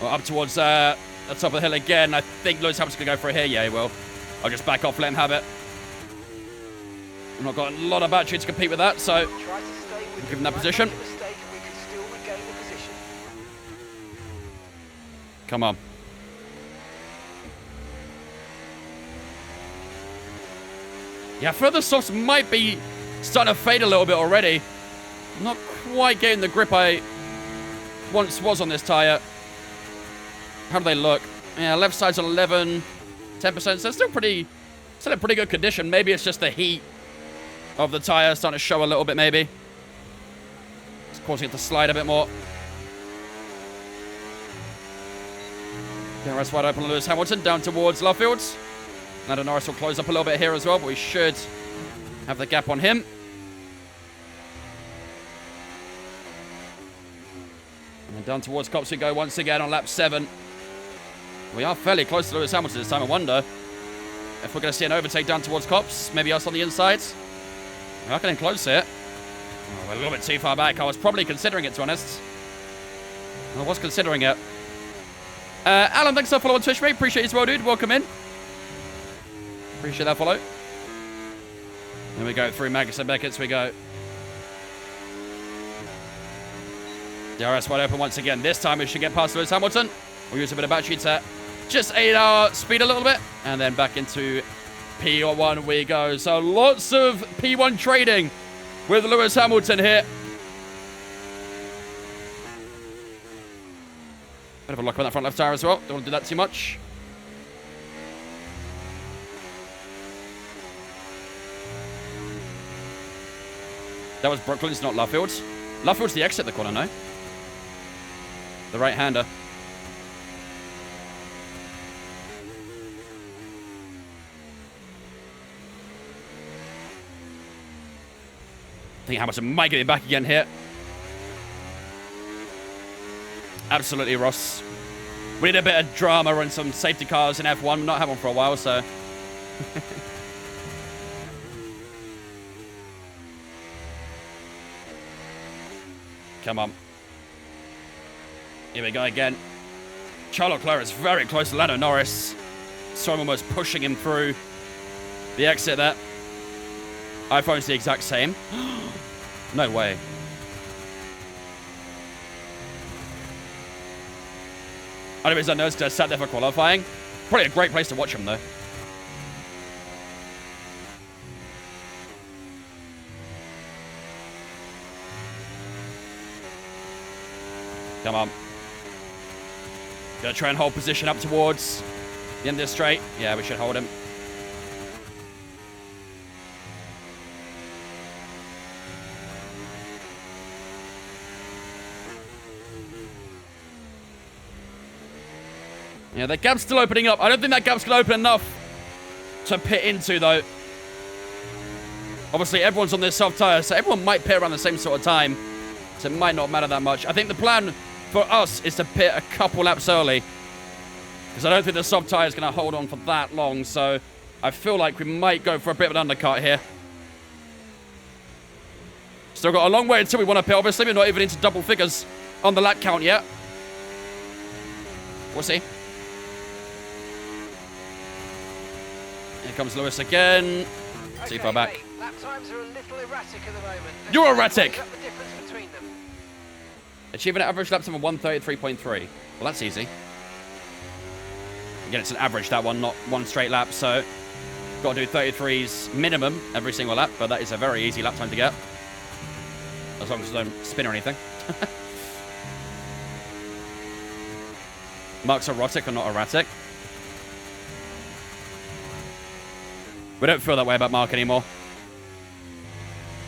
Well, up towards the top of the hill again. I think Lewis Hamilton's going to go for it here. Yeah, he will. I'll just back off, let him have it. I've not got a lot of battery to compete with that, so we'll give him that position. Come on. Yeah, further softs might be starting to fade a little bit already. Not quite getting the grip I once was on this tyre. How do they look? Yeah, left side's 11, 10%. So still in pretty good condition. Maybe it's just the heat of the tyre starting to show a little bit, maybe. It's causing it to slide a bit more. Yeah, rest wide open, Lewis Hamilton down towards Luffield. Lando Norris will close up a little bit here as well, but we should have the gap on him. And then down towards Copse we go once again on lap 7. We are fairly close to Lewis Hamilton this time. I wonder if we're going to see an overtake down towards Copse. Maybe us on the inside. We are getting close here. Oh, we're a little bit too far back. I was probably considering it, to be honest. I was considering it. Alan, thanks for following on Twitch, mate. Appreciate you as well, dude. Welcome in. Appreciate that follow. There we go. Through Magus and Beckett's we go. DRS wide open once again. This time we should get past Lewis Hamilton. We'll use a bit of battery to just aid our speed a little bit. And then back into P1 we go. So lots of P1 trading with Lewis Hamilton here. Bit of a lock on that front left tire as well. Don't want to do that too much. That was Brooklyn's, not Luffield's. Luffield's the exit of the corner, no? The right-hander. I think Hamilton might get it back again here. Absolutely, Ross. We need a bit of drama and some safety cars in F1. We've not had one for a while, so... Come on. Here we go again. Charles Leclerc is very close to Lando Norris. So I'm almost pushing him through the exit there. iPhone's the exact same. No way. Only reason I know is because I sat there for qualifying. Probably a great place to watch him, though. Come on. Gonna try and hold position up towards The end of this straight. Yeah, we should hold him. Yeah, the gap's still opening up. I don't think that gap's going to open enough to pit into, though. Obviously, everyone's on this soft tyre, so everyone might pit around the same sort of time. So it might not matter that much. I think the plan for us is to pit a couple laps early. Because I don't think the soft tyre is going to hold on for that long. So I feel like we might go for a bit of an undercut here. Still got a long way until we want to pit. Obviously, we're not even into double figures on the lap count yet. We'll see. Here comes Lewis again. Too far back. Mate, lap times are a little erratic at the moment. You're erratic. What is the difference between them? Achieving an average lap time of 133.3. Well, that's easy. Again, it's an average, that one, not one straight lap, so got to do 33s minimum every single lap, but that is a very easy lap time to get. As long as I don't spin or anything. Mark's erotic or not erratic. We don't feel that way about Mark anymore.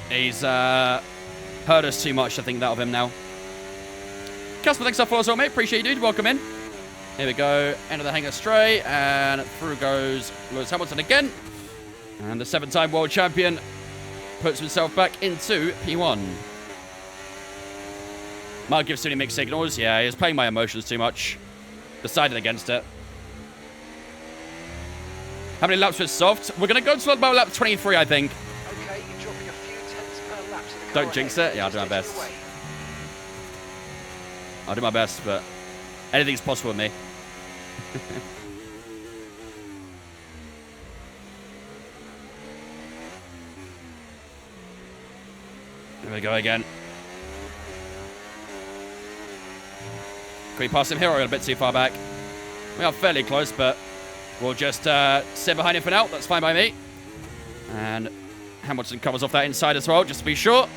He's hurt us too much to think that of him now. Casper, thanks for follow as well, mate. Appreciate you, dude. Welcome in. Here we go. End of the hangar straight. And through goes Lewis Hamilton again. And the 7-time world champion puts himself back into P1. Mark gives too many mixed signals. Yeah, he's playing my emotions too much. Decided against it. How many laps with soft? We're going to go to about lap 23, I think. Okay, you're dropping a few tenths per lap to the car. Don't jinx it. Yeah, I'll do my best. I'll do my best, but anything's possible with me. Here we go again. Can we pass him here or are we a bit too far back? We are fairly close, but we'll just sit behind him for now. That's fine by me. And Hamilton covers off that inside as well, just to be sure.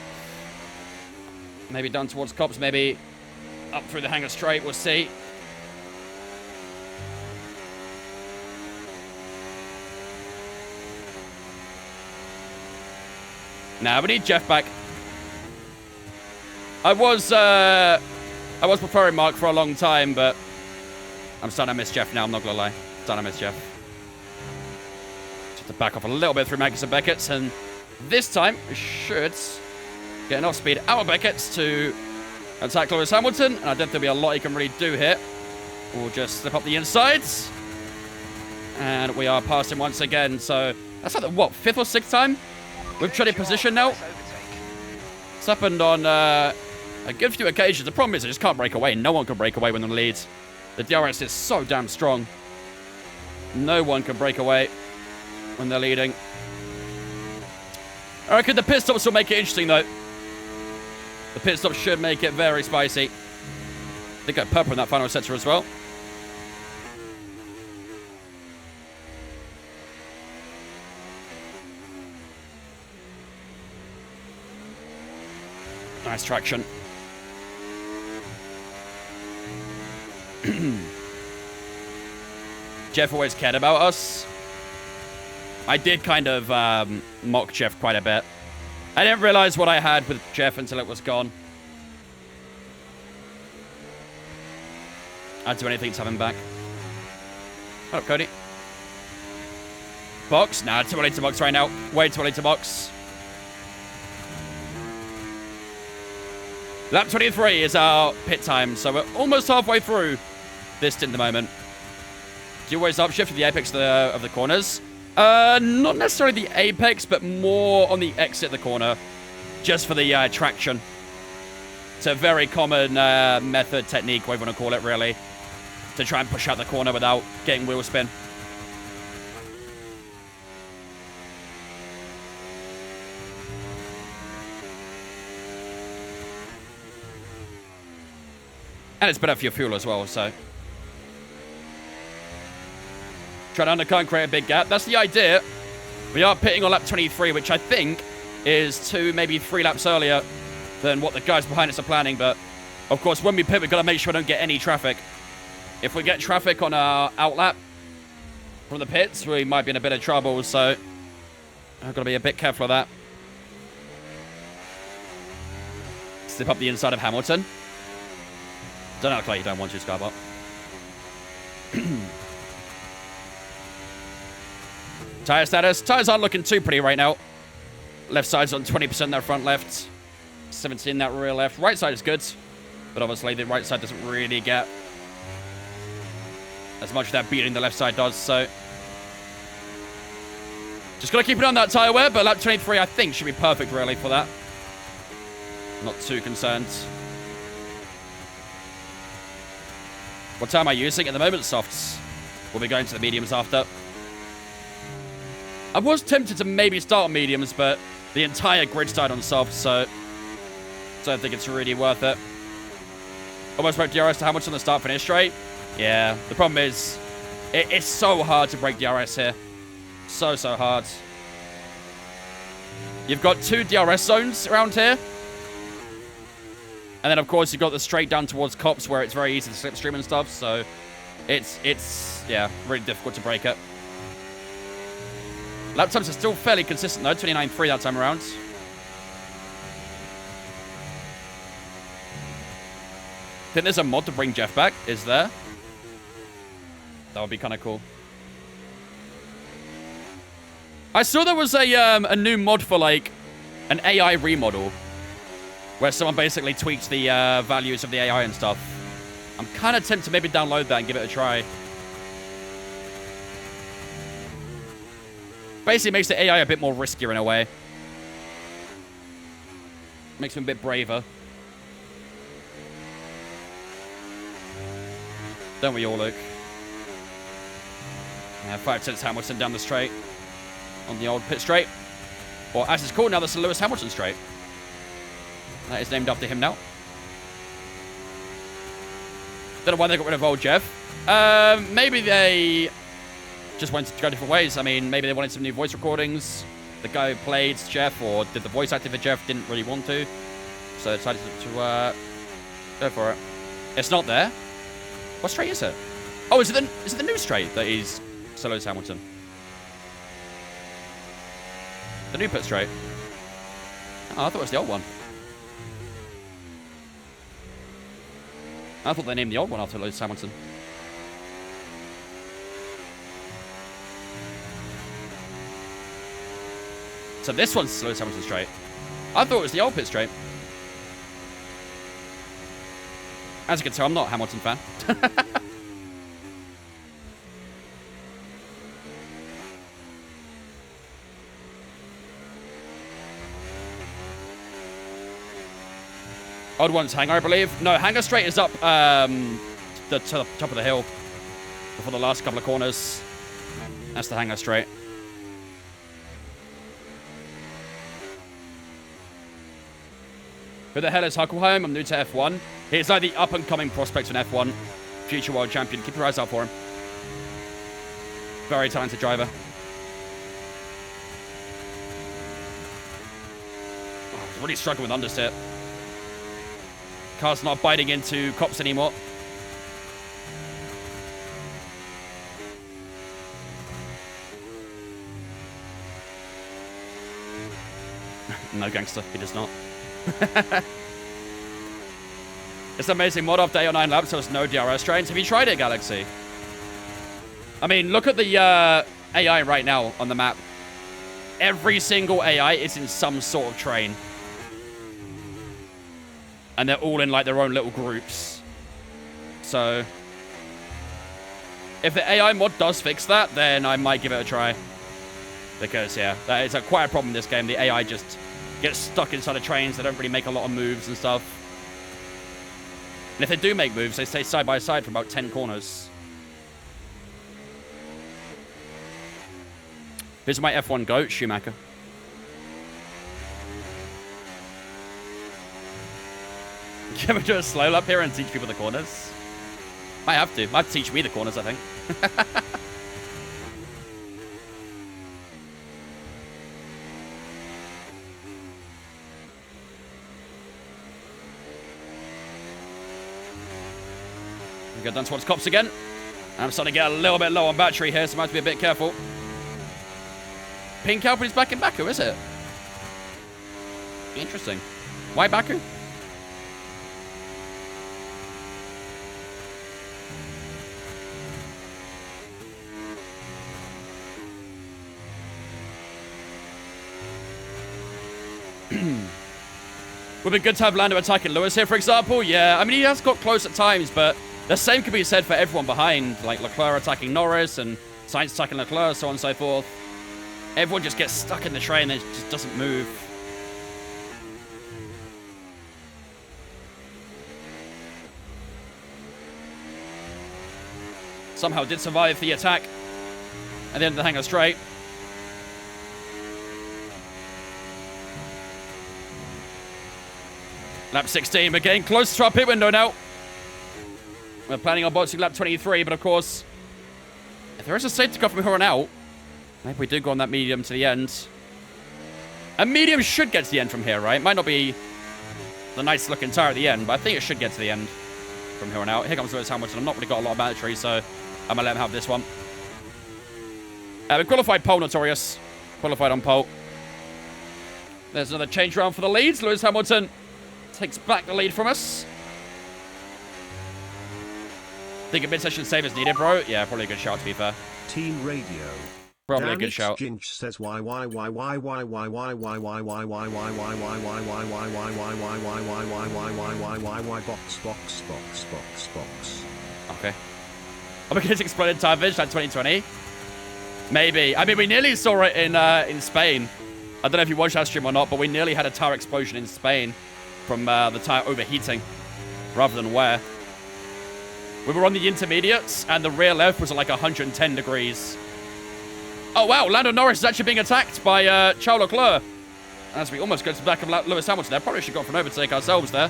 Maybe down towards Cops, maybe up through the hangar straight. We'll see. Now we need Jeff back. I was preferring Mark for a long time, but I'm starting to miss Jeff now. I'm not gonna lie, starting to miss Jeff. Just to back off a little bit through Magnus and Beckett's, and this time we should get enough speed out of Beckett's to attack Lewis Hamilton. And I don't think there'll be a lot he can really do here. We'll just slip up the insides, and we are past him once again. So that's like the what, 5th or 6th time we've traded position now. It's happened on a good few occasions. The problem is I just can't break away. No one can break away when they're in the lead. The DRS is so damn strong. No one can break away when they're leading. I reckon the pit stops will make it interesting, though. The pit stop should make it very spicy. I think I got purple in that final sector as well. Nice traction. Jeff always cared about us. I did kind of mock Jeff quite a bit. I didn't realize what I had with Jeff until it was gone. I'd do anything to have him back. What up, Cody? Box? Nah, too early to box right now. Way too early to box. Lap 23 is our pit time, so we're almost halfway through this stint at the moment. Do you always upshift to the apex of the corners? Not necessarily the apex, but more on the exit of the corner, just for the traction. It's a very common method, technique, whatever you want to call it, really, to try and push out the corner without getting wheel spin. And it's better for your fuel as well, so. Trying to undercut and create a big gap. That's the idea. We are pitting on lap 23, which I think is 2, maybe 3 laps earlier than what the guys behind us are planning. But, of course, when we pit, we've got to make sure we don't get any traffic. If we get traffic on our outlap, from the pits, we might be in a bit of trouble, so I've got to be a bit careful of that. Slip up the inside of Hamilton. Don't act like you don't want to, Skybot. Tyre status. Tyres aren't looking too pretty right now. Left side's on 20% that front left. 17 that rear left. Right side is good. But obviously the right side doesn't really get as much of that beating the left side does, so just got to keep it on that tyre wear, but lap 23 I think should be perfect really for that. Not too concerned. What time am I using at the moment? Softs. We'll be going to the mediums after. I was tempted to maybe start on mediums, but the entire grid started on softs, so don't think it's really worth it. Almost broke DRS to Hamilton on the start finish straight. Yeah, the problem is it's so hard to break DRS here. So hard. You've got 2 DRS zones around here. And then, of course, you've got the straight down towards Cops where it's very easy to slipstream and stuff. So it's yeah, really difficult to break it. Lap times are still fairly consistent, though. 29.3 that time around. Think there's a mod to bring Jeff back? Is there? That would be kind of cool. I saw there was a new mod for, like, an AI remodel. Where someone basically tweaked the values of the AI and stuff. I'm kind of tempted to maybe download that and give it a try. Basically makes the AI a bit more riskier in a way. Makes him a bit braver. Don't we all, Luke? Yeah, 5 tenths Hamilton down the straight. On the old pit straight. Or as it's called now, that's the Lewis Hamilton straight. That is named after him now. Don't know why they got rid of old Jeff. Maybe they just wanted to go different ways. I mean, maybe they wanted some new voice recordings. The guy who played Jeff or did the voice acting for Jeff didn't really want to. So they decided to go for it. It's not there. What straight is it? Oh, is it the new straight that is Sir Lewis Hamilton? The new pit straight. Oh, I thought it was the old one. I thought they named the old one after Lewis Hamilton. So this one's Lewis Hamilton straight. I thought it was the old pit straight. As you can tell, I'm not a Hamilton fan. Odd one's Hangar, I believe. No, Hangar straight is up to the top of the hill before the last couple of corners. That's the Hangar straight. Who the hell is Huckleheim? I'm new to F1. He's like the up-and-coming prospect in F1. Future world champion. Keep your eyes out for him. Very talented driver. Oh, he's really struggling with understeer. Car's not biting into Cops anymore. No, gangster. He does not. It's an amazing mod off day on 9 laps, so there's no DRS trains. Have you tried it, Galaxy? I mean, look at the AI right now on the map. Every single AI is in some sort of train. And they're all in, like, their own little groups. So if the AI mod does fix that, then I might give it a try. Because, yeah, that is quite a problem in this game. The AI just gets stuck inside of trains. They don't really make a lot of moves and stuff. And if they do make moves, they stay side by side for about 10 corners. Who's my F1 GOAT? Schumacher. Can we do a slow lap here and teach people the corners? Might have to. Might teach me the corners, I think. We go down towards Cops again. I'm starting to get a little bit low on battery here, so I might have to be a bit careful. Pink Alpine is back in Baku, is it? Interesting. Why Baku? Would be good to have Lando attacking Lewis here, for example. Yeah, I mean, he has got close at times, but the same could be said for everyone behind, like Leclerc attacking Norris and Sainz attacking Leclerc, so on and so forth. Everyone just gets stuck in the train and it just doesn't move. Somehow did survive the attack at the end of the hangar straight. Lap 16, we're getting close to our pit window now. We're planning on boxing lap 23, but of course, if there is a safety car from here on out, maybe we do go on that medium to the end. A medium should get to the end from here, right? Might not be the nice looking tire at the end, but I think it should get to the end from here on out. Here comes Lewis Hamilton. I've not really got a lot of battery, so I'm going to let him have this one. We qualified pole, Notorious. Qualified on pole. There's another change round for the leads. Lewis Hamilton takes back the lead from us. Think a mid-session save is needed, bro. Yeah, probably a good shout, to be fair. Team Radio. Probably a good shout. Ginch says why box box. Okay. Are we going to exploded tire vision like 2020? Maybe. I mean, we nearly saw it in Spain. I don't know if you watched that stream or not, but we nearly had a tire explosion in Spain from the tire overheating rather than wear. We were on the intermediates, and the rear left was at like 110 degrees. Oh, wow. Lando Norris is actually being attacked by Charles Leclerc. As we almost go to the back of Lewis Hamilton there. Probably should have gone for an overtake ourselves there.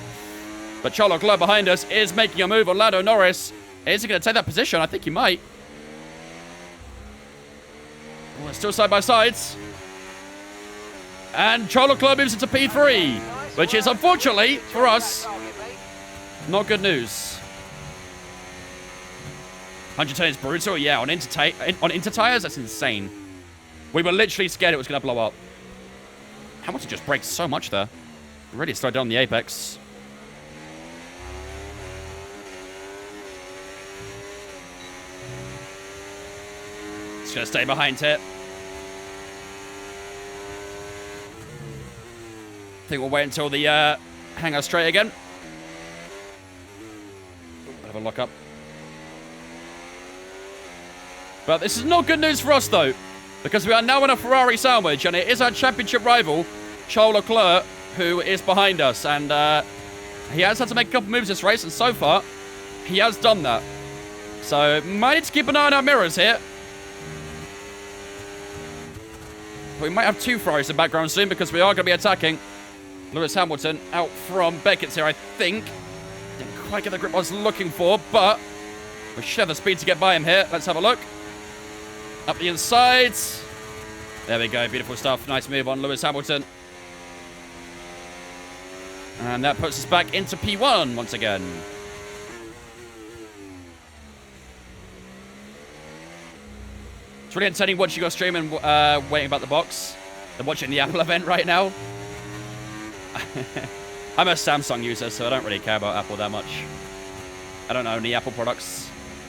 But Charles Leclerc behind us is making a move on Lando Norris. Is he going to take that position? I think he might. Oh, we're still side by sides. And Charles Leclerc moves into P3, which is unfortunately for us not good news. 110 is brutal, yeah, on inter tires, that's insane. We were literally scared it was going to blow up. Hamilton just brakes so much there. Really slowed down the apex. Just going to stay behind here. I think we'll wait until the hangar straight again. Have a look up. But this is not good news for us, though, because we are now in a Ferrari sandwich, and it is our championship rival, Charles Leclerc, who is behind us. And he has had to make a couple moves this race, and so far, he has done that. So, might need to keep an eye on our mirrors here. We might have two Ferraris in the background soon, because we are going to be attacking Lewis Hamilton out from Beckett's here, I think. Didn't quite get the grip I was looking for, but we should have the speed to get by him here. Let's have a look. Up the inside. There we go. Beautiful stuff. Nice move on Lewis Hamilton. And that puts us back into P1 once again. It's really entertaining watching your stream and waiting about the box. I'm watching the Apple event right now. I'm a Samsung user, so I don't really care about Apple that much. I don't own any Apple products.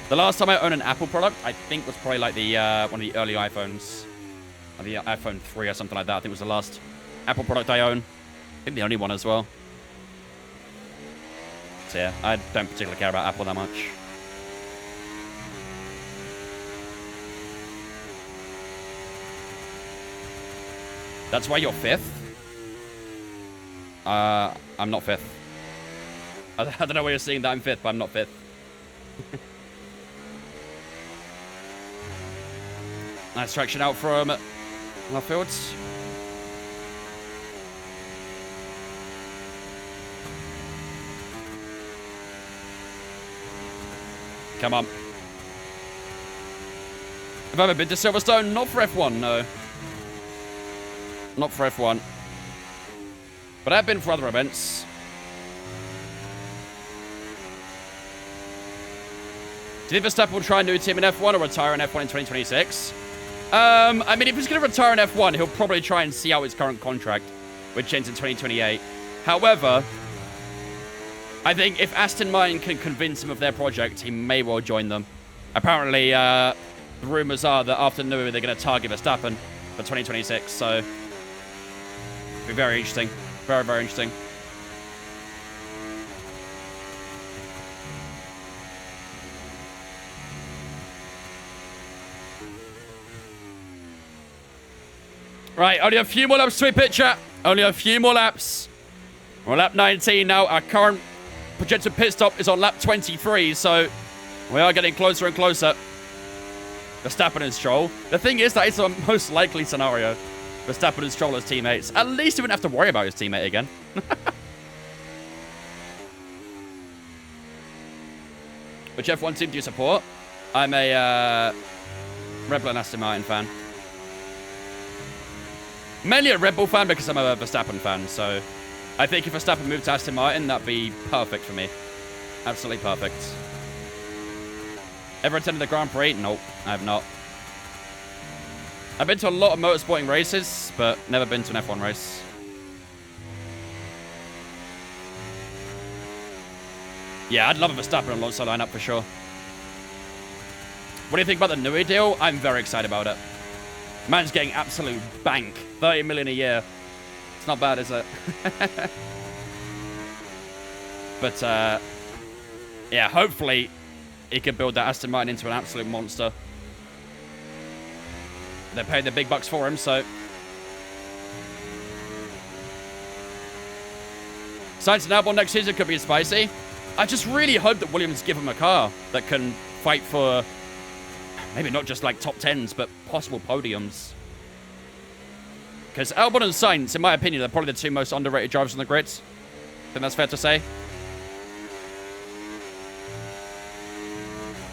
The last time I owned an Apple product, I think was probably like the one of the early iPhones. Or the iPhone 3 or something like that. I think it was the last Apple product I own. I think the only one as well. So yeah, I don't particularly care about Apple that much. That's why you're fifth? I'm not fifth. I don't know why you're seeing that I'm fifth, but I'm not fifth. Nice traction out from Luffield. Come on. Have I ever been to Silverstone? Not for F1, no. Not for F1. But I've been for other events. Do you think Verstappen will try a new team in F1 or retire in F1 in 2026? I mean, if he's going to retire in F1, he'll probably try and see out his current contract, which ends in 2028. However, I think if Aston Martin can convince him of their project, he may well join them. Apparently, the rumors are that after Newey, they're going to target Verstappen for 2026, so it'll be very interesting. Very, very interesting. Right, only a few more laps to be picture. Only a few more laps. We're on lap 19 now. Our current projected pit stop is on lap 23, so we are getting closer and closer. Verstappen and Stroll. The thing is, that is the most likely scenario. Verstappen and Stroll as teammates. At least he wouldn't have to worry about his teammate again. Which F1 team do you support? I'm a Red Bull and Aston Martin fan. Mainly a Red Bull fan because I'm a Verstappen fan, so I think if Verstappen moved to Aston Martin, that'd be perfect for me. Absolutely perfect. Ever attended the Grand Prix? Nope, I have not. I've been to a lot of motorsporting races, but never been to an F1 race. Yeah, I'd love a Verstappen Alonso lineup for sure. What do you think about the Newey deal? I'm very excited about it. Man's getting absolute bank. 30 million a year. It's not bad, is it? But, yeah, hopefully he can build that Aston Martin into an absolute monster. They're paying the big bucks for him, so. Sainz and Albon next season could be spicy. I just really hope that Williams give him a car that can fight for maybe not just like top 10s, but possible podiums. Because Albon and Sainz, in my opinion, are probably the two most underrated drivers on the grid. I think that's fair to say.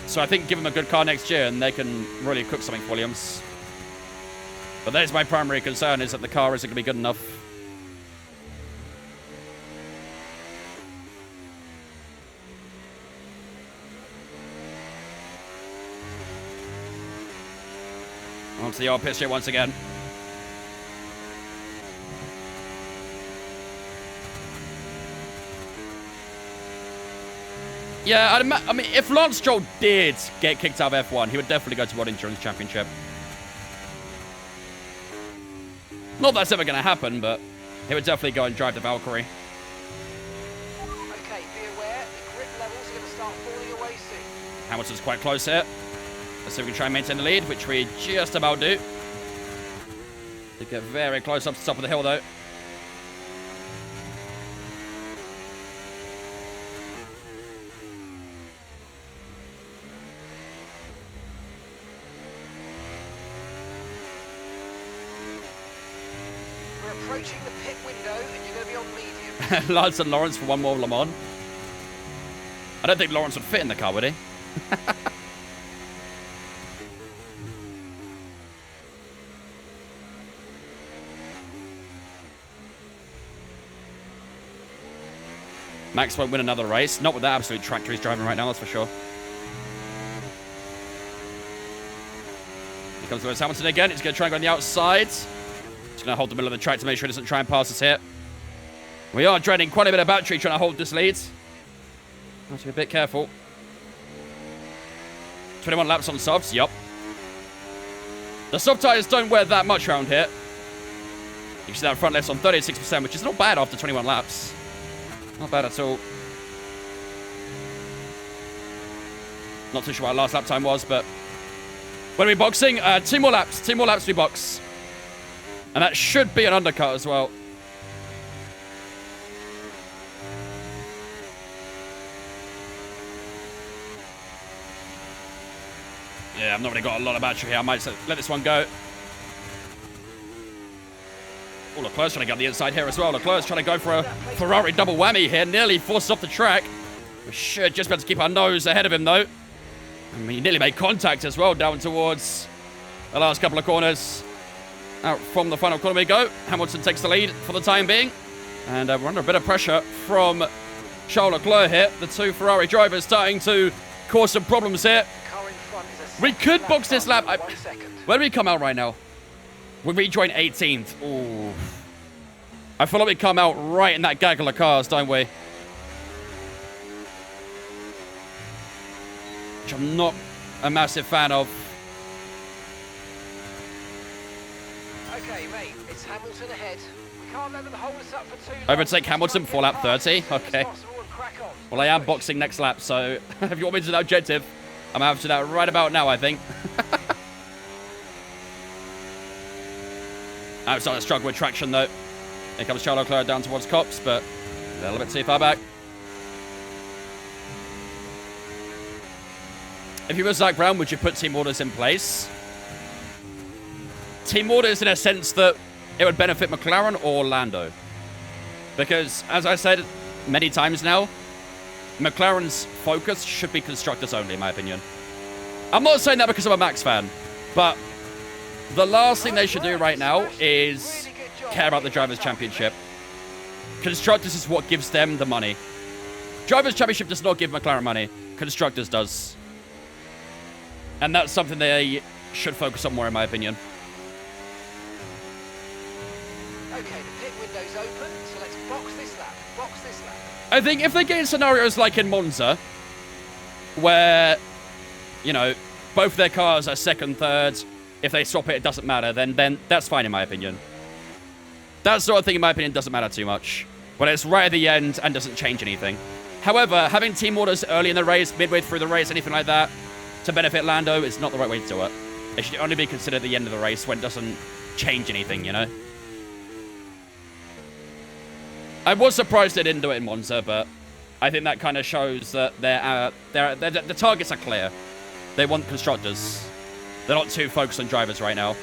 So I think give them a good car next year and they can really cook something for Williams. But that is my primary concern, is that the car isn't going to be good enough. Onto the old pit straight once again. Yeah, I mean, if Lance Stroll did get kicked out of F1, he would definitely go to World Endurance Championship. Not that that's ever going to happen, but he would definitely go and drive the Valkyrie. Okay, be aware, the grip levels are going to start falling away soon. Hamilton's quite close here. Let's see if we can try and maintain the lead, which we just about do. They get very close up to the top of the hill, though. We're approaching the pit window, and you're going to be on medium. Lance and Lawrence for one more Le Mans. I don't think Lawrence would fit in the car, would he? Max won't win another race. Not with that absolute tractor he's driving right now, that's for sure. Here comes Lewis Hamilton again. He's going to try and go on the outside. He's going to hold the middle of the track to make sure he doesn't try and pass us here. We are draining quite a bit of battery trying to hold this lead. Have to be a bit careful. 21 laps on softs. Yup. The soft tyres don't wear that much around here. You can see that front left's on 36%, which is not bad after 21 laps. Not bad at all. Not too sure what our last lap time was, but when are we boxing? 2 more laps. 2 more laps we box. And that should be an undercut as well. Yeah, I've not really got a lot of battery here. I might let this one go. Oh, Leclerc's trying to get on the inside here as well. Leclerc's trying to go for a Ferrari double whammy here. Nearly forced off the track. We should just be able to keep our nose ahead of him, though. I mean, he nearly made contact as well down towards the last couple of corners. Out from the final corner we go. Hamilton takes the lead for the time being. And we're under a bit of pressure from Charles Leclerc here. The two Ferrari drivers starting to cause some problems here. Car in front is a We second could lap box this time, lap. 1 second. Where do we come out right now? We rejoin 18th. Ooh. I feel like we come out right in that gaggle of cars, don't we? Which I'm not a massive fan of. Okay, mate, it's Hamilton ahead. We can't let them hold us up for too long. Overtake Hamilton before lap 30. Okay. Crack on. Well, I am boxing next lap, so if you want me to do that objective, I'm going to have to do that right about now, I think. I'm starting to struggle with traction, though. Here comes Charles Leclerc down towards Cops, but a little bit too far back. If you were Zach Brown, would you put team orders in place? Team orders in a sense that it would benefit McLaren or Lando. Because, as I said many times now, McLaren's focus should be constructors only, in my opinion. I'm not saying that because I'm a Max fan, but the last thing they should do right now is care about the Drivers' Championship. Constructors is what gives them the money. Drivers' Championship does not give McLaren money. Constructors does. And that's something they should focus on more, in my opinion. Okay, the pit window's open, so let's box this lap. Box this lap. I think if they get in scenarios like in Monza, where, you know, both their cars are second, third, if they swap it, it doesn't matter, then that's fine, in my opinion. That sort of thing, in my opinion, doesn't matter too much. When it's right at the end and doesn't change anything. However, having team orders early in the race, midway through the race, anything like that, to benefit Lando is not the right way to do it. It should only be considered at the end of the race when it doesn't change anything, you know? I was surprised they didn't do it in Monza, but I think that kind of shows that the targets are clear. They want constructors. They're not too focused on drivers right now.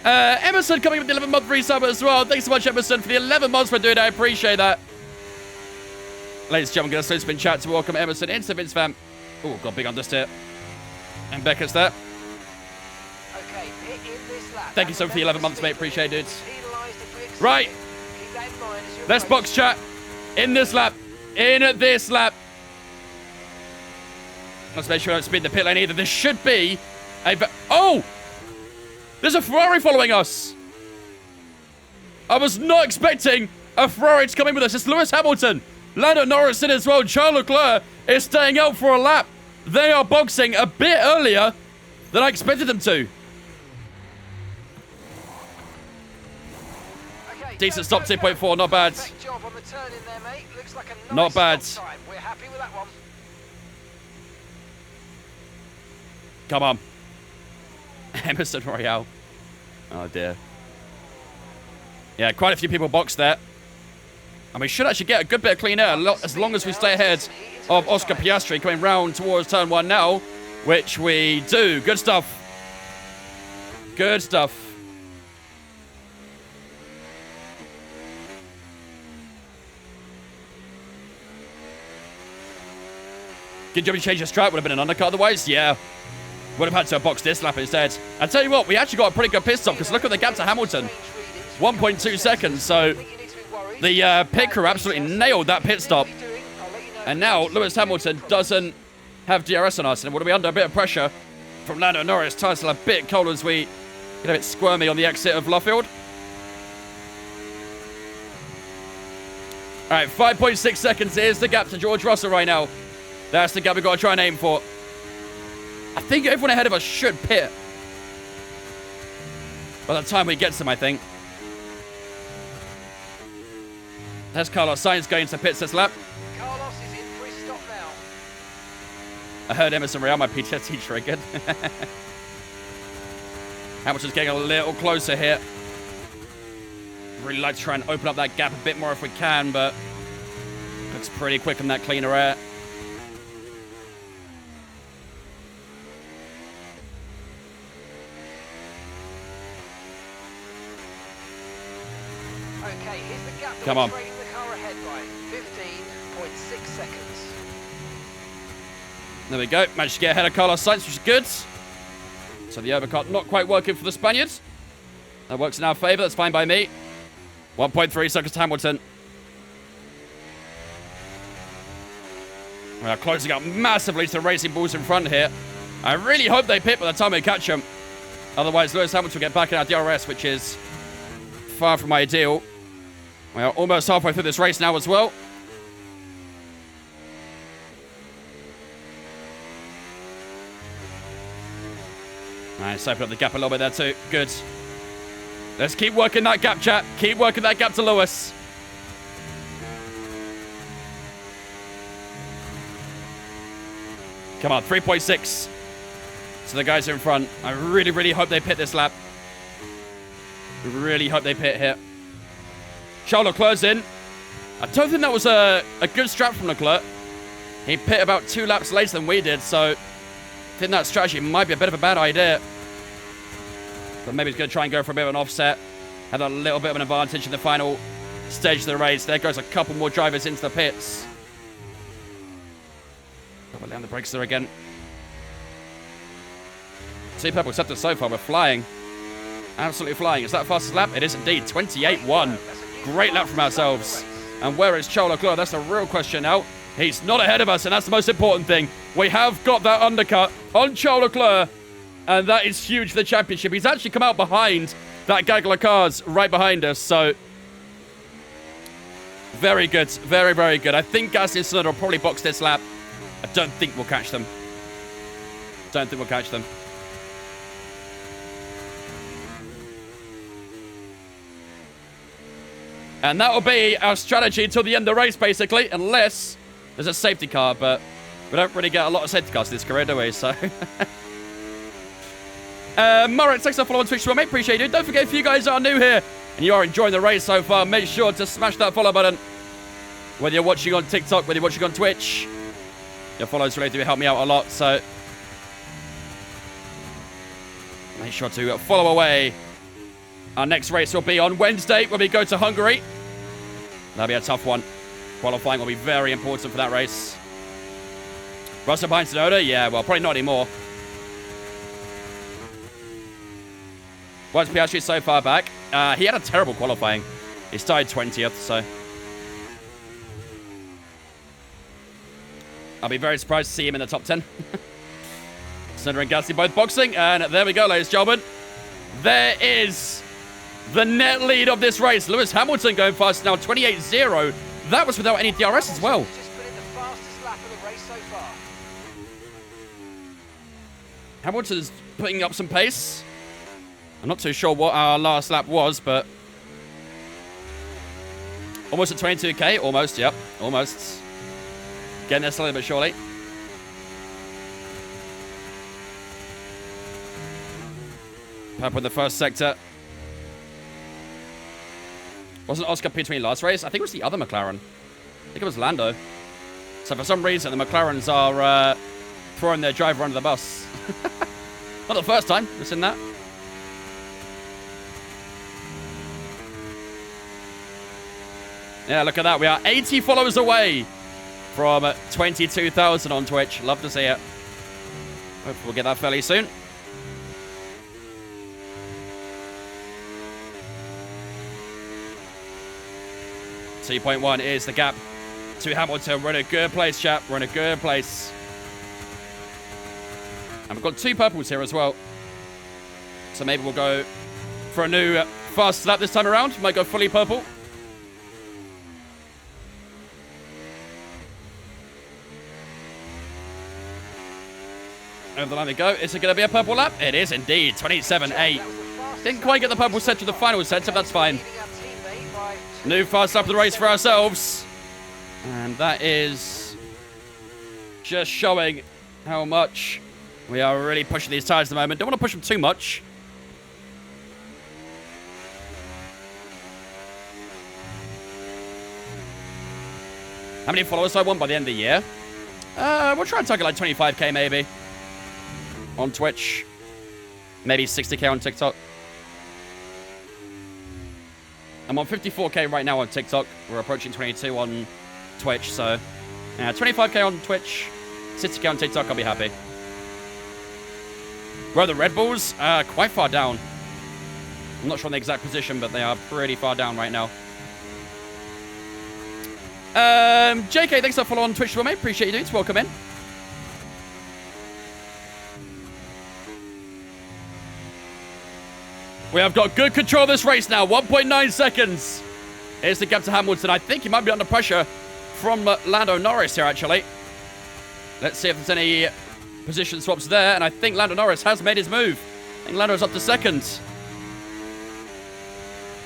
Emerson coming with the 11-month resub as well. Thanks so much, Emerson, for the 11 months for doing it. I appreciate that. Ladies and gentlemen, I'm going to slow spin chat to welcome Emerson into Vince Fam. Oh, got big understeer. And Becca's there. Okay, pit in this lap. Thank you so much for the 11 months, mate. Appreciate it. Right. Let's box chat. In this lap. In this lap. Let's make sure I don't speed the pit lane either. This should be a... Oh! There's a Ferrari following us. I was not expecting a Ferrari to come in with us. It's Lewis Hamilton. Lando Norris in as well. Charles Leclerc is staying out for a lap. They are boxing a bit earlier than I expected them to. Okay, decent stop, 2.4. Not bad. Job on the turn in there, mate. Looks like a nice Not bad. stop time. We're happy with that one. Come on. Emerson Royale. Oh, dear. Yeah, quite a few people boxed there. And we should actually get a good bit of clean air as long as we stay ahead of Oscar Piastri coming round towards turn 1 now, which we do. Good stuff. Good stuff. Good job you changed your strat. Would have been an undercut otherwise. Yeah. Would have had to box this lap instead. I tell you what, we actually got a pretty good pit stop because look at the gap to Hamilton. 1.2 seconds. So the pit crew absolutely nailed that pit stop. And now Lewis Hamilton doesn't have DRS on us. And we'll be under a bit of pressure from Lando Norris. Tires still a bit cold as we get a bit squirmy on the exit of Luffield. All right, 5.6 seconds is the gap to George Russell right now. That's the gap we've got to try and aim for. I think everyone ahead of us should pit by the time we get to them, I think. There's Carlos Sainz going to pits this lap. Carlos is in for his stop now. I heard Emerson Real, my PTSD triggered. Hamilton's getting a little closer here. Really like to try and open up that gap a bit more if we can, but looks pretty quick on that cleaner air. Okay, here's the gap that Come we're on. trailing the car ahead by. 15.6 seconds. There we go. Managed to get ahead of Carlos Sainz, which is good. So the overcut not quite working for the Spaniards. That works in our favor. That's fine by me. 1.3 seconds to Hamilton. We are closing up massively to the Racing Bulls in front here. I really hope they pit by the time we catch them. Otherwise, Lewis Hamilton will get back in our DRS, which is far from ideal. We are almost halfway through this race now as well. Nice, open up the gap a little bit there too. Good. Let's keep working that gap, chat. Keep working that gap to Lewis. Come on, 3.6. So the guys in front. I really, really hope they pit this lap. Really hope they pit here. Charles Leclerc's in. I don't think that was a good strat from Leclerc. He pit about 2 laps later than we did, so I think that strategy might be a bit of a bad idea. But maybe he's going to try and go for a bit of an offset. Had a little bit of an advantage in the final stage of the race. There goes a couple more drivers into the pits. We'll lay on the brakes there again. 2 purple sectors so far. We're flying. Absolutely flying. Is that fastest lap? It is indeed. 28.1. Great lap from ourselves. And where is Charles Leclerc? That's a real question now. He's not ahead of us, and that's the most important thing. We have got that undercut on Charles Leclerc, and that is huge for the championship. He's actually come out behind that gaggle of cars right behind us, so very good. Very, very good. I think Gasly and Tsunoda will probably box this lap. I don't think we'll catch them. Don't think we'll catch them. And that will be our strategy until the end of the race, basically, unless there's a safety car, but we don't really get a lot of safety cars in this career, do we? So, Murray, thanks for following on Twitch, mate. Appreciate it. Don't forget, if you guys are new here and you are enjoying the race so far, make sure to smash that follow button. Whether you're watching on TikTok, whether you're watching on Twitch, your follows really do help me out a lot, so make sure to follow away. Our next race will be on Wednesday when we go to Hungary. That'll be a tough one. Qualifying will be very important for that race. Russell behind Tsunoda? Yeah, well, probably not anymore. Why is Piastri so far back? He had a terrible qualifying. He started 20th, so I'll be very surprised to see him in the top 10. Tsunoda and Gasly both boxing, and there we go, ladies and gentlemen. There is the net lead of this race. Lewis Hamilton going fast now, 28.0. That was without any DRS as well. Just put in the fastest lap of the race so far. Hamilton's putting up some pace. I'm not too sure what our last lap was, but almost at 22k. Almost, yep, almost. Getting there slowly but surely. Up in the first sector. Wasn't Oscar P20 last race? I think it was the other McLaren. I think it was Lando. So for some reason, the McLarens are throwing their driver under the bus. Not the first time we've seen that. Yeah, look at that. We are 80 followers away from 22,000 on Twitch. Love to see it. Hopefully we'll get that fairly soon. .1 is the gap to Hamilton. We're in a good place, chat. We're in a good place. And we've got 2 purples here as well. So maybe we'll go for a new fast lap this time around. Might go fully purple. Over the line we go. Is it going to be a purple lap? It is indeed. 27.8. Didn't quite get the purple set to the final set, so that's fine. New fast lap of the race for ourselves. And that is just showing how much we are really pushing these tires at the moment. Don't want to push them too much. How many followers do I want by the end of the year? We'll try and target like 25k maybe. On Twitch. Maybe 60k on TikTok. I'm on 54k right now on TikTok. We're approaching 22 on Twitch, so 25k on Twitch, 60k on TikTok, I'll be happy. Where are the Red Bulls? Quite far down. I'm not sure on the exact position, but they are pretty far down right now. JK, thanks for following on Twitch, mate. Appreciate you, dudes. Welcome in. We have got good control of this race now. 1.9 seconds. Here's the gap to Hamilton. I think he might be under pressure from Lando Norris here, actually. Let's see if there's any position swaps there. And I think Lando Norris has made his move. I think Lando's up to second.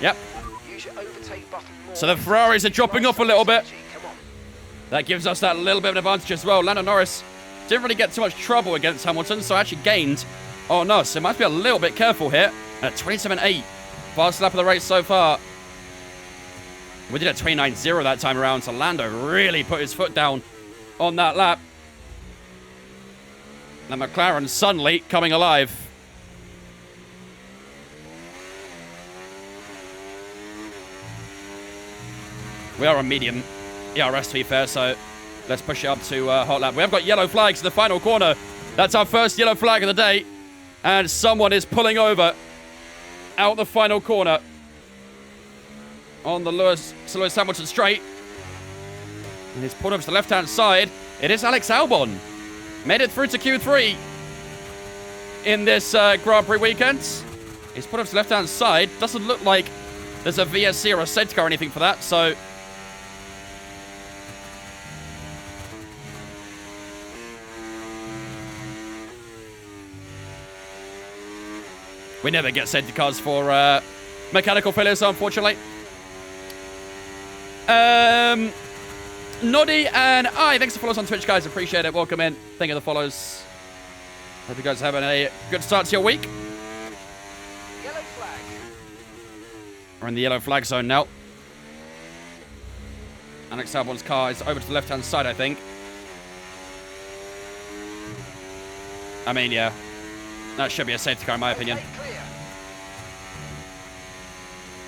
Yep. Use your overtake button more. So the Ferraris are dropping off a little bit. That gives us that little bit of an advantage as well. Lando Norris didn't really get too much trouble against Hamilton, so actually gained on us. So might be a little bit careful here. At 27.8. Fastest lap of the race so far. We did a 29.0 that time around, so Lando really put his foot down on that lap. And McLaren suddenly coming alive. We are on medium ERS, to be fair, so let's push it up to hot lap. We have got yellow flags in the final corner. That's our first yellow flag of the day. And someone is pulling over out the final corner on the Lewis Hamilton straight. And he's pulled over to the left-hand side. It is Alex Albon. Made it through to Q3 in this Grand Prix weekend. He's pulled over to the left-hand side. Doesn't look like there's a VSC or a safety car or anything for that, so... we never get safety cars for mechanical failures, unfortunately. Noddy and I, thanks for following us on Twitch, guys. Appreciate it. Welcome in. Thank you for the follows. Hope you guys are having a good start to your week. Yellow flag. We're in the yellow flag zone now. Alex Albon's car is over to the left-hand side, I think. I mean, yeah. That should be a safety car, in my opinion.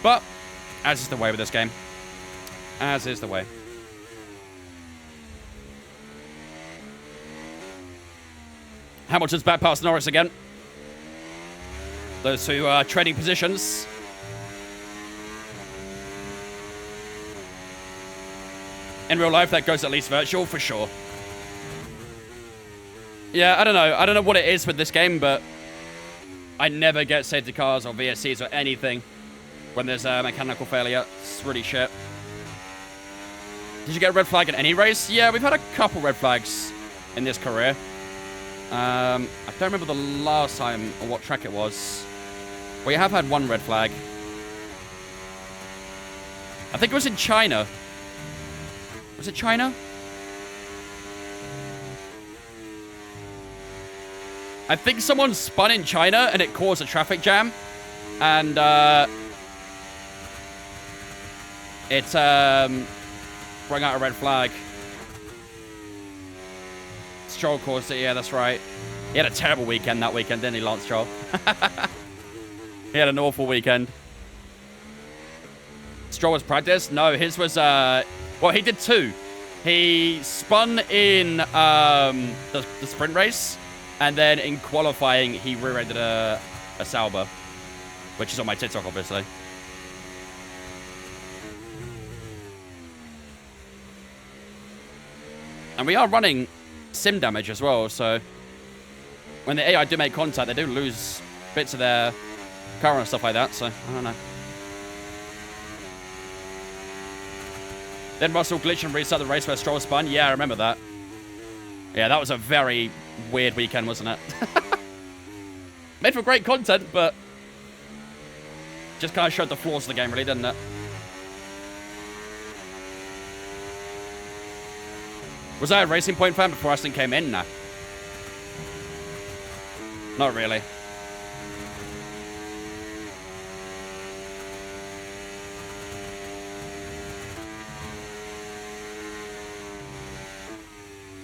But, as is the way with this game. As is the way. Hamilton's back past Norris again. Those two are trading positions. In real life, that goes at least virtual, for sure. Yeah, I don't know. I don't know what it is with this game, but I never get safety cars or VSCs or anything when there's a mechanical failure. It's really shit. Did you get a red flag in any race? Yeah, we've had a couple red flags in this career. I don't remember the last time or what track it was. We have had one red flag. I think it was in China. Was it China? I think someone spun in China and it caused a traffic jam. And it brought out a red flag. Stroll caused it, yeah, that's right. He had a terrible weekend that weekend, didn't he, Lance Stroll? He had an awful weekend. Stroll was practice? No, his was, well, he did two. He spun in the sprint race, and then in qualifying, he rear-ended a Sauber, which is on my TikTok, obviously. And we are running sim damage as well, so when the AI do make contact, they do lose bits of their car and stuff like that, so I don't know. Then Russell glitched and restart the race where Stroll spun. Yeah, I remember that. Yeah, that was a very weird weekend, wasn't it? Made for great content, but just kind of showed the flaws of the game, really, didn't it? Was I a Racing Point fan before Aston came in? Nah. Not really.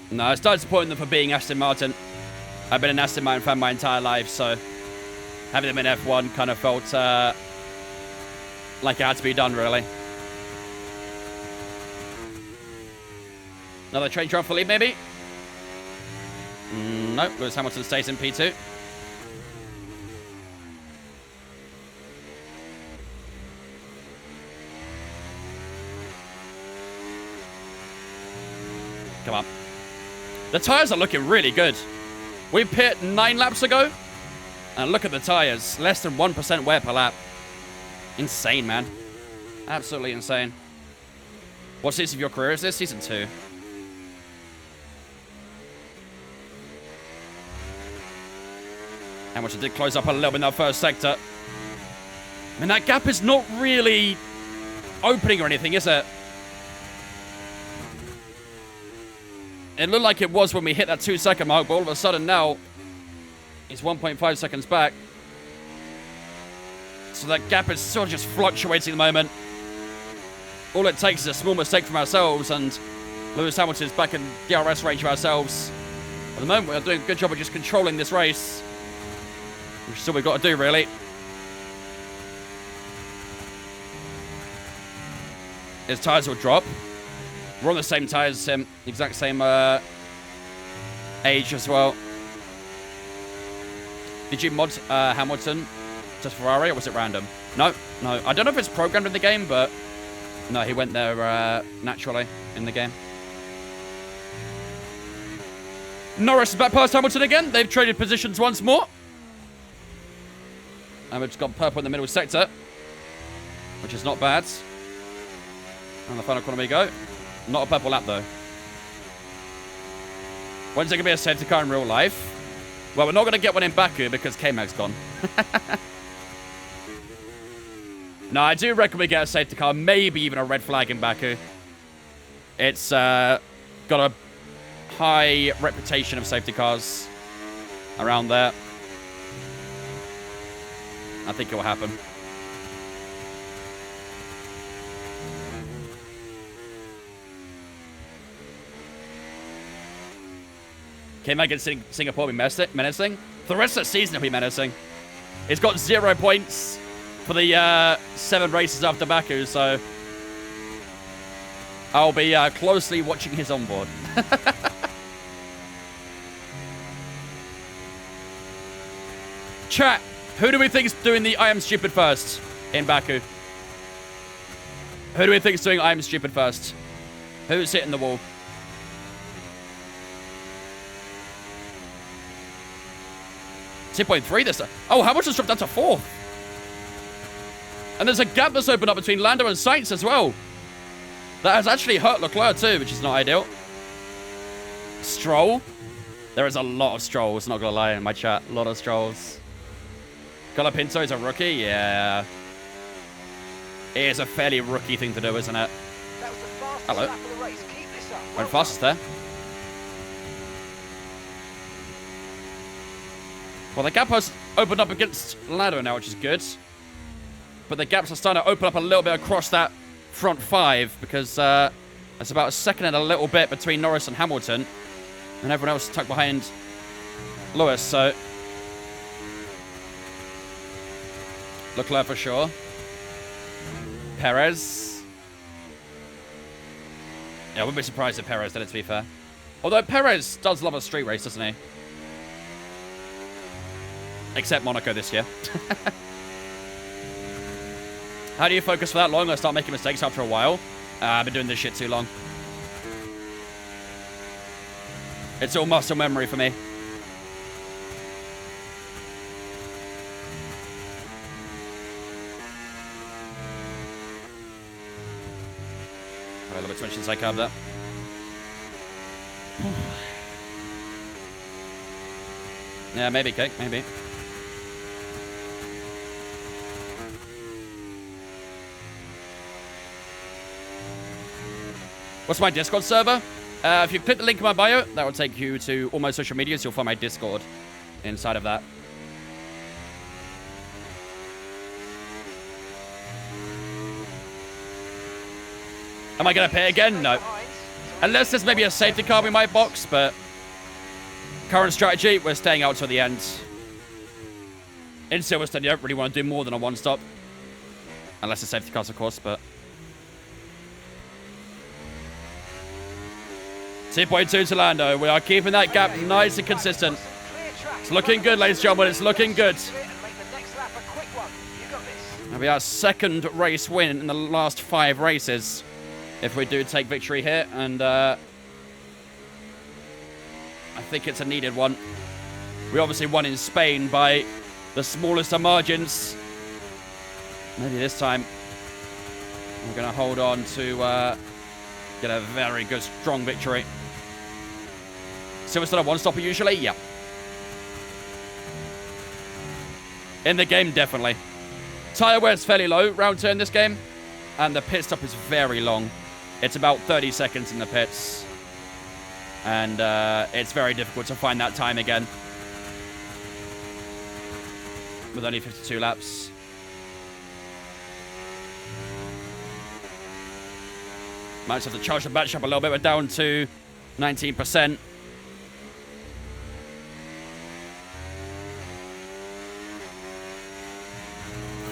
No, I started supporting them for being Aston Martin. I've been an Aston Martin fan my entire life, so having them in F1 kind of felt like it had to be done, really. Another train trial for lead, maybe? Nope, Lewis Hamilton stays in P2. Come on. The tyres are looking really good. We pit 9 laps ago. And look at the tyres. Less than 1% wear per lap. Insane, man. Absolutely insane. What season of your career is this? Season 2. Hamilton did close up a little bit in that first sector. And that gap is not really opening or anything, is it? It looked like it was when we hit that 2-second mark, but all of a sudden now, it's 1.5 seconds back. So that gap is sort of just fluctuating at the moment. All it takes is a small mistake from ourselves, and Lewis Hamilton's back in DRS range of ourselves. At the moment, we're doing a good job of just controlling this race. Which is all we've got to do, really. His tyres will drop. We're on the same tyres as him. Exact same age as well. Did you mod Hamilton to Ferrari, or was it random? No. I don't know if it's programmed in the game, but no, he went there naturally in the game. Norris is back past Hamilton again. They've traded positions once more. And we've just got purple in the middle sector, which is not bad. And the final corner we go. Not a purple lap, though. When's there going to be a safety car in real life? Well, we're not going to get one in Baku because K-Mag's gone. No, I do reckon we get a safety car, maybe even a red flag in Baku. It's got a high reputation of safety cars around there. I think it will happen. K-Mag in Singapore will be menacing. For the rest of the season, he'll be menacing. He's got 0 points for the 7 races after Baku, so I'll be closely watching his onboard. Chat, who do we think is doing the I am stupid first in Baku? Who do we think is doing I am stupid first? Who's hitting the wall? .3 this time. Oh, Hamilton's dropped down to 4th. And there's a gap that's opened up between Lando and Sainz as well. That has actually hurt Leclerc too, which is not ideal. Stroll. There is a lot of Strolls, not gonna lie, in my chat. A lot of Strolls. Colapinto is a rookie? Yeah. It is a fairly rookie thing to do, isn't it? That was the fastest Hello. lap of the race. Keep this up. Went fastest there. Well, the gap has opened up against Lando now, which is good. But the gaps are starting to open up a little bit across that front 5 because there's about a second and a little bit between Norris and Hamilton. And everyone else tucked behind Lewis, so Leclerc for sure. Perez. Yeah, I wouldn't be surprised if Perez did it, to be fair. Although Perez does love a street race, doesn't he? Except Monaco this year. How do you focus for that long? I start making mistakes after a while. I've been doing this shit too long. It's all muscle memory for me. A little bit too much inside curve there. Yeah, maybe, Cake, maybe. What's my Discord server? If you click the link in my bio, that will take you to all my social medias. You'll find my Discord inside of that. Am I going to pay again? No. Unless there's maybe a safety car we might box, but current strategy, we're staying out till the end. In Silverstone, you don't really want to do more than a one-stop. Unless it's safety cars, of course, but 2.2 to Lando. We are keeping that gap nice and consistent. It's looking good, ladies and gentlemen. It's looking good. That'll be our second race win in the last 5 races. If we do take victory here. And I think it's a needed one. We obviously won in Spain by the smallest of margins. Maybe this time we're going to hold on to get a very good, strong victory. Silverstone a one-stopper usually? Yeah. In the game, definitely. Tyre wear is fairly low round 2 in this game. And the pit stop is very long. It's about 30 seconds in the pits. And it's very difficult to find that time again. With only 52 laps. Might just have to charge the battery up a little bit. We're down to 19%.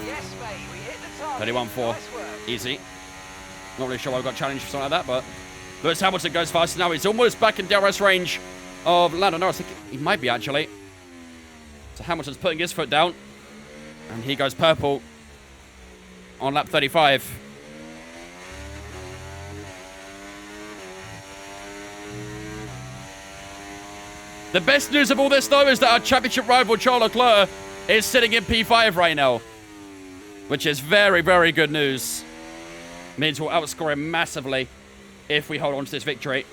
Yes, mate, we hit the target. 31.4. Nice work. Easy. Not really sure why we got challenged for something like that, but Lewis Hamilton goes faster now. He's almost back in DRS range of Lando Norris. I think he might be, actually. So Hamilton's putting his foot down. And he goes purple on lap 35. The best news of all this, though, is that our championship rival, Charles Leclerc, is sitting in P5 right now. Which is very, very good news. Means we'll outscore him massively if we hold on to this victory.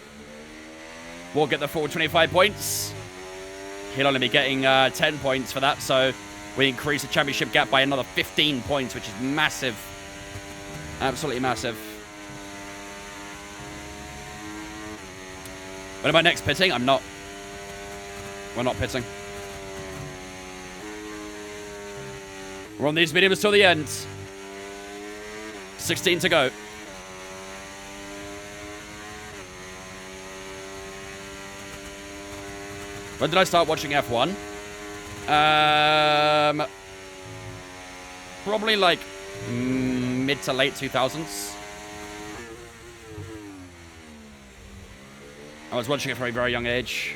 We'll get the full 25 points. He'll only be getting 10 points for that, so we increase the championship gap by another 15 points, which is massive. Absolutely massive. When am I next pitting? I'm not. We're not pitting. We're on these mediums till the end. 16 to go. When did I start watching F1? Probably like mid to late 2000s. I was watching it from a very young age.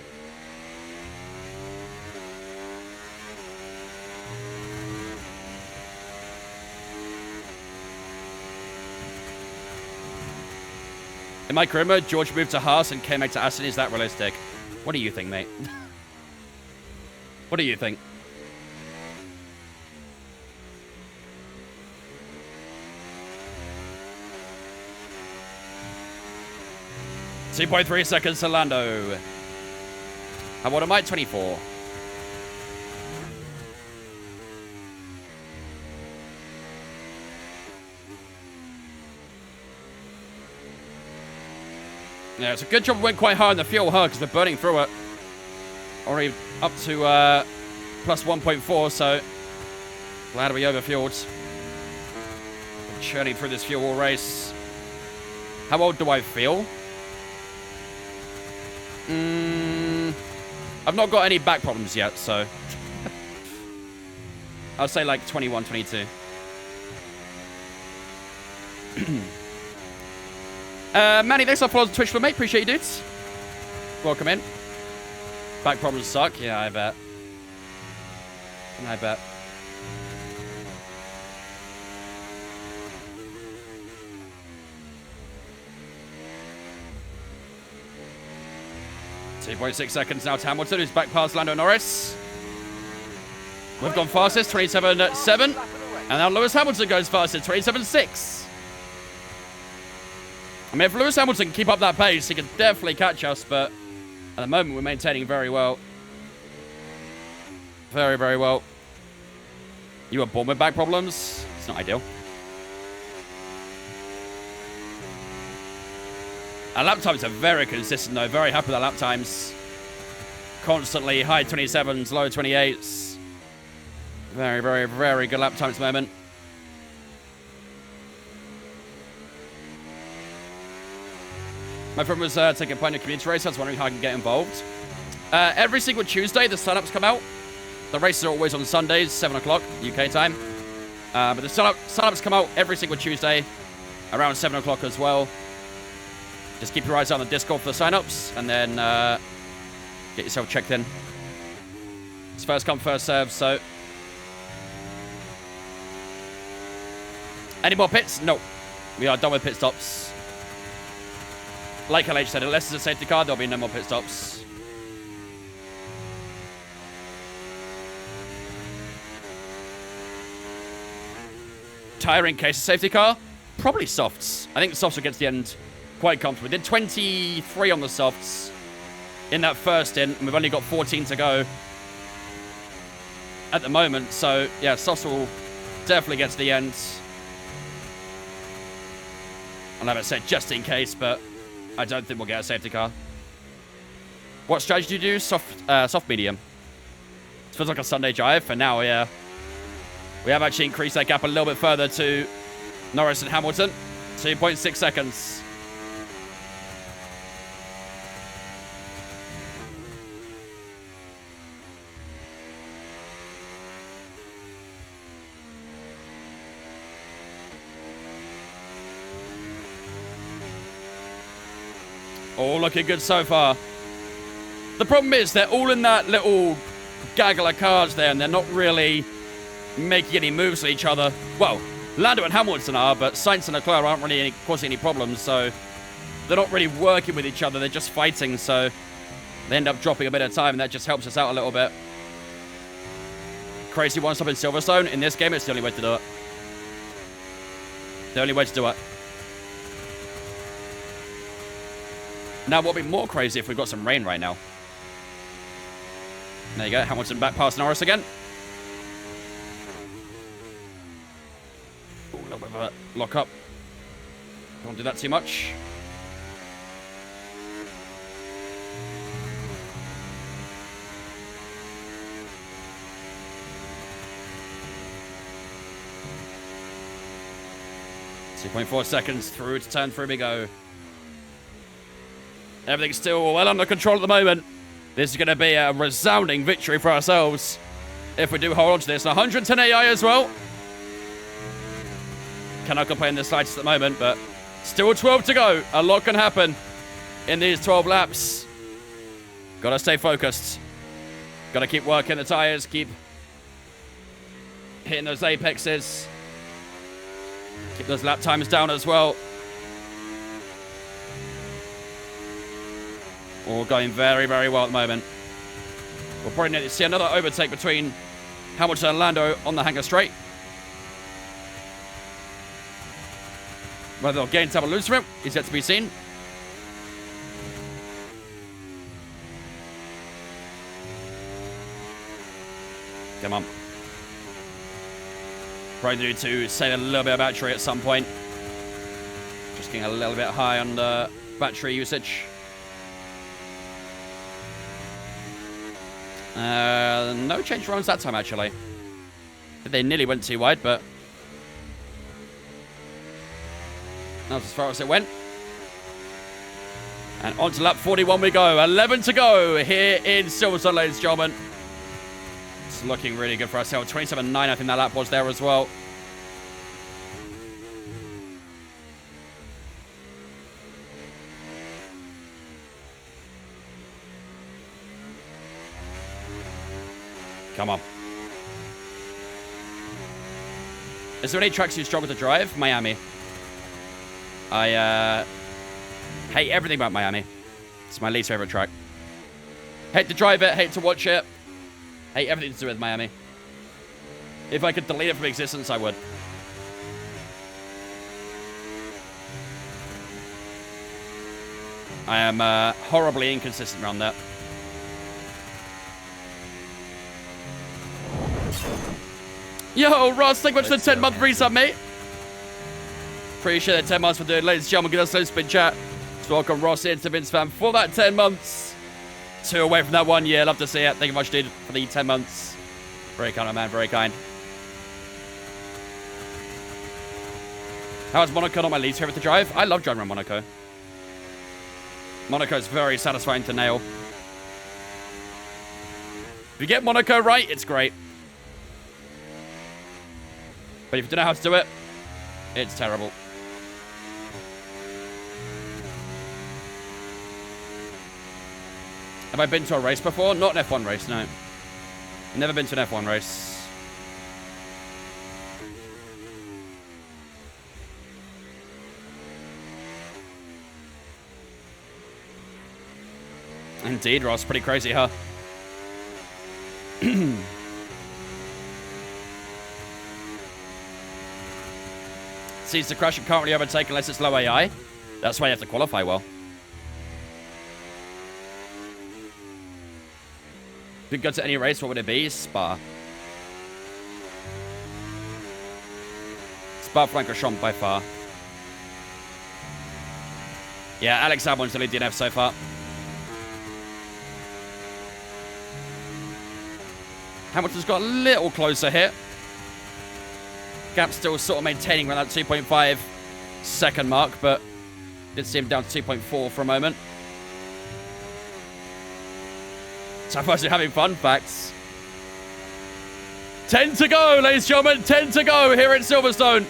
In my career mode, George moved to Haas and came back to Aston. Is that realistic? What do you think, mate? What do you think? .3 seconds to Lando. How old am I? 24. Yeah, it's a good job we went quite high on the fuel, huh? Because we're burning through it. Already up to plus 1.4, so glad we overfueled. Churning through this fuel all race. How old do I feel? I've not got any back problems yet, so I'll say like 21, 22. Manny, thanks for following on Twitch for mate. Appreciate you, dudes. Welcome in. Back problems suck. Yeah, I bet. I bet. .6 seconds now to Hamilton, who's back past Lando Norris. We've gone fastest, 27.7. And now Lewis Hamilton goes fastest, 27.6. I mean, if Lewis Hamilton can keep up that pace, he can definitely catch us, but at the moment, we're maintaining very well. Very, very well. You were born with back problems? It's not ideal. Our lap times are very consistent, though. Very happy with our lap times. Constantly high 27s, low 28s. Very, very, very good lap times at the moment. My friend was taking part in a community race. I was wondering how I can get involved. Every single Tuesday, the sign-ups come out. The races are always on Sundays, 7 o'clock UK time. But the sign-ups come out every single Tuesday, around 7 o'clock as well. Just keep your eyes out on the Discord for the sign-ups, and then get yourself checked in. It's first come, first serve, so... Any more pits? No. We are done with pit stops. Like LH said, unless it's a safety car, there'll be no more pit stops. tire in case of safety car? Probably softs. I think the softs will get to the end quite comfortably. We did 23 on the softs in that first stint, and we've only got 14 to go at the moment. So, yeah, softs will definitely get to the end. I'll have it said just in case, but I don't think we'll get a safety car. What strategy do you do? Soft medium. It feels like a Sunday drive for now, yeah. We have actually increased that gap a little bit further to Norris and Hamilton. 2.6 seconds. All looking good so far. The problem is they're all in that little gaggle of cars there, and they're not really making any moves to each other. Well, Lando and Hamilton are, but Sainz and Leclerc aren't really causing any problems, so they're not really working with each other. They're just fighting, so they end up dropping a bit of time, and that just helps us out a little bit. Crazy one stop in Silverstone. In this game, it's the only way to do it. The only way to do it. Now, what would be more crazy if we've got some rain right now? There you go. Hamilton back past Norris again. Ooh, a little bit of a lock up. Don't do that too much. .4 seconds through to turn 3 we go. Everything's still well under control at the moment. This is going to be a resounding victory for ourselves if we do hold on to this. 110 AI as well. Cannot complain the slightest at the moment, but still 12 to go. A lot can happen in these 12 laps. Got to stay focused. Got to keep working the tires, keep hitting those apexes. Keep those lap times down as well. All going very, very well at the moment. We'll probably need to see another overtake between Hamilton and Lando on the hangar straight. Whether they'll gain time or lose from it is yet to be seen. Come on. Probably need to save a little bit of battery at some point. Just getting a little bit high on the battery usage. No change runs that time, actually. They nearly went too wide, but that was as far as it went. And on to lap 41 we go. 11 to go here in Silverstone, ladies and gentlemen. It's looking really good for ourselves. 27.9, I think that lap was there as well. Come on. Is there any tracks you struggle to drive? Miami. I hate everything about Miami. It's my least favorite track. Hate to drive it, hate to watch it. Hate everything to do with Miami. If I could delete it from existence, I would. I am horribly inconsistent around that. Yo, Ross, thank you much for the 10-month resub, mate. Appreciate the 10 months for doing. Ladies and gentlemen, give us a spin chat. So welcome Ross into Vince Fan for that 10 months. 2 away from that 1 year. Love to see it. Thank you much, dude, for the 10 months. Very kind, man. Very kind. How is Monaco not my least favorite to drive? I love driving around Monaco. Monaco is very satisfying to nail. If you get Monaco right, it's great. But if you don't know how to do it, it's terrible. Have I been to a race before? Not an F1 race, no. Never been to an F1 race. Indeed, Ross. Pretty crazy, huh? sees the crash and can't really overtake unless it's low AI. That's why you have to qualify well. If you go to any race, what would it be? Spa. Spa-Francorchamps by far. Yeah, Alex Albon's the lead DNF so far. Hamilton's got a little closer here. Gap still sort of maintaining around that 2.5 second mark, but did see him down to 2.4 for a moment. So far, having fun facts. 10 to go, ladies and gentlemen. 10 to go here at Silverstone.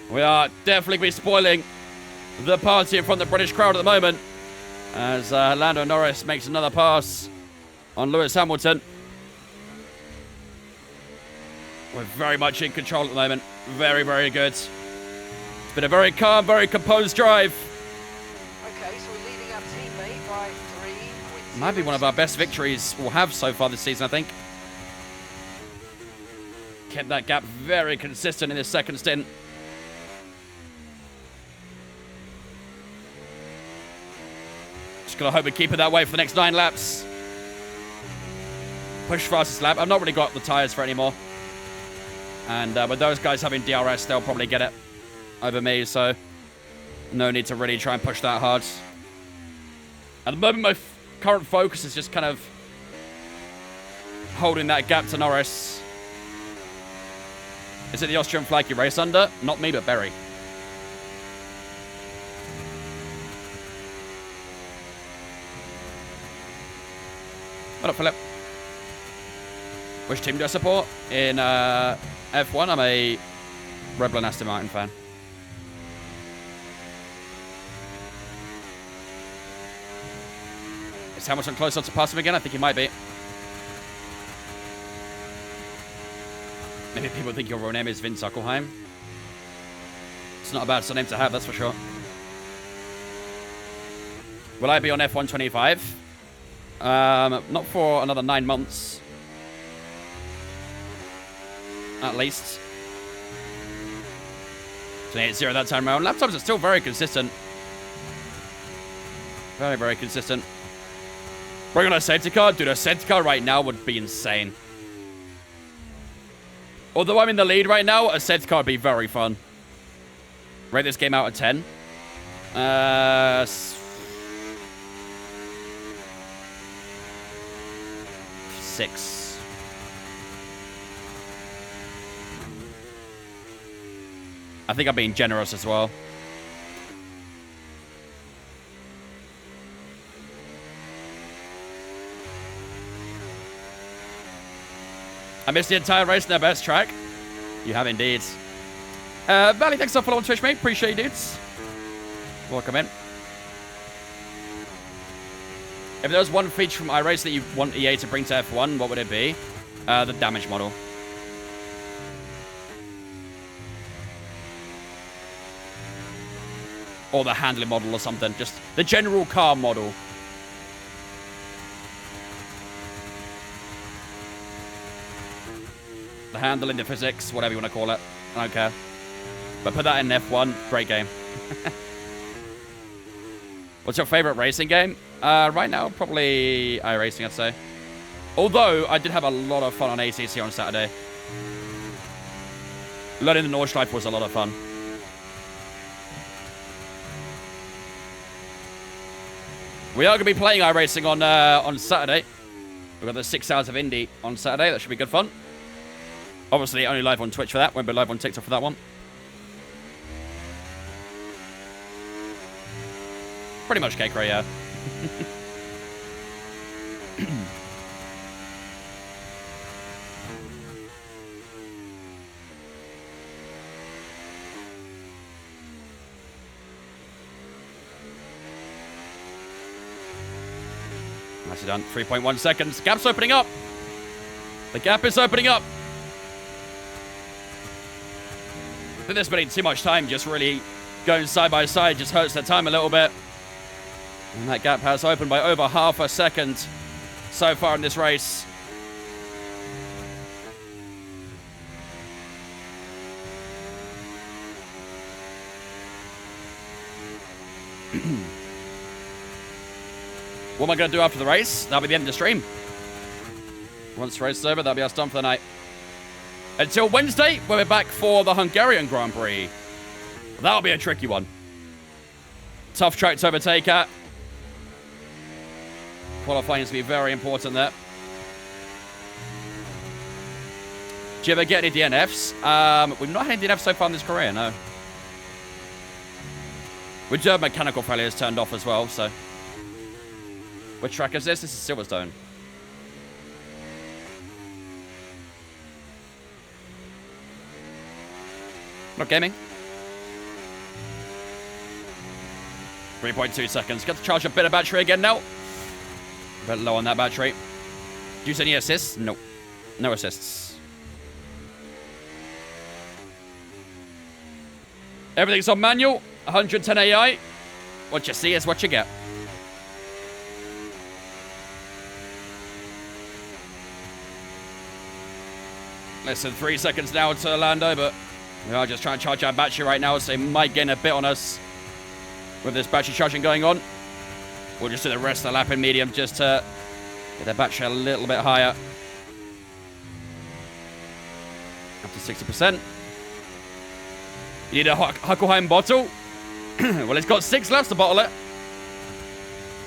We are definitely be spoiling the party in front of the British crowd at the moment as Lando Norris makes another pass on Lewis Hamilton. We're very much in control at the moment. Very, very good. It's been a very calm, very composed drive. Okay, so we're leading our teammate by 3. Might be one of our best victories we'll have so far this season, I think. Kept that gap very consistent in this second stint. Just gonna hope we keep it that way for the next 9 laps. Push fastest lap. I've not really got the tyres for it anymore. And with those guys having DRS, they'll probably get it over me, so no need to really try and push that hard. At the moment, my current focus is just kind of holding that gap to Norris. Is it the Austrian flag you race under? Not me, but Berry. What up, Philip? Which team do I support? In F1, I'm a Red Bull and Aston Martin fan. Is Hamilton close on to pass him again? I think he might be. Maybe people think your real name is Vince Huckleheim. It's not a bad surname to have, that's for sure. Will I be on F1 25? Not for another 9 months. At least. 28-0 that time around. Lap times are still very consistent. Very, very consistent. Bring on a safety car? Dude, a safety car right now would be insane. Although I'm in the lead right now, a safety car would be very fun. Rate this game out of 10. 6. I think I'm being generous as well. I missed the entire race in their best track. You have indeed. Valley, thanks for following on Twitch, mate. Appreciate you, dudes. Welcome in. If there was one feature from iRace that you want EA to bring to F1, what would it be? The damage model. Or the handling model or something. Just the general car model. The handling, the physics, whatever you want to call it. I don't care. But put that in F1. Great game. What's your favorite racing game? Right now, probably iRacing, I'd say. Although, I did have a lot of fun on ACC on Saturday. Learning the Nordschleife was a lot of fun. We are going to be playing iRacing on Saturday. We've got the 6 hours of Indy on Saturday. That should be good fun. Obviously, only live on Twitch for that. Won't be live on TikTok for that one. Pretty much cake, right? Yeah. Nicely done. 3.1 seconds. Gap's opening up. The gap is opening up. I think they're spending too much time just really going side by side. Just hurts their time a little bit. And that gap has opened by over half a second so far in this race. What am I going to do after the race? That'll be the end of the stream. Once the race is over, that'll be us done for the night. Until Wednesday, when we're back for the Hungarian Grand Prix. That'll be a tricky one. Tough track to overtake at. Qualifying is going to be very important there. Do you ever get any DNFs? We've not had any DNFs so far in this career, no. We do have mechanical failures turned off as well, so. Which track is this? This is Silverstone. Not gaming. 3.2 seconds. Got to charge a bit of battery again now. A bit low on that battery. Do you use any assists? Nope. No assists. Everything's on manual. 110 AI. What you see is what you get. Less than 3 seconds now to Lando, but we are just trying to charge our battery right now, so it might gain a bit on us with this battery charging going on. We'll just do the rest of the lap in medium just to get the battery a little bit higher. Up to 60%. You need a Huckleheim bottle. Well, it's got 6 laps to bottle it.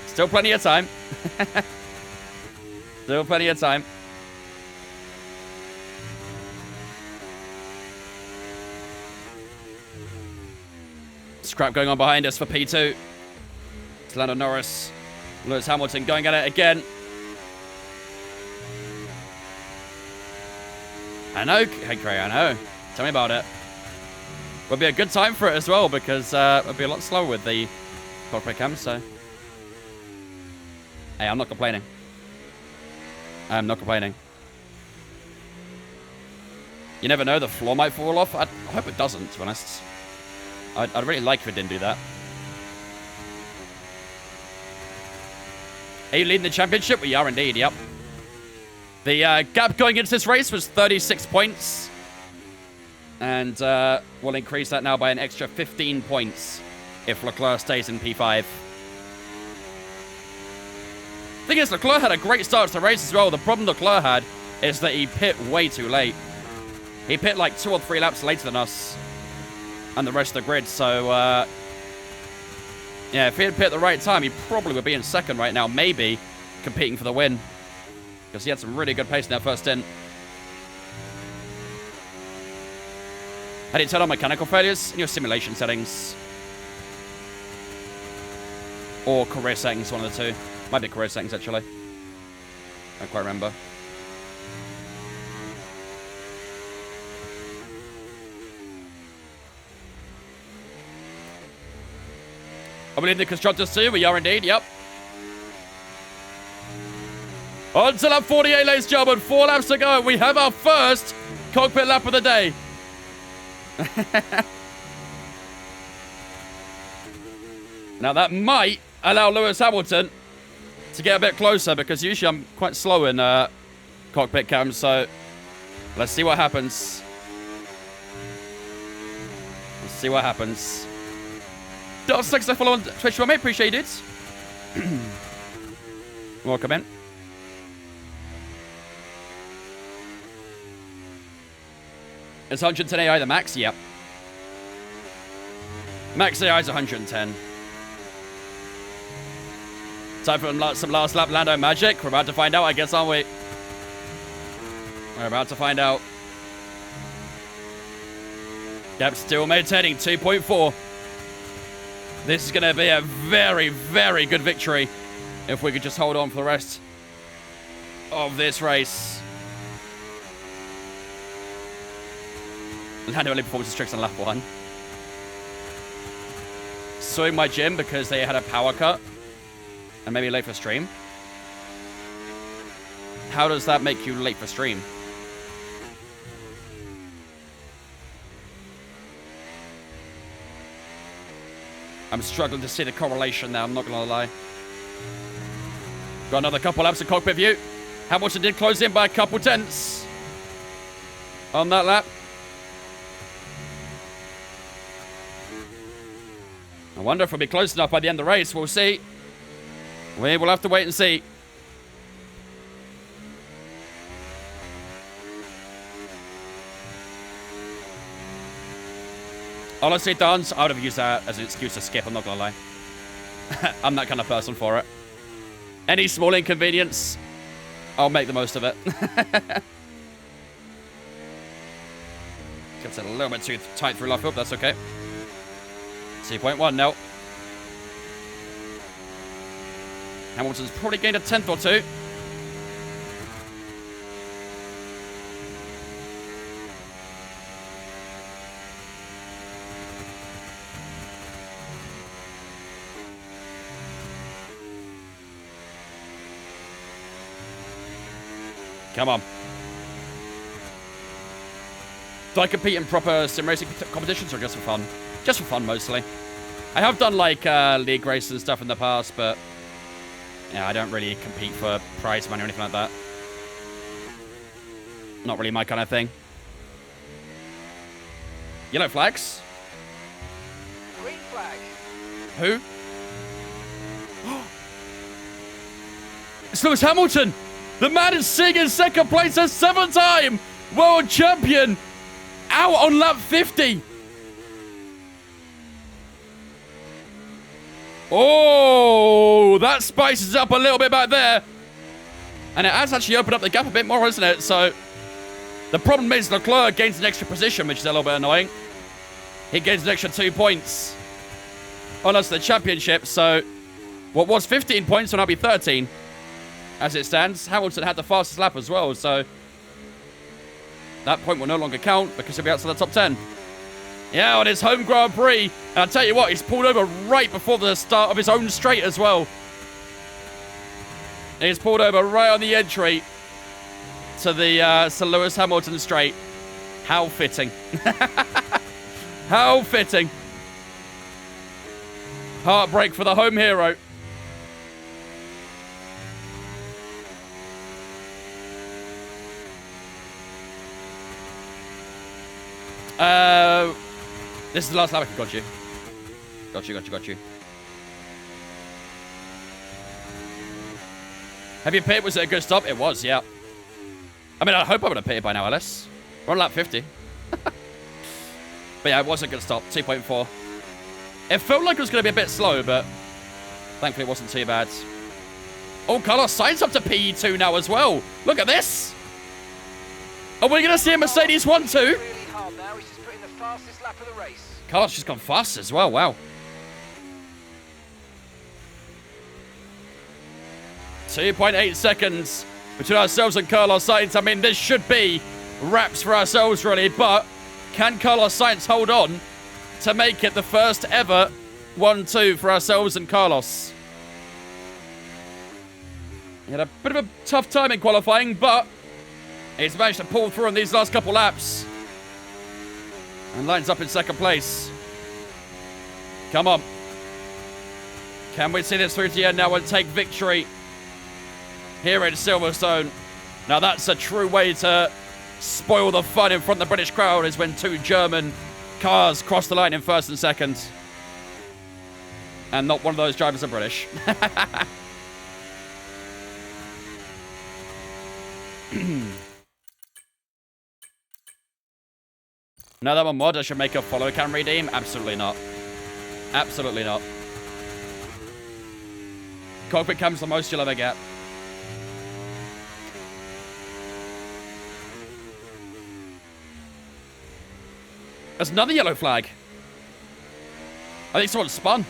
Still plenty of time. Still plenty of time. Scrap going on behind us for P2. It's Lando Norris. Lewis Hamilton going at it again. I know, hey Cray, I know. Tell me about it. Would be a good time for it as well, because it'll be a lot slower with the cockpit cam, so. Hey, I'm not complaining. I'm not complaining. You never know, the floor might fall off. I hope it doesn't, to be honest. I'd really like if it didn't do that. Are you leading the championship? We are indeed, yep. The gap going into this race was 36 points. And we'll increase that now by an extra 15 points if Leclerc stays in P5. Thing is, Leclerc had a great start to the race as well. The problem Leclerc had is that he pit way too late. He pit like 2 or 3 laps later than us and the rest of the grid, so yeah, if he had pit at the right time, he probably would be in second right now, maybe competing for the win, because he had some really good pace in that first stint. How do you turn on mechanical failures? In your simulation settings. Or career settings, one of the two. Might be career settings, actually. I don't quite remember. I believe the constructors too. We are indeed, yep. On to lap 48, ladies and gentlemen. 4 laps to go. We have our first cockpit lap of the day. Now that might allow Lewis Hamilton to get a bit closer, because usually I'm quite slow in cockpit cams, so let's see what happens. Let's see what happens. Thanks for follow on Twitch, mate. Appreciate it. Welcome in. Is 110 AI the max? Yep. Max AI is 110. Time for some last lap Lando magic. We're about to find out, I guess, aren't we? We're about to find out. Gap still maintaining 2.4. This is going to be a very, very good victory if we could just hold on for the rest of this race. Lando only performance tricks on lap 1. Suing my gym because they had a power cut and maybe late for stream. How does that make you late for stream? I'm struggling to see the correlation now, I'm not going to lie. Got another couple laps of cockpit view. Hamilton did close in by a couple tenths on that lap. wonder if we'll be close enough by the end of the race. We'll see. We will have to wait and see. Honestly, Dance, I would have used that as an excuse to skip, I'm not going to lie. I'm that kind of person for it. Any small inconvenience, I'll make the most of it. Gets it a little bit too tight through left hook, that's okay. 2.1 now. Hamilton's probably gained a tenth or two. Come on. Do I compete in proper sim racing competitions or just for fun? Just for fun, mostly. I have done, like, league races and stuff in the past, but... yeah, I don't really compete for prize money or anything like that. Not really my kind of thing. Yellow flags? Green flag. Who? It's Lewis Hamilton! The man is sitting in second place, a 7-time world champion, out on lap 50. Oh, that spices up a little bit back there. And it has actually opened up the gap a bit more, hasn't it? So, the problem is Leclerc gains an extra position, which is a little bit annoying. He gains an extra 2 points on us the championship. So, what was 15 points will now be 13. As it stands, Hamilton had the fastest lap as well, so that point will no longer count because he'll be outside the top 10. Yeah, on his home Grand Prix. And I'll tell you what, he's pulled over right before the start of his own straight as well. He's pulled over right on the entry to the Sir Lewis Hamilton straight. How fitting. How fitting. Heartbreak for the home hero. This is the last lap. Got you. Got you. Have you pitted? Was it a good stop? It was, yeah. I mean, I hope I would have pitted by now, Alice. We're on lap 50. But yeah, it was a good stop. 2.4. It felt like it was going to be a bit slow, but thankfully it wasn't too bad. Oh, Carlos Sainz up to PE2 now as well. Look at this. Are we going to see a Mercedes 1-2? Really hard now. He's just putting the fastest lap of the race. Carlos just gone fast as well. Wow. 2.8 seconds between ourselves and Carlos Sainz. I mean, this should be wraps for ourselves, really. But can Carlos Sainz hold on to make it the first ever 1-2 for ourselves and Carlos? He had a bit of a tough time in qualifying, but he's managed to pull through in these last couple laps. And lines up in second place. Come on. Can we see this through to the end now and take victory here in Silverstone? Now that's a true way to spoil the fun in front of the British crowd, is when two German cars cross the line in first and second. And not one of those drivers are British. Now that one mod, I should make a follow cam redeem? Absolutely not. Absolutely not. Cockpit cam's the most you'll ever get. There's another yellow flag. I think someone spun.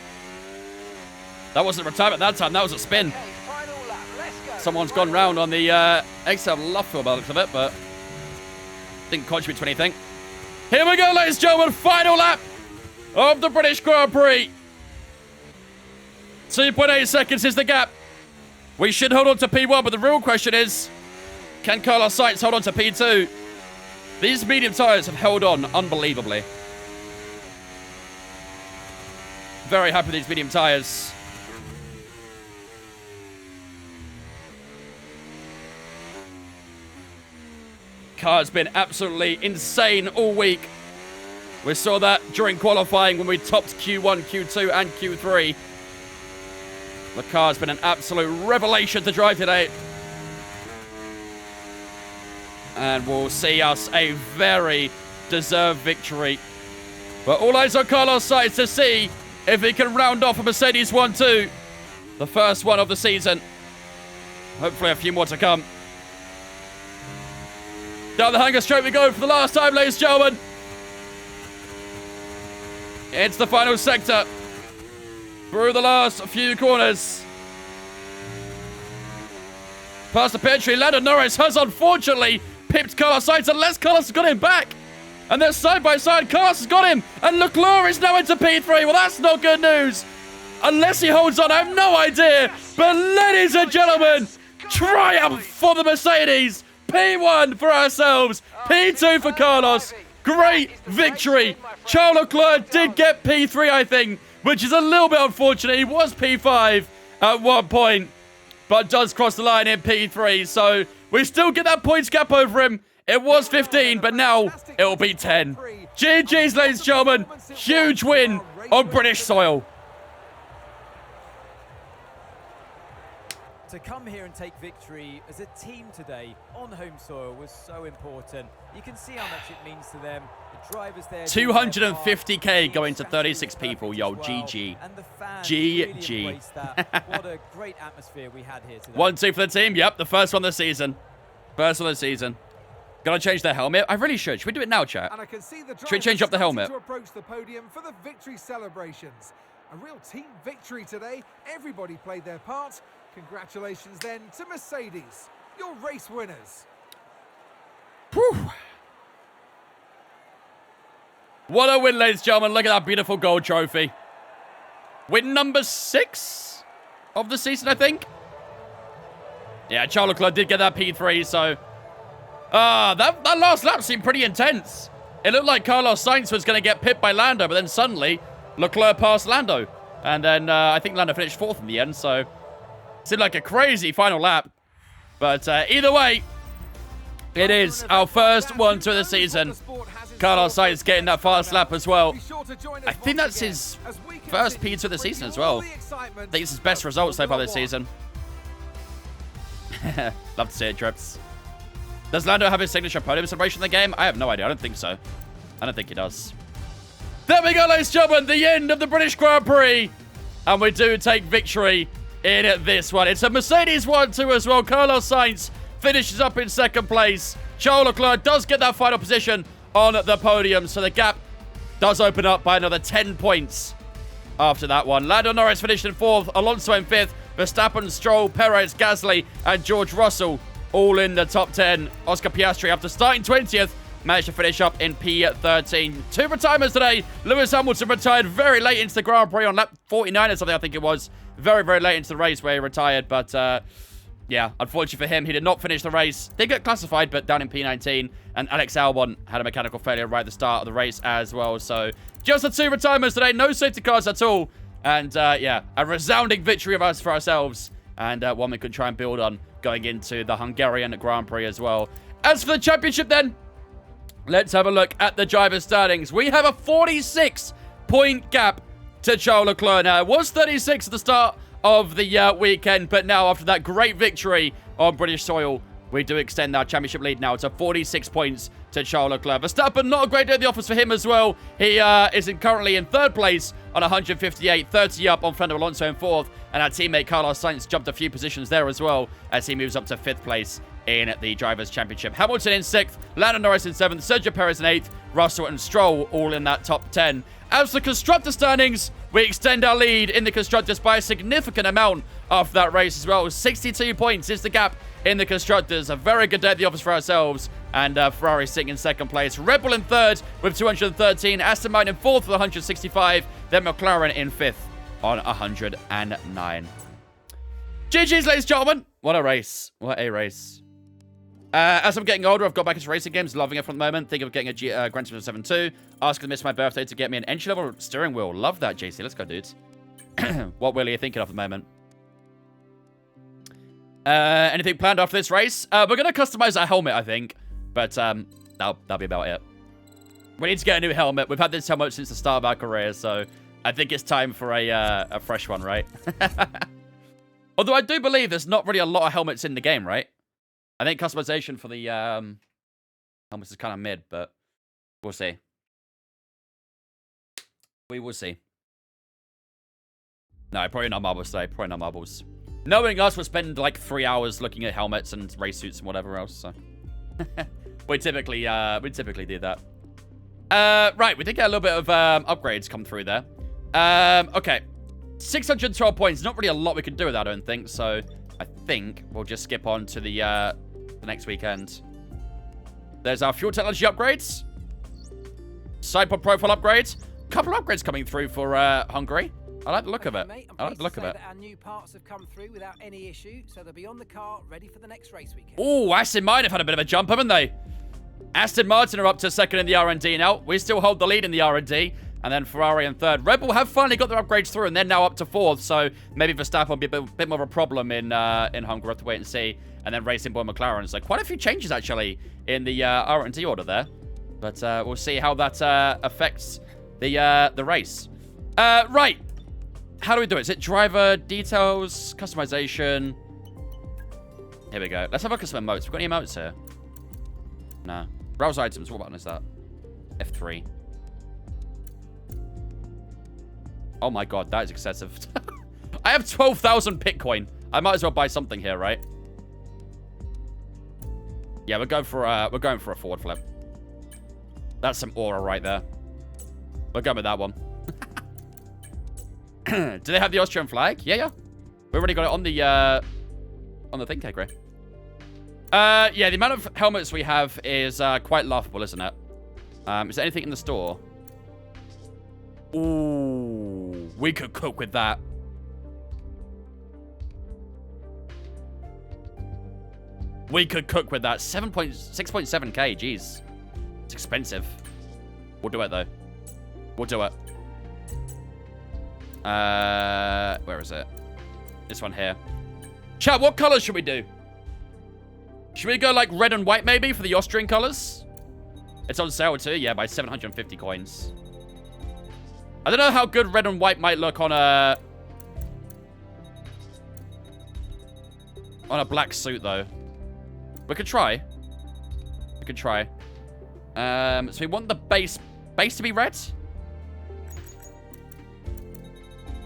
That wasn't a retirement that time, that was a spin. Okay, final lap. Let's go. Someone's gone round on the extra left field by the looks of it, but didn't contribute to anything. Here we go, ladies and gentlemen. Final lap of the British Grand Prix. 2.8 seconds is the gap. We should hold on to P1, but the real question is, can Carlos Sainz hold on to P2? These medium tyres have held on unbelievably. Very happy with these medium tyres. Car's been absolutely insane all week. We saw that during qualifying when we topped Q1, Q2, and Q3. The car's been an absolute revelation to drive today. And we'll see us a very deserved victory. But all eyes on Carlos Sainz to see if he can round off a Mercedes 1-2. The first one of the season. Hopefully a few more to come. Down the hangar straight we go for the last time, ladies and gentlemen. It's the final sector. Through the last few corners. Past the pit tree, Lando Norris has unfortunately pipped Carlos Sainz unless Carlos has got him back. And they're side by side. Carlos has got him. And Leclerc is now into P3. Well, that's not good news. Unless he holds on, I have no idea. But ladies and gentlemen, triumph for the Mercedes. P1 for ourselves. P2 for Carlos. Great victory. Charles Leclerc did get P3, I think, which is a little bit unfortunate. He was P5 at one point, but does cross the line in P3. So we still get that points gap over him. It was 15, but now it will be 10. GG's, ladies and gentlemen. Huge win on British soil. To come here and take victory as a team today on home soil was so important. You can see how much it means to them. The drivers there 250k going to 36 people. Yo, GG. And the fans GG. really embraced that. What a great atmosphere we had here today. 1-2 for the team. Yep, the first one of the season. First one of the season. Gotta change their helmet. I really should. Should we do it now, chat? And I can see the Should we change up the helmet? to approach the podium for the victory celebrations. A real team victory today. Everybody played their part. Congratulations then to Mercedes, your race winners. Whew. What a win, ladies and gentlemen. Look at that beautiful gold trophy. Win number 6 of the season, I think. Yeah, Charles Leclerc did get that P3, so... that last lap seemed pretty intense. It looked like Carlos Sainz was going to get pipped by Lando, but then suddenly Leclerc passed Lando. And then I think Lando finished 4th in the end, so... Seemed like a crazy final lap. But either way, it is our first 1-2 of the season. Carlos Sainz getting that fast lap as well. I think that's his first P2 of the season as well. I think it's his best result so far this season. Love to see it, Trips. Does Lando have his signature podium celebration in the game? I have no idea. I don't think so. I don't think he does. There we go, ladies and gentlemen. The end of the British Grand Prix. And we do take victory in this one. It's a Mercedes 1-2 as well. Carlos Sainz finishes up in 2nd place. Charles Leclerc does get that final position on the podium, so the gap does open up by another 10 points after that one. Lando Norris finished in 4th, Alonso in 5th, Verstappen, Stroll, Perez, Gasly, and George Russell all in the top 10. Oscar Piastri, after starting 20th, managed to finish up in P13. 2 retirements today. Lewis Hamilton retired very late into the Grand Prix on lap 49 or something, I think it was. Very, very late into the race where he retired. But, yeah, unfortunately for him, he did not finish the race. Did get classified, but down in P19. And Alex Albon had a mechanical failure right at the start of the race as well. So, just the 2 retirements today. No safety cars at all. And, yeah, a resounding victory of us for ourselves. And one we could try and build on going into the Hungarian Grand Prix as well. As for the championship then, let's have a look at the driver standings. We have a 46-point gap to Charles Leclerc now. It was 36 at the start of the weekend, but now after that great victory on British soil, we do extend our championship lead now to 46 points to Charles Leclerc. Verstappen, not a great day at the office for him as well. He is currently in 3rd place on 158, 30 up on Fernando Alonso in 4th, and our teammate Carlos Sainz jumped a few positions there as well as he moves up to 5th place in the Drivers' Championship. Hamilton in 6th, Lando Norris in 7th, Sergio Perez in 8th, Russell and Stroll all in that top 10. As for Constructor standings, we extend our lead in the Constructors by a significant amount after that race as well. 62 points is the gap in the Constructors. A very good day at the office for ourselves. And Ferrari sitting in 2nd place. Red Bull in 3rd with 213. Aston Martin in 4th with 165. Then McLaren in 5th on 109. GG's, ladies and gentlemen. What a race. What a race. As I'm getting older, I've got back into racing games, loving it from the moment. Think of getting a Gran Turismo 7 2. Asking to miss my birthday to get me an entry-level steering wheel. Love that, JC. Let's go, dudes. What wheel are you thinking of at the moment? Anything planned after this race? We're going to customize our helmet, I think. But that'll be about it. We need to get a new helmet. We've had this helmet since the start of our career, so I think it's time for a fresh one, right? Although I do believe there's not really a lot of helmets in the game, right? I think customization for the helmets is kind of mid, but we'll see. We will see. No, probably not marbles today. Probably not marbles. Knowing us, we'll spend like 3 hours looking at helmets and race suits and whatever else. So we typically do that. Right, we did get a little bit of upgrades come through there. Okay, 612 points. Not really a lot we can do with that, I don't think. So I think we'll just skip on to the next weekend. There's our fuel technology upgrades, sidepod profile upgrades. A couple of upgrades coming through for Hungary. I like the look of it. I like the look of it. Our new parts have come through without any issue, so they'll be on the car, ready for the next race weekend. Oh, Aston Martin have had a bit of a jump, haven't they? Aston Martin are up to second in the R&D now. We still hold the lead in the R&D. And then Ferrari in third. Red Bull have finally got their upgrades through, and they're now up to fourth. So maybe Verstappen will be a bit more of a problem in Hungary. We'll have to wait and see. And then Racing Bull McLaren. So quite a few changes, actually, in the R&D order there. But we'll see how that affects the race. Right. How do we do it? Is it driver details, customization? Here we go. Let's have a look at some emotes. We've got any emotes here? No. Browse items. What button is that? F3. Oh my god, that is excessive. I have 12,000 Bitcoin. I might as well buy something here, right? Yeah, we're going for a forward flip. That's some aura right there. We're going with that one. Do they have the Austrian flag? Yeah. We already got it on the thing, Kegre. Yeah, the amount of helmets we have is quite laughable, isn't it? Is there anything in the store? Ooh, we could cook with that. We could cook with that. 6.7k, jeez. It's expensive. We'll do it, though. We'll do it. Where is it? This one here. Chat, what colors should we do? Should we go like red and white maybe for the Austrian colors? It's on sale too, yeah, by 750 coins. I don't know how good red and white might look on a black suit though. We could try. We could try. So we want the base to be red.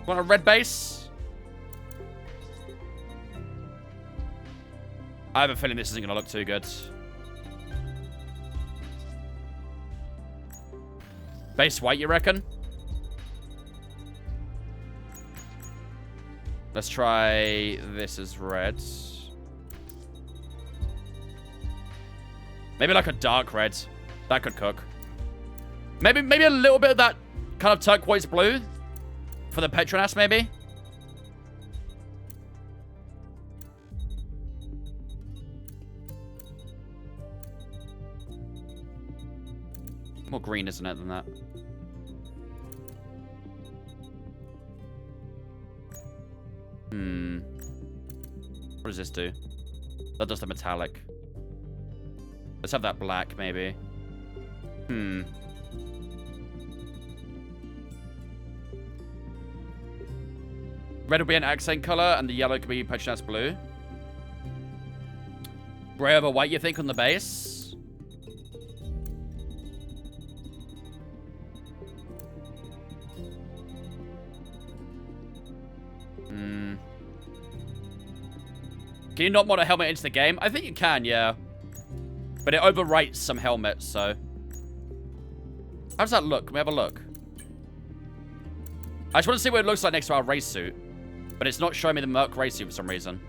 Want a red base? I have a feeling this isn't going to look too good. Base white, you reckon? Let's try this as red. Maybe like a dark red. That could cook. Maybe a little bit of that kind of turquoise blue. For the Petronas, maybe? More green, isn't it, than that? What does this do? That does the metallic. Let's have that black, maybe. Red will be an accent color, and the yellow could be Petronas blue. Gray over white, you think, on the base? Can you not mod a helmet into the game? I think you can, yeah. But it overwrites some helmets, so... How does that look? Can we have a look? I just want to see what it looks like next to our race suit. But it's not showing me the Merc race suit for some reason.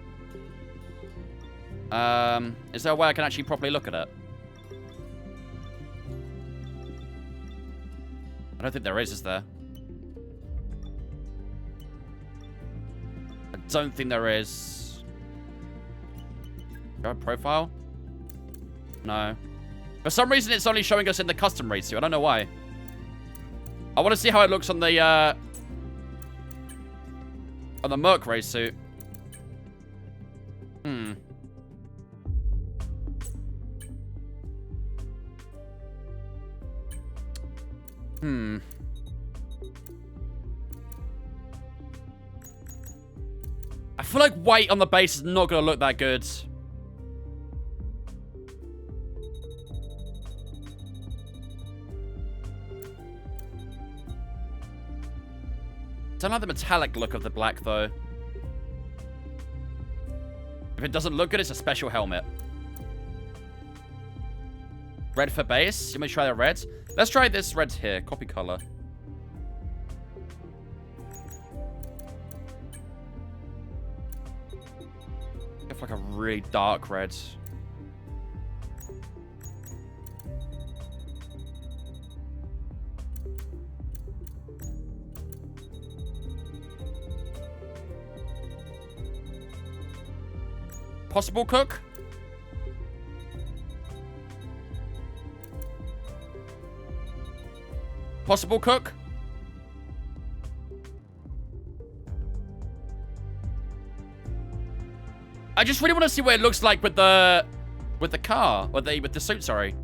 Is there a way I can actually properly look at it? I don't think there is there? I don't think there is. Do I have a profile? No. For some reason, it's only showing us in the custom race suit. I don't know why. I want to see how it looks on the Merc race suit. I feel like white on the base is not going to look that good. Don't like the metallic look of the black, though. If it doesn't look good, it's a special helmet. Red for base. You may try the red. Let's try this red here. Copy color. Go for like a really dark red. Possible cook? Possible cook? I just really want to see what it looks like with the car, or with the suit, sorry.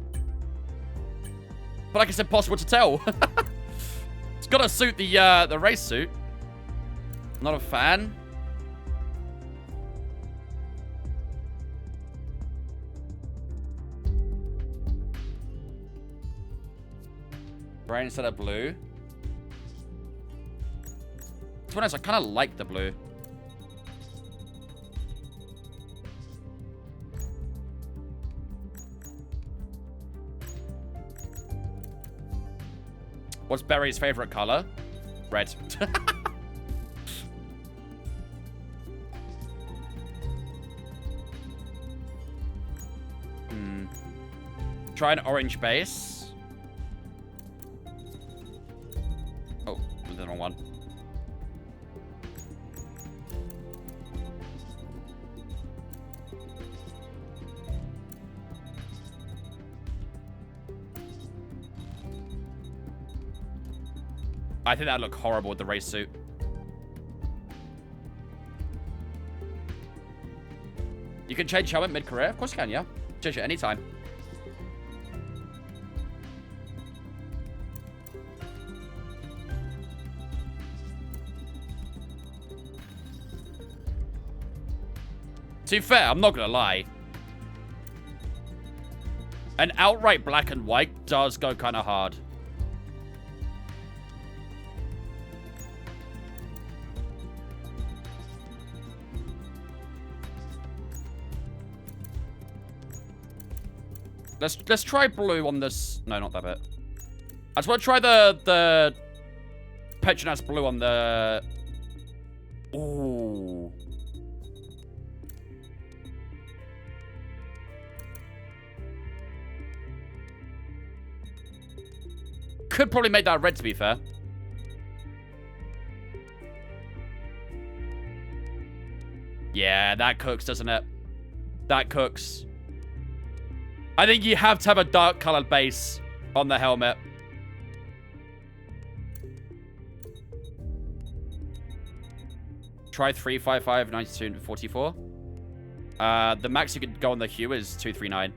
But like I said, possible to tell. It's got to suit the race suit. Not a fan. Right instead of blue. To be honest, I kind of like the blue. What's Barry's favorite color? Red. Try an orange base. Oh, the wrong one. I think that'd look horrible with the race suit. You can change helmet mid-career? Of course you can, yeah. Change it anytime. To be fair, I'm not gonna lie. An outright black and white does go kind of hard. Let's try blue on this. No, not that bit. I just want to try the Petronas blue on the. Ooh. Could probably make that red, to be fair. Yeah, that cooks, doesn't it? That cooks. I think you have to have a dark colored base on the helmet. Try 355, 92, and 44. The max you could go on the hue is 239.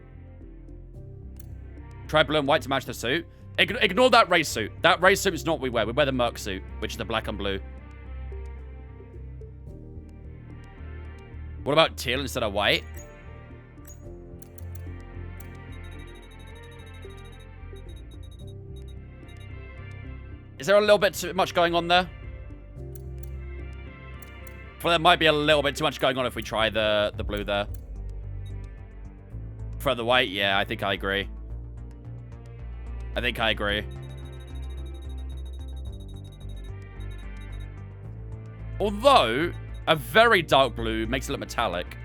Try blue and white to match the suit. Ignore that race suit. That race suit is not what we wear. We wear the Merc suit, which is the black and blue. What about teal instead of white? Is there a little bit too much going on there? Well, there might be a little bit too much going on if we try the blue there. For the white, yeah, I think I agree. I think I agree. Although, a very dark blue makes it look metallic.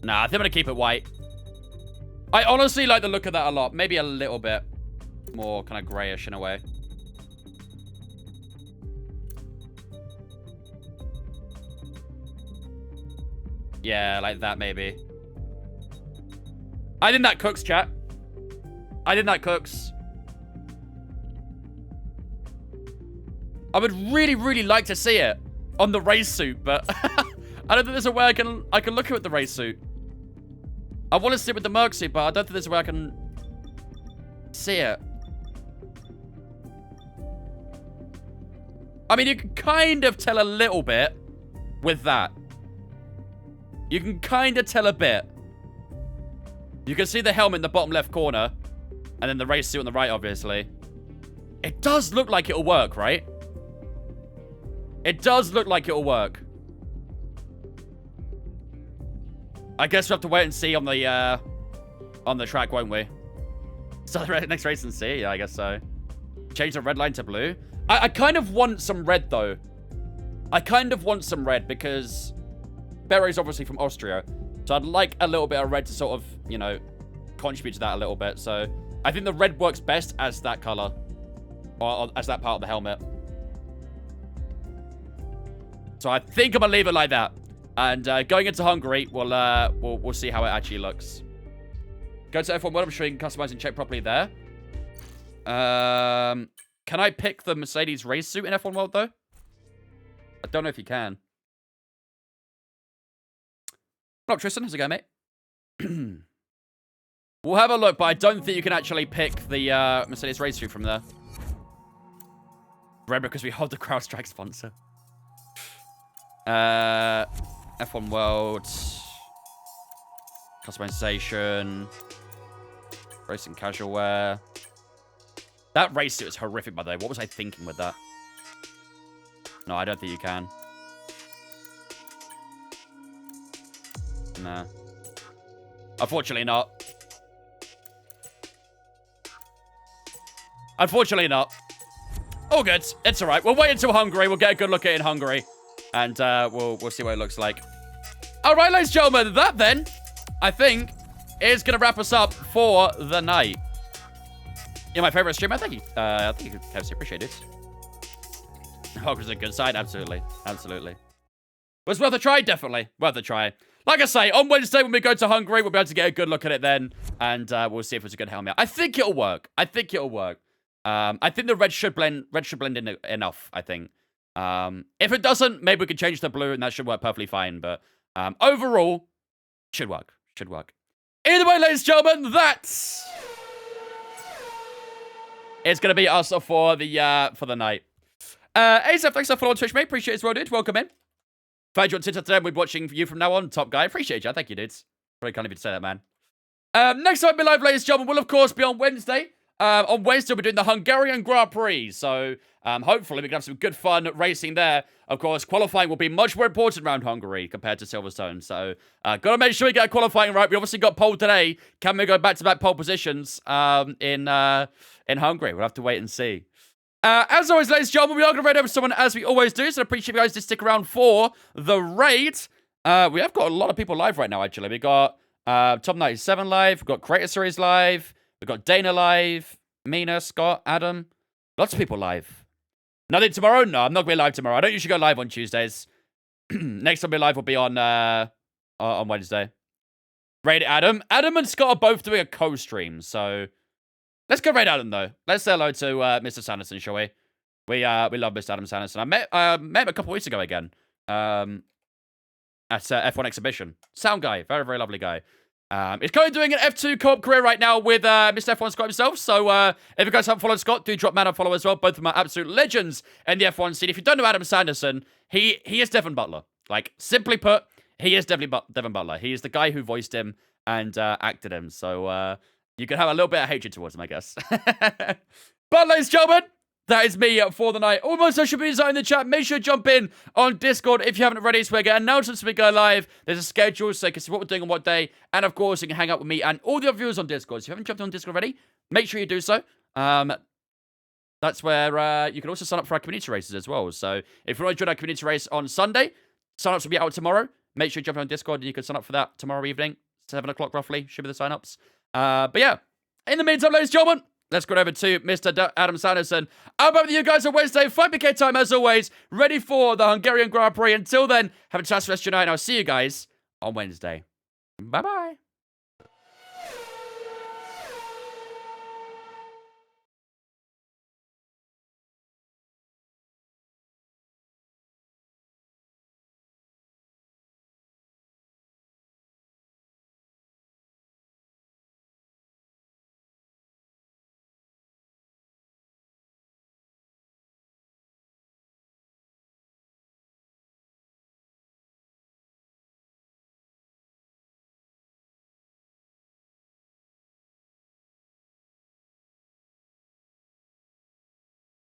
Nah, I think I'm going to keep it white. I honestly like the look of that a lot. Maybe a little bit more kind of grayish in a way. Yeah, like that maybe. I think that cooks, chat. I think that cooks. I would really, really like to see it on the race suit, but I don't think there's a way I can look at the race suit. I want to see it with the Merc suit, but I don't think there's a way I can see it. I mean, you can kind of tell a little bit with that. You can kind of tell a bit. You can see the helmet in the bottom left corner. And then the race suit on the right, obviously. It does look like it'll work, right? It does look like it'll work. I guess we'll have to wait and see on the track, won't we? Start the next race and see. Yeah, I guess so. Change the red line to blue. I kind of want some red, though. I kind of want some red because Bero's obviously from Austria. So I'd like a little bit of red to sort of, you know, contribute to that a little bit. So I think the red works best as that color. Or as that part of the helmet. So I think I'm going to leave it like that. And going into Hungary, we'll see how it actually looks. Go to F1 World. I'm sure you can customize and check properly there. Can I pick the Mercedes race suit in F1 World, though? I don't know if you can. Hello, Tristan. How's it going, mate? We'll have a look, but I don't think you can actually pick the Mercedes race suit from there. Remember, because we hold the CrowdStrike sponsor. F1 World. Customization. Racing casual wear. That race suit is horrific, by the way. What was I thinking with that? No, I don't think you can. Nah. Unfortunately not. Unfortunately not. All good. It's alright. We'll wait until Hungary. We'll get a good look at it in Hungary. And we'll see what it looks like. Alright, ladies and gentlemen. That then, I think, is going to wrap us up for the night. You're my favorite streamer. Thank you. I think you can appreciate it. Hogwarts is a good side. Absolutely. Absolutely. Was worth a try. Definitely. Worth a try. Like I say, on Wednesday when we go to Hungary, we'll be able to get a good look at it then. And we'll see if it's a good helmet. I think it'll work. I think it'll work. I think the red should blend in enough, I think. If it doesn't, maybe we could change the blue and that should work perfectly fine. But overall, should work. Should work. Either way, ladies and gentlemen, that's... It's going to be us for the night. ASAP, thanks for following Twitch, mate. Appreciate it as well, dude. Welcome in. Find you on Twitter today. We'll be watching you from now on, top guy. Appreciate you. Thank you, dudes. Very kind of you to say that, man. Next time, be live, ladies and gentlemen, will of course be on Wednesday. On Wednesday, we're doing the Hungarian Grand Prix. So, hopefully, we can have some good fun racing there. Of course, qualifying will be much more important around Hungary compared to Silverstone. So, gotta make sure we get qualifying right. We obviously got pole today. Can we go back-to-back pole positions in Hungary? We'll have to wait and see. As always, ladies and gentlemen, we are going to raid over someone as we always do. So, I appreciate you guys to stick around for the raid. We have got a lot of people live right now, actually. We got Top 97 live. We've got Creator Series live. We've got Dana live, Mina, Scott, Adam. Lots of people live. Nothing tomorrow? No, I'm not going to be live tomorrow. I don't usually go live on Tuesdays. Next time I'll be live will be on Wednesday. Raid Adam. Adam and Scott are both doing a co-stream, so... Let's go raid Adam, though. Let's say hello to Mr. Sanderson, shall we? We love Mr. Adam Sanderson. I met him a couple weeks ago again. At F1 Exhibition. Sound guy. Very, very lovely guy. He's currently doing an F2 co-op career right now with Mr. F1 Scott himself. So if you guys haven't followed Scott, do drop man and follow as well. Both of them are absolute legends in the F1 scene. If you don't know Adam Sanderson, he is Devon Butler. Like, simply put, he is definitely Devon Butler. He is the guy who voiced him and acted him. So you can have a little bit of hatred towards him, I guess. But ladies and gentlemen, that is me for the night. All my social medias are in the chat. Make sure to jump in on Discord if you haven't already. So we get announcements when we go live. There's a schedule so you can see what we're doing on what day. And of course, you can hang out with me and all the other viewers on Discord. So if you haven't jumped on Discord already, make sure you do so. That's where you can also sign up for our community races as well. So if you want to join our community race on Sunday, sign-ups will be out tomorrow. Make sure you jump on Discord and you can sign up for that tomorrow evening. 7 o'clock roughly should be the sign-ups. But yeah, in the meantime, ladies and gentlemen, let's go over to Mr. Adam Sanderson. I'll be with you guys on Wednesday. 5PK time, as always. Ready for the Hungarian Grand Prix. Until then, have a fantastic rest of your night, and I'll see you guys on Wednesday. Bye-bye.